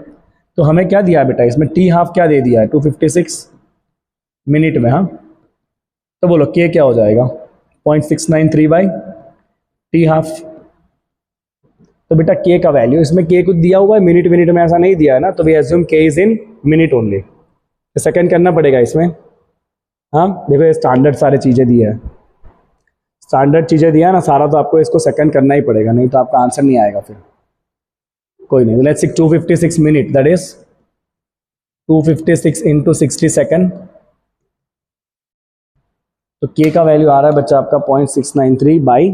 तो हमें क्या दिया है बेटा, इसमें टी हाफ क्या दे दिया है 256 मिनट में, हाँ? तो बोलो के क्या हो जाएगा 0.693 बाई टी हाफ। तो बेटा के का वैल्यू, इसमें के कुछ दिया हुआ है मिनट मिनट में, ऐसा नहीं दिया है ना, तो वी एज्यूम के इज इन मिनट ओनली। तो सेकंड करना पड़ेगा इसमें, हाँ? देखो ये स्टैंडर्ड सारी चीज़ें दी है, स्टैंडर्ड चीज़ें दिया है ना सारा, तो आपको इसको सेकंड करना ही पड़ेगा, नहीं तो आपका आंसर नहीं आएगा फिर। कोई नहीं, let's 256 minute, that is 256 into 60 second. तो के का वैल्यू आ रहा है बच्चा आपका 0.693 बाई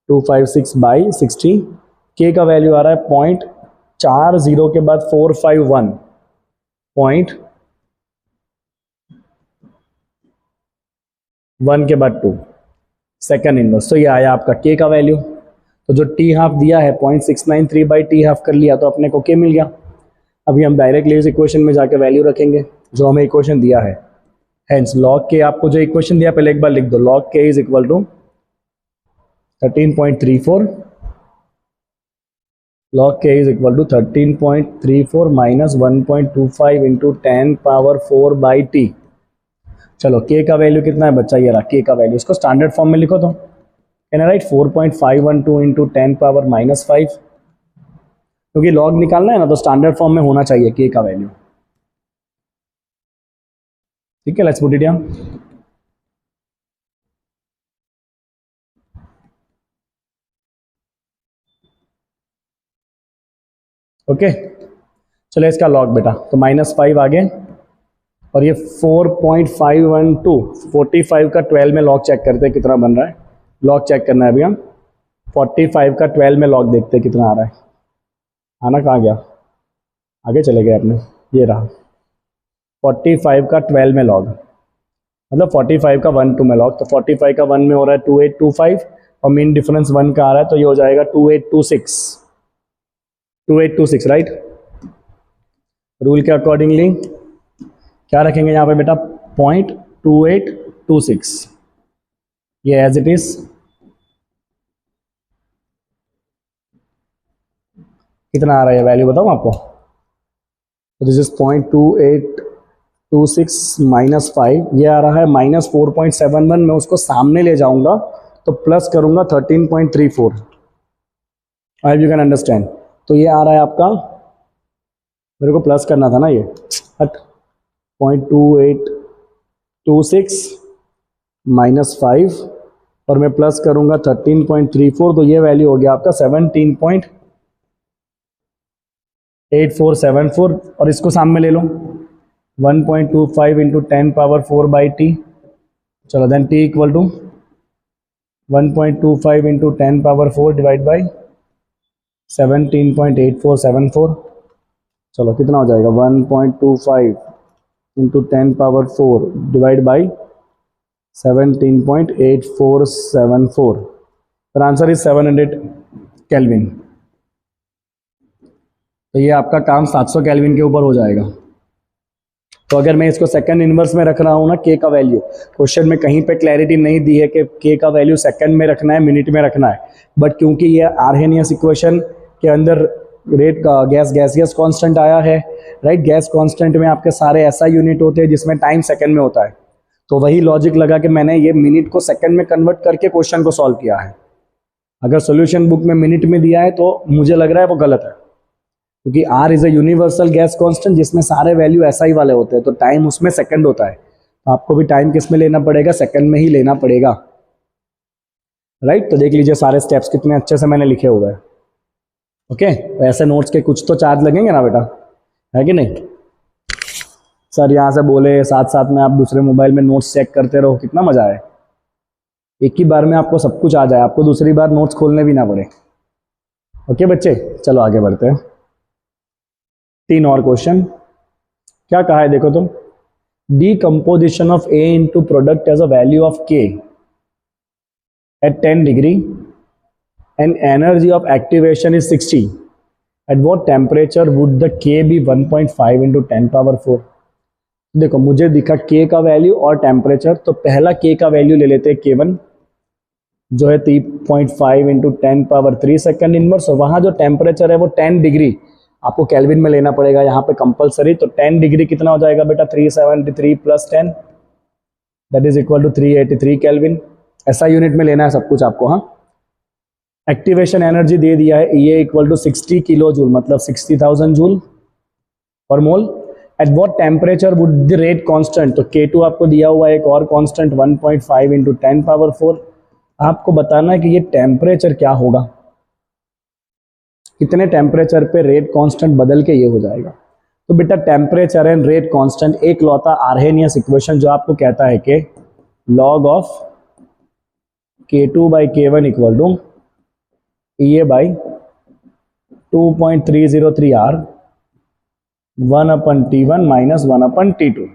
256 बाई 60 के का वैल्यू आ रहा है 0.40 के बाद 451 0.1 के बाद 2 सेकंड इनवर्स। तो ये आया आपका के का वैल्यू। तो जो टी हाफ दिया है 0.693 बाई टी हाफ कर लिया तो अपने को के मिल गया। अभी हम डायरेक्टली इस इक्वेशन में जाके वैल्यू रखेंगे जो हमें इक्वेशन दिया है। हेंस लॉग के, आपको जो इक्वेशन दिया पहले एक बार लिख दो, log k is equal to 13.34, log k is equal to 13.34 minus 1.25 into 10 power 4 by T. चलो k का वैल्यू कितना है बच्चा, ये रहा k का वैल्यू। इसको स्टैंडर्ड फॉर्म में लिखो तो can I right 4.512 into 10 power -5, क्योंकि लॉग निकालना है ना तो स्टैंडर्ड फॉर्म में होना चाहिए k का वैल्यू। ठीक है, let's put it down. Okay, चलो इसका लॉग बेटा, तो -5 आ गए और ये 4.512 45 का 12 में लॉग चेक करते हैं कितना बन रहा है। लॉग चेक करना है अभी हम। 45 का 12 में लॉग देखते हैं कितना आ रहा है। आना कहाँ गया, आगे चले गए अपने, ये रहा 45 का 12 में लॉग, मतलब 45 का 1 2 में लॉग। तो 45 का 1 में हो रहा है 2825 और मीन डिफरेंस 1 का आ रहा है, तो ये हो जाएगा 2826 राइट। रूल के अकॉर्डिंगली क्या रखेंगे यहाँ पे बेटा, 0.2826, ये एज इट इज। कितना आ रहा है वैल्यू बताऊँ आपको, तो दिस इज 0.2826 -5, ये आ रहा है -4.71। मैं उसको सामने ले जाऊंगा तो प्लस करूंगा 13.34, आई यू कैन अंडरस्टैंड। तो ये आ रहा है आपका, मेरे को प्लस करना था ना ये, 0.2826 -5 और मैं प्लस करूंगा 13.34, तो ये वैल्यू हो गया आपका 17.8474 और इसको सामने ले लो 1.25 इंटू 10 पावर 4 बाई टी। चलो then T equal to 1.25 into 10 power 4 divide by 17.8474। चलो कितना हो जाएगा, 1.25 इंटू 10 पावर 4 डिवाइड बाई 17.8474। और आंसर इज 700 केल्विन। तो ये आपका काम 700 केल्विन के ऊपर हो जाएगा। तो अगर मैं इसको सेकंड इनवर्स में रख रहा हूँ ना के का वैल्यू, क्वेश्चन में कहीं पे क्लैरिटी नहीं दी है कि के का वैल्यू सेकंड में रखना है मिनट में रखना है, बट क्योंकि ये आर्हेनियस इक्वेशन के अंदर रेट का गैसियस कांस्टेंट आया है राइट। गैस कांस्टेंट में आपके सारे ऐसा यूनिट होते हैं जिसमें टाइम सेकंड में होता है, तो वही लॉजिक लगा के मैंने ये मिनट को सेकंड में कन्वर्ट करके क्वेश्चन को सॉल्व किया है। अगर सॉल्यूशन बुक में मिनट में दिया है तो मुझे लग रहा है वो गलत है, क्योंकि R is a universal gas constant जिसमें सारे वैल्यू ऐसा ही वाले होते हैं, तो टाइम उसमें सेकंड होता है। तो आपको भी टाइम किस में लेना पड़ेगा, सेकंड में ही लेना पड़ेगा राइट। तो देख लीजिए सारे स्टेप्स कितने अच्छे से मैंने लिखे हुए हैं। ओके, तो ऐसे नोट्स के कुछ तो चार्ज लगेंगे ना बेटा, है कि नहीं। सर यहाँ से बोले साथ साथ में आप दूसरे मोबाइल में नोट्स चेक करते रहो, कितना मजा आए। एक ही बार में आपको सब कुछ आ जाए, आपको दूसरी बार नोट्स खोलने भी ना पड़े। ओके बच्चे, चलो आगे बढ़ते हैं। 3 और क्वेश्चन। क्या कहा है देखो तुम, decomposition of A into product as a value of K at 10 degree and energy of activation is 60. At what temperature would the K be 1.5 into 10 power 4? देखो मुझे दिखा K का वैल्यू और टेम्परेचर, तो पहला K का वैल्यू ले लेते हैं K1 जो है 3.5 इंटू 10 पावर 3 सेकेंड इनवर्स, और वहाँ जो टेम्परेचर है वो 10 डिग्री आपको केल्विन में लेना पड़ेगा यहाँ पे कंपलसरी। तो 10 डिग्री कितना हो जाएगा बेटा, 373 plus 10 that is equal to 383 kelvin. ऐसा यूनिट में लेना है सब कुछ आपको। हाँ, एक्टिवेशन एनर्जी दे दिया है ये इक्वल टू 60 किलो जूल, मतलब 60,000 जूल पर मोल। Eight what temperature would the rate constant, तो K2 आपको दिया हुआ है एक और कांस्टेंट 1.5 इंटू 10 पावर 4। आपको बताना है कि ये टेम्परेचर क्या होगा, कितने टेम्परेचर पे रेट कांस्टेंट बदल के ये हो जाएगा। तो बेटा टेम्परेचर एंड रेट कांस्टेंट एक लौता आर्हेनियस इक्वेशन जो आपको कहता है कि log of K2 by K1 equal to EA by 2.303 R 1/T1 minus 1/T2.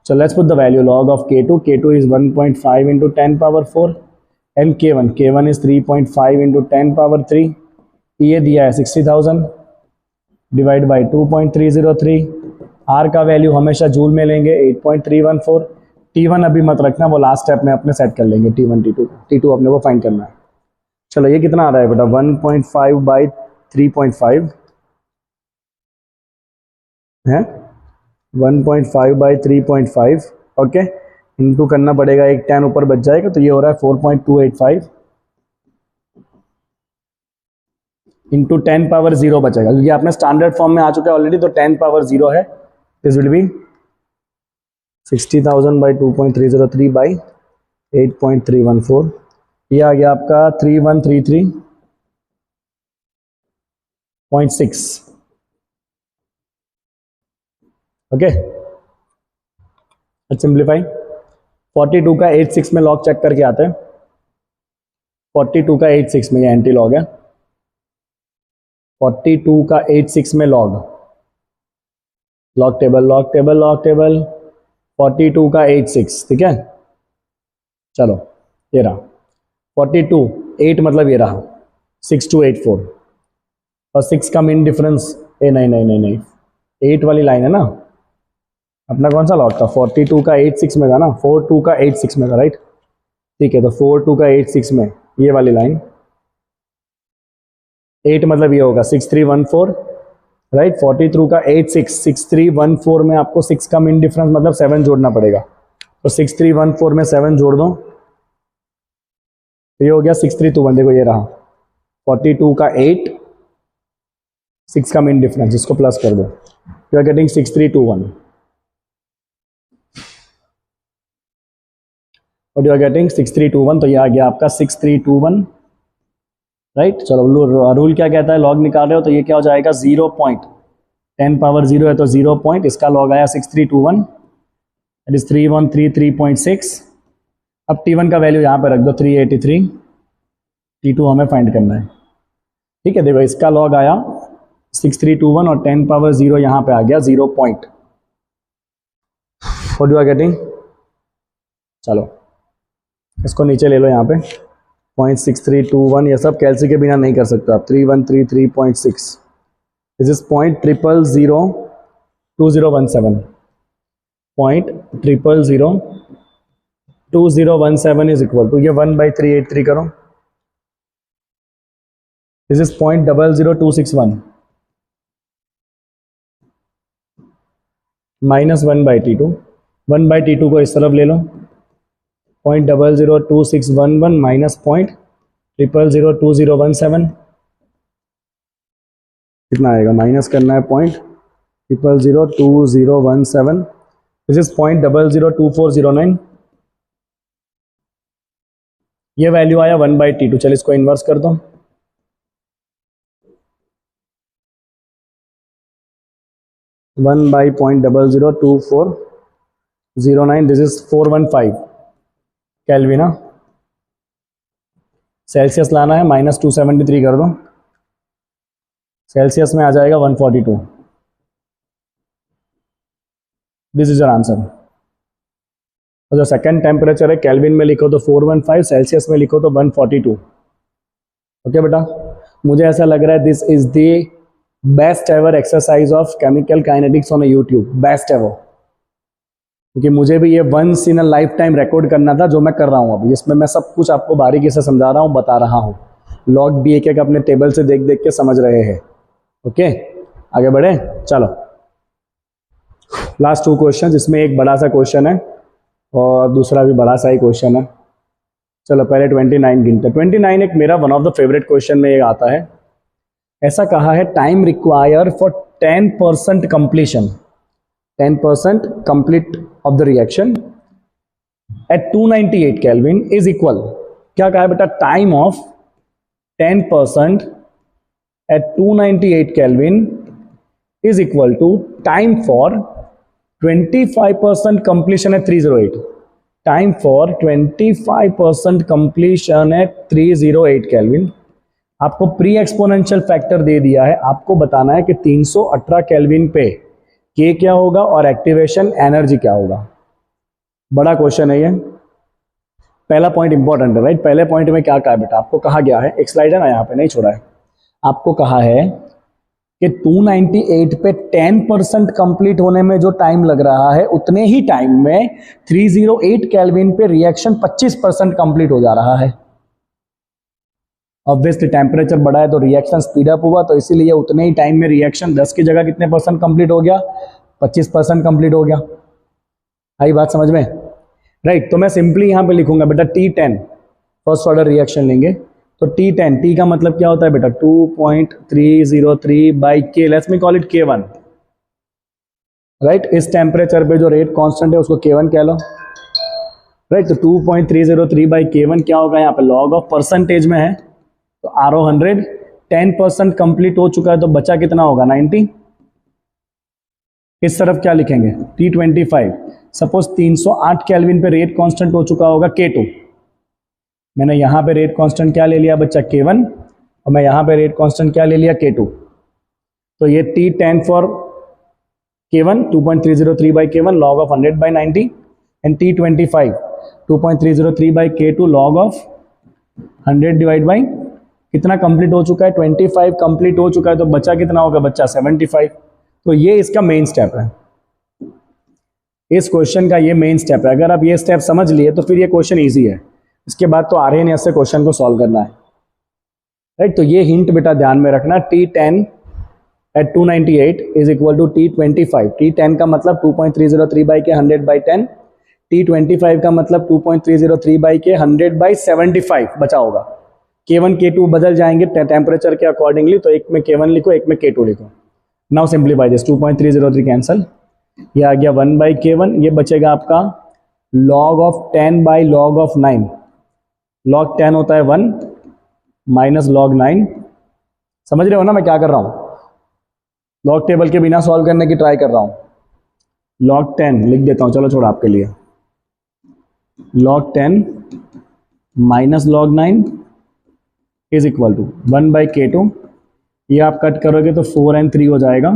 So let's put the value log of K2. K2 is 1.5 into 10 power 4 and K1 is 3.5 into 10 power 3. ये दिया है 60,000 divide by 2.303. R का value हमेशा joule में लेंगे 8.314. T1 अभी मत रखना, वो लास्ट स्टेप में अपने सेट कर लेंगे. T1 T2 अपने को फाइंड करना है. चलो ये कितना आ रहा है बेटा 1.5 बाई 3.5 है 1.5 बाई 3.5. ओके, इनटू करना पड़ेगा, एक 10 ऊपर बच जाएगा तो ये हो रहा है 4.285 इंटू 10 पावर 0 बचेगा क्योंकि आपने स्टैंडर्ड फॉर्म में आ चुका है ऑलरेडी, तो 10 पावर 0 है. This will be 60,000 by 2.303 by 8.314. ये आ गया आपका 3133.6. Okay, simplify. 42 का 86 में लॉग चेक करके आते हैं. 42 का 86 में ये एंटी लॉग है. 42 का 86 में लॉग टेबल 42 का 86. ठीक है, चलो ये रहा 42. 8 मतलब ये रहा 6284 और 6 का मीन डिफरेंस. नहीं 8 वाली लाइन है ना, अपना कौन सा लॉग था 42 का 86 में था ना, 42 का 86 में था, राइट. ठीक है, तो 42 का 86 में ये वाली लाइन 8 मतलब ये होगा 6314, राइट. 42 का 86 6314 में आपको 6 का मीन डिफरेंस मतलब 7 जोड़ना पड़ेगा, तो 6314 में 7 जोड़ दो तो ये हो गया 6321. देखो ये रहा 42 का 8 6 का मीन डिफरेंस, इसको प्लस कर दो, यू आर गेटिंग 6321 और यू आर गेटिंग 6321. तो ये आ गया आपका 6321, राइट. चलो रूल क्या कहता है, लॉग निकाल रहे हो तो ये क्या हो जाएगा 0.10 पावर 0 है तो 0 पॉइंट, इसका लॉग आया 6321, दैट इज 3133.6. अब T1 का वैल्यू यहाँ पे रख दो 383. T2 हमें फाइंड करना है. ठीक है, देखो इसका लॉग आया 6321 और 10 पावर 0 यहाँ पे आ गया 0 point. What you are getting, चलो इसको नीचे ले लो यहाँ पे 0.6321. ये सब कैलसी के बिना नहीं कर सकते आप. 3133.6 this is 0.0002017 0.0002017 is equal to, ये 1/383 करो, this is 0.00261 minus 1/T2. 1/T2 को इस तरफ ले लो, 0.002611 माइनस 0.0002017 कितना आएगा, माइनस करना है 0.0002017. This is 0.002409. ये वैल्यू आया 1/T2. चल इसको इन्वर्स कर दो, one by 0.002409. This is 415 kelvin. Celsius लाना है, -273 कर दो, सेल्सियस में आ जाएगा 142. This is your answer. और जो सेकेंड टेम्परेचर है केल्विन में लिखो तो 415, सेल्सियस में लिखो तो 142. ओके बेटा, मुझे ऐसा लग रहा है this is the best ever exercise of chemical kinetics on YouTube, best ever, क्योंकि मुझे भी ये once in a lifetime record करना था जो मैं कर रहा हूँ अभी. इसमें मैं सब कुछ आपको बारीकी से समझा रहा हूँ, बता रहा हूँ. लॉग भी एक एक अपने टेबल से देख देख के समझ रहे हैं. ओके, आगे बढ़े. चलो लास्ट 2 क्वेश्चन, इसमें एक बड़ा सा क्वेश्चन है और दूसरा भी बड़ा सा ही क्वेश्चन है. चलो पहले 29 गिनते. 29 एक मेरा one of the favourite question में एक आता है. ऐसा कहा है time require for 10% completion, 10% complete of the reaction at 298 kelvin is equal. क्या कहा है बेटा, time of 10% at 298 kelvin is equal to time for 25% completion at 308. Time for 25% completion at 308 Kelvin आपको प्री एक्सपोनेंशियल फैक्टर दे दिया है, आपको बताना है कि 318 केल्विन पे के क्या होगा और एक्टिवेशन एनर्जी क्या होगा। बड़ा क्वेश्चन है ये। पहला पॉइंट इंपॉर्टेंट है राइट। पहले पॉइंट में क्या कहा बेटा, आपको कहा गया है, एक स्लाइड है ना यहाँ पे, नहीं छोड़ा है, आपको कहा है कि 298 पे 10% कंप्लीट होने में जो टाइम लग रहा है उतने ही टाइम में 308 केल्विन पे रिएक्शन 25% कंप्लीट हो जा रहा है। ऑब्वियसली टेम्परेचर बढ़ा है तो रिएक्शन स्पीड अप हुआ, तो इसीलिए उतने ही टाइम में रिएक्शन 10 की जगह कितने परसेंट कंप्लीट हो गया, 25% कंप्लीट हो गया। आई बात समझ में राइट। तो मैं सिंपली यहां पे लिखूंगा बेटा T10, फर्स्ट ऑर्डर रिएक्शन लेंगे तो T10, T का मतलब क्या होता है बेटा 2.303 बाई के, let's me call it K1 right. इस टेम्परेचर पे जो रेट कांस्टेंट है उसको K1 कह लो राइट। तो 2.303 बाई K1 क्या होगा, यहाँ पे लॉग ऑफ परसेंटेज में है तो RO 100, 10% कंप्लीट हो चुका है तो बचा कितना होगा 90। इस तरफ क्या लिखेंगे T25, सपोज 308 केल्विन पे रेट कांस्टेंट हो चुका होगा K2, मैंने यहां पे रेट कांस्टेंट क्या ले लिया बच्चा K1 और मैं यहां पे रेट कांस्टेंट क्या ले लिया K2। तो ये T10 for K1 2.303 by K1 log of 100 by 90 and T25 2.303 by K2 log of 100 divide by कितना कंप्लीट हो चुका है 25 कंप्लीट हो चुका है तो बचा कितना होगा बच्चा 75। तो ये इसका मेन स्टेप है, इस क्वेश्चन का ये मेन स्टेप है। अगर आप ये स्टेप समझ लिए तो फिर ये क्वेश्चन इजी है, इसके बाद तो आरएनएस से क्वेश्चन को सॉल्व करना है राइट। तो ये हिंट बेटा ध्यान में रखना, T10 eight 298 is equal to T25। T10 का मतलब 2.303 बाई के 100 बाई 10, T25 का मतलब 2.303 बाई के 100 बाई 75 बचा होगा। K1 K2 बदल जाएंगे टेम्परेचर के अकॉर्डिंगली, तो एक में K1 लिखो एक में K2 लिखो। नाउ सिंप्लीफाई दिस, 2.303 कैंसल, ये आ गया 1 बाई K1, ये बचेगा आपका log of 10 by log of 9, log 10 होता है 1 माइनस लॉग 9। समझ रहे हो ना मैं क्या कर रहा हूं, लॉग टेबल के बिना सॉल्व करने की ट्राई कर रहा हूं। लॉग 10 लिख देता हूं, चलो छोड़ा आपके लिए, log 10 minus log 9 is equal to 1 by K2, ये आप कट करोगे तो 4 and 3 हो जाएगा,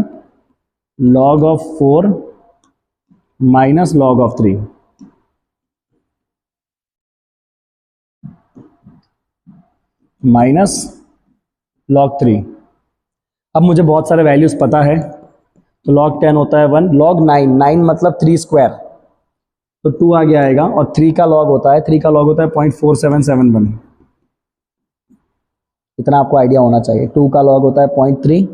log of 4 minus log of 3 minus log 3। अब मुझे बहुत सारे वैल्यूज पता है, तो लॉग 10 होता है 1, लॉग 9 मतलब 3 स्क्वायर तो 2 आगे आएगा, और 3 का लॉग होता है 0.4771, इतना आपको आइडिया होना चाहिए। 2 का लॉग होता है 0.3,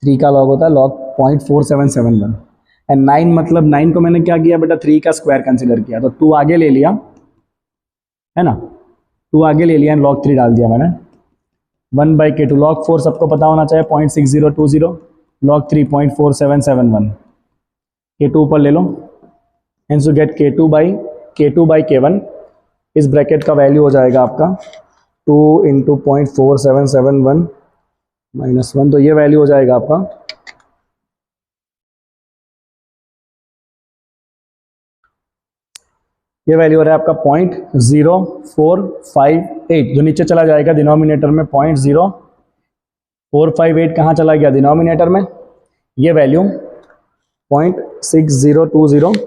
3 का लॉग होता है लॉग 0.4771 एंड 9 मतलब 9 को मैंने क्या किया बेटा 3 का स्क्वायर कंसिडर किया, तो 2 आगे ले लिया है ना, 2 आगे ले लिया एंड लॉग 3 डाल दिया मैंने। 1 बाई K2, लॉग 4 सबको पता होना चाहिए 0.6020, लॉग 3 0.4771, K2 ऊपर ले लो, hence you get K2 by K1, इस ब्रैकेट का वैल्यू हो जाएगा आपका 2 इंटू 0.4771 माइनस 1, तो ये वैल्यू हो जाएगा आपका ये वैल्यू हो रहा है आपका 0.0458, जो नीचे चला जाएगा डिनोमिनेटर में 0.0458 कहाँ चला गया डिनोमिनेटर में, ये वैल्यू 0.6020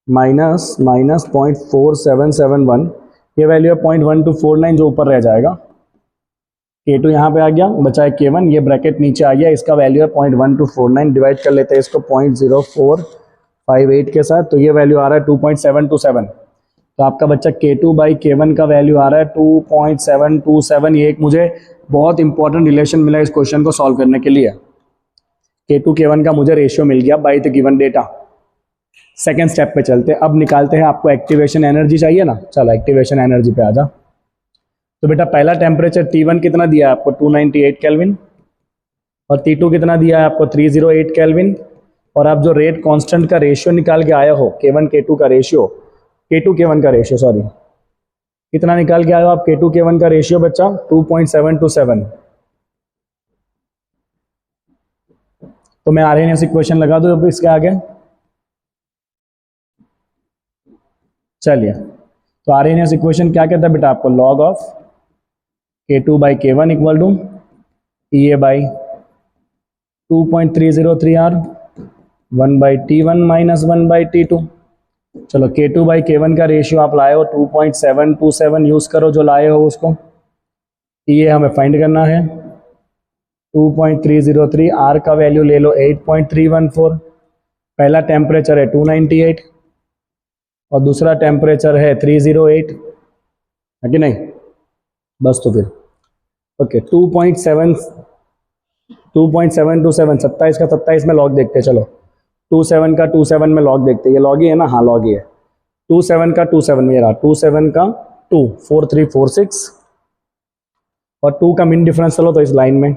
माइनस 0.4771, ये वैल्यू है 0.1249 जो ऊपर रह जाएगा। K2 यहाँ पे आ गया, बचा है K1, ये ब्रैकेट नीचे आ गया, इसका वैल्यू है 0.1249, डिवाइड कर लेते हैं इसको 0.0458 के साथ, तो ये वैल्यू आ रहा है 2.727। तो आपका बच्चा K2 बाई K1 का वैल्यू आ रहा है 2.727। ये एक मुझे बहुत इंपॉर्टेंट रिलेशन मिला इस क्वेश्चन को सॉल्व करने के लिए, K2 K1 का मुझे रेशियो मिल गया by the given data. Second step पे चलते हैं, अब निकालते हैं, आपको एक्टिवेशन एनर्जी चाहिए ना, चलो एक्टिवेशन एनर्जी पे आ जा। तो बेटा पहला टेम्परेचर T1 कितना दिया है आपको 298 केल्विन, और T2 कितना दिया है आपको 308 केल्विन, और आप जो रेट कांस्टेंट का रेशियो निकाल के आए हो K1 K2 का रेशियो, K2 K1 का रेशियो सॉरी, कितना निकाल के आए हो आप K2 K1 का रेशियो बच्चा 2.727। तो मैं आरएनएस इक्वेशन लगा दूं अब इसके आगे, चलिए। तो आरएनएस इक्वेशन क्या कहता है बेटा आपको, log of K2/K1 equal to EA/2.303 R 1/T1 minus 1/T2। चलो K2/K1 का रेशियो आप लाए हो 2.727, यूज करो जो लाए हो उसको। ये हमें फाइंड करना है 2.303, R का वैल्यू ले लो 8.314। पहला टेम्परेचर है 298 और दूसरा टेम्परेचर है 308, है कि नहीं? बस तो फिर ओके 2.727, 27 का 27 में लॉग देखते हैं। चलो 27 का 27 में लॉग देखते हैं। ये लॉग ही है ना? हाँ लॉग ही है। 27 का 27 में रहा 27 का 2 4346 और 2 का मिन डिफरेंस चलो तो इस लाइन में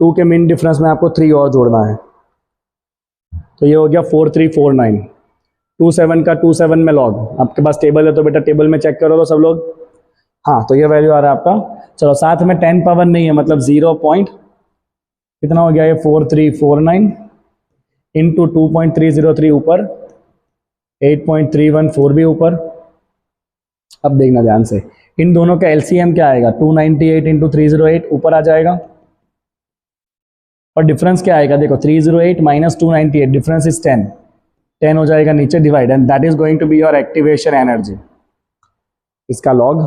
2 के मिन डिफरेंस में आपको 3 और जोड़ना है तो ये हो गया 4349। 27 का 27 में लॉग, आपके पास टेबल है तो बेटा टेबल में चेक करो तो सब लोग। हाँ तो ये वैल्यू आ रहा है आपका। चलो साथ में 10 पावर नहीं है मतलब 0 पॉइंट कितना हो गया ये 4349 इंटू 2.303 ऊपर 8.314 भी ऊपर। अब देखना ध्यान से, इन दोनों का एलसीएम क्या आएगा 298 इंटू 308 ऊपर आ जाएगा और डिफरेंस क्या आएगा देखो 308 माइनस 298 डिफरेंस इज 10 हो जाएगा नीचे divide and that is going to be your activation energy. इसका लॉग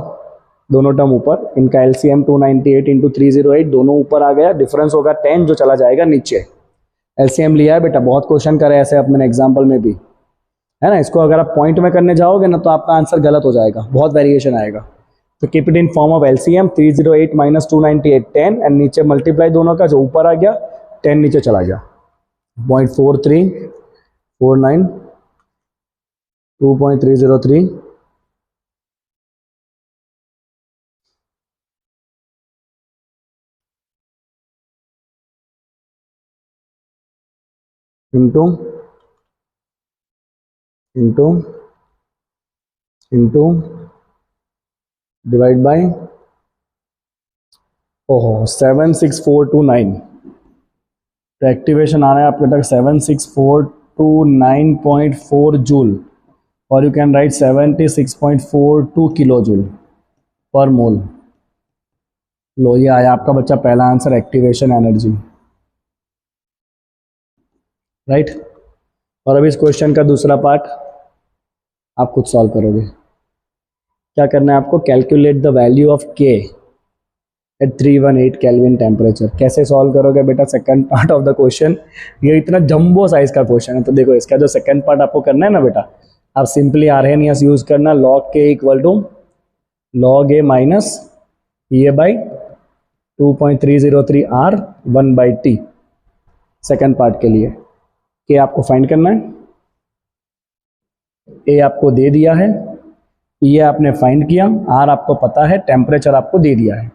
दोनों टर्म ऊपर, इनका एलसीएम 298 इंटू 308 दोनों ऊपर आ गया, डिफरेंस होगा 10 जो चला जाएगा नीचे। एलसीएम लिया है बेटा, बहुत क्वेश्चन करे ऐसे अब मैंने एग्जाम्पल में भी, है ना? इसको अगर आप पॉइंट में करने जाओगे ना तो आपका आंसर गलत हो जाएगा, बहुत वेरिएशन आएगा। तो keep it in form of LCM 308 minus 298 10 and नीचे मल्टीप्लाई दोनों का, जो ऊपर आ गया 10 नीचे चला गया 0.4349 2.303 इंटू डिवाइड बाय ओहो 76429। तो एक्टिवेशन आ रहा है आपके तक 76429.4 जूल और you can write 76.42 kilo joule पर मोल। लो ये आया आपका बच्चा पहला आंसर, एक्टिवेशन एनर्जी, राइट। और अभी इस क्वेश्चन का दूसरा पार्ट आप खुद सॉल्व करोगे। क्या करना है आपको, कैलकुलेट द वैल्यू ऑफ के एट 318 केल्विन टेम्परेचर। कैसे सॉल्व करोगे बेटा, second part of the question. ये इतना जंबो साइज का क्वेश्चन है तो देखो इसका जो सेकंड पार्ट आपको करना है ना बेटा, आप सिंपली आरएनएस यूज करना, log k equal to log A minus A by 2.303 R 1/t। Second part के लिए के आपको फाइंड करना है, ए आपको दे दिया है, ये आपने फाइंड किया, आर आपको पता है, टेम्परेचर आपको दे दिया है।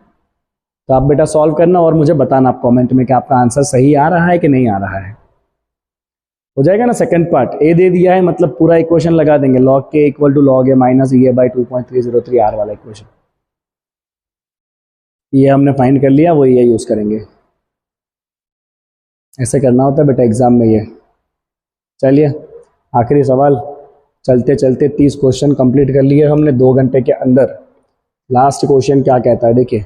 तो आप बेटा सॉल्व करना और मुझे बताना आप कमेंट में कि आपका आंसर सही आ रहा है कि नहीं आ रहा है। हो जाएगा ना? सेकंड पार्ट ए दे दिया है मतलब पूरा इक्वेशन लगा देंगे, log k equal to log A minus A by 2.303 R वाला इक्वेशन। ये हमने फाइंड कर लिया, वो ये यूज करेंगे। ऐसे करना होता है बेटा एग्जाम में ये। चलिए आखिरी सवाल, चलते चलते 30 क्वेश्चन कंप्लीट कर लिए हमने 2 घंटे के अंदर। लास्ट क्वेश्चन क्या कहता है देखिए,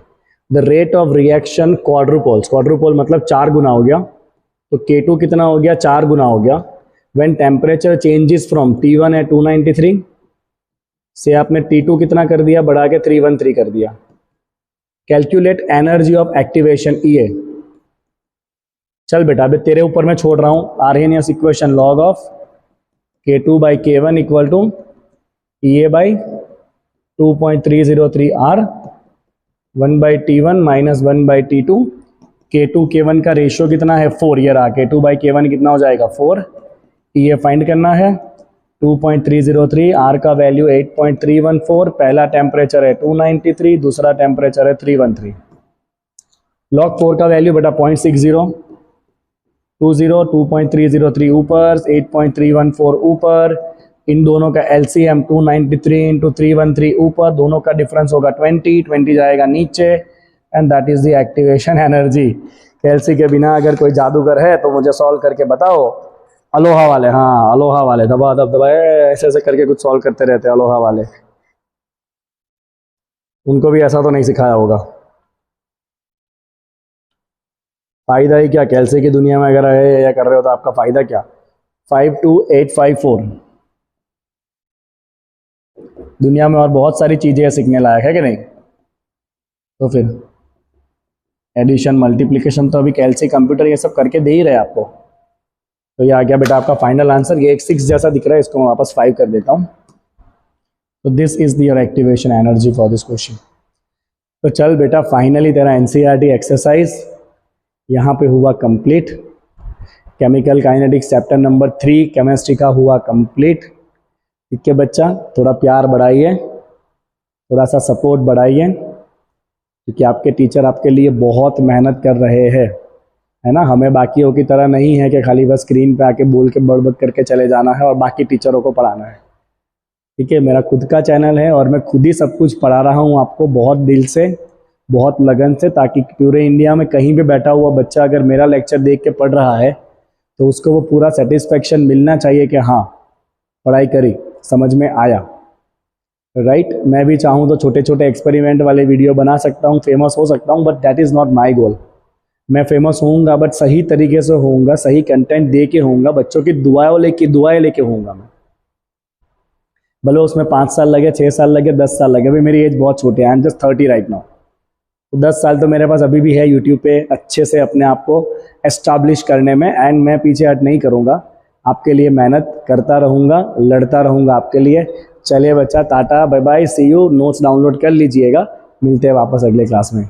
the rate of reaction quadruples, quadruple मतलब 4 गुना हो गया, तो K2 कितना हो गया 4 गुना हो गया। When temperature changes from T1 है 293 से आपने T2 कितना कर दिया, बढ़ा के 313 कर दिया। Calculate energy of activation EA। चल बेटा अभी तेरे ऊपर मैं छोड़ रहा हूं Arrhenius equation, log of K2/K1 equal to EA by 2.303 R 1/T1 minus 1/T2। K2 K1 का रेशियो कितना है 4, ये रहा। K2/K1 कितना हो जाएगा 4। ये फाइंड करना है 2.303, R का वैल्यू 8.314, पहला टेम्परेचर है 293, दूसरा टेम्परेचर है 313। लॉग 4 का वैल्यू बेटा 0.60 20 2.303 ऊपर 8.314 ऊपर, इन दोनों का एलसीएम 293 इंटू 313 ऊपर, दोनों का डिफरेंस होगा 20 जाएगा नीचे and that is the activation energy. कैलसी के बिना अगर कोई जादूगर है तो मुझे सॉल्व करके बताओ। अलोहा वाले, हाँ अलोहा वाले, दबा ऐसे ऐसे करके कुछ सॉल्व करते रहते हैं अलोहा वाले, उनको भी ऐसा तो नहीं सिखाया होगा। फ़ायदा ही क्या, कैलसी की दुनिया में अगर है या कर रहे हो तो आपका फ़ायदा क्या। 52854। दुनिया में और बहुत सारी चीज़ें सीखने लायक है कि नहीं। तो फिर एडिशन मल्टीप्लिकेशन तो अभी कैलसी कंप्यूटर ये सब करके दे ही रहे आपको। तो ये आ गया बेटा आपका फाइनल आंसर। ये एक 6 जैसा दिख रहा है, इसको मैं वापस 5 कर देता हूँ। तो this is your activation energy for this question. तो चल बेटा फाइनली तेरा एनसीईआरटी एक्सरसाइज यहाँ पे हुआ complete. Chemical kinetics chapter number 3 chemistry का हुआ कंप्लीट। ठीक है बच्चा, थोड़ा प्यार बढ़ाइए, थोड़ा सा सपोर्ट बढ़ाइए, क्योंकि आपके टीचर आपके लिए बहुत मेहनत कर रहे हैं, है ना। हमें बाकियों की तरह नहीं है कि खाली बस स्क्रीन पे आके बोल के बड़बड़ करके चले जाना है और बाकी टीचरों को पढ़ाना है। ठीक है, मेरा खुद का चैनल है और मैं खुद ही सब कुछ पढ़ा रहा हूँ आपको बहुत दिल से, बहुत लगन से, ताकि पूरे इंडिया में कहीं भी बैठा हुआ बच्चा अगर मेरा लेक्चर देख के पढ़ रहा है तो उसको वो पूरा सेटिस्फेक्शन मिलना चाहिए कि हाँ पढ़ाई करी, समझ में आया। राइट, मैं भी चाहूँ तो छोटे छोटे एक्सपेरिमेंट वाले वीडियो बना सकता हूँ, फेमस हो सकता हूँ, but that is not my goal. मैं फेमस होऊंगा बट सही तरीके से होऊंगा, सही कंटेंट दे के होऊंगा, बच्चों की दुआएं लेके होऊंगा मैं। भले उसमें 5 साल लगे, 6 साल लगे, 10 साल लगे। अभी मेरी एज बहुत छोटी है, I am just 30 right now. तो 10 साल तो मेरे पास अभी भी है यूट्यूब पे अच्छे से अपने आप को एस्टाब्लिश करने में, एंड मैं पीछे हट नहीं करूँगा, आपके लिए मेहनत करता रहूँगा, लड़ता रहूँगा आपके लिए। चलिए बच्चा, tata bye bye, see you. Notes download कर लीजिएगा, मिलते हैं वापस अगले क्लास में।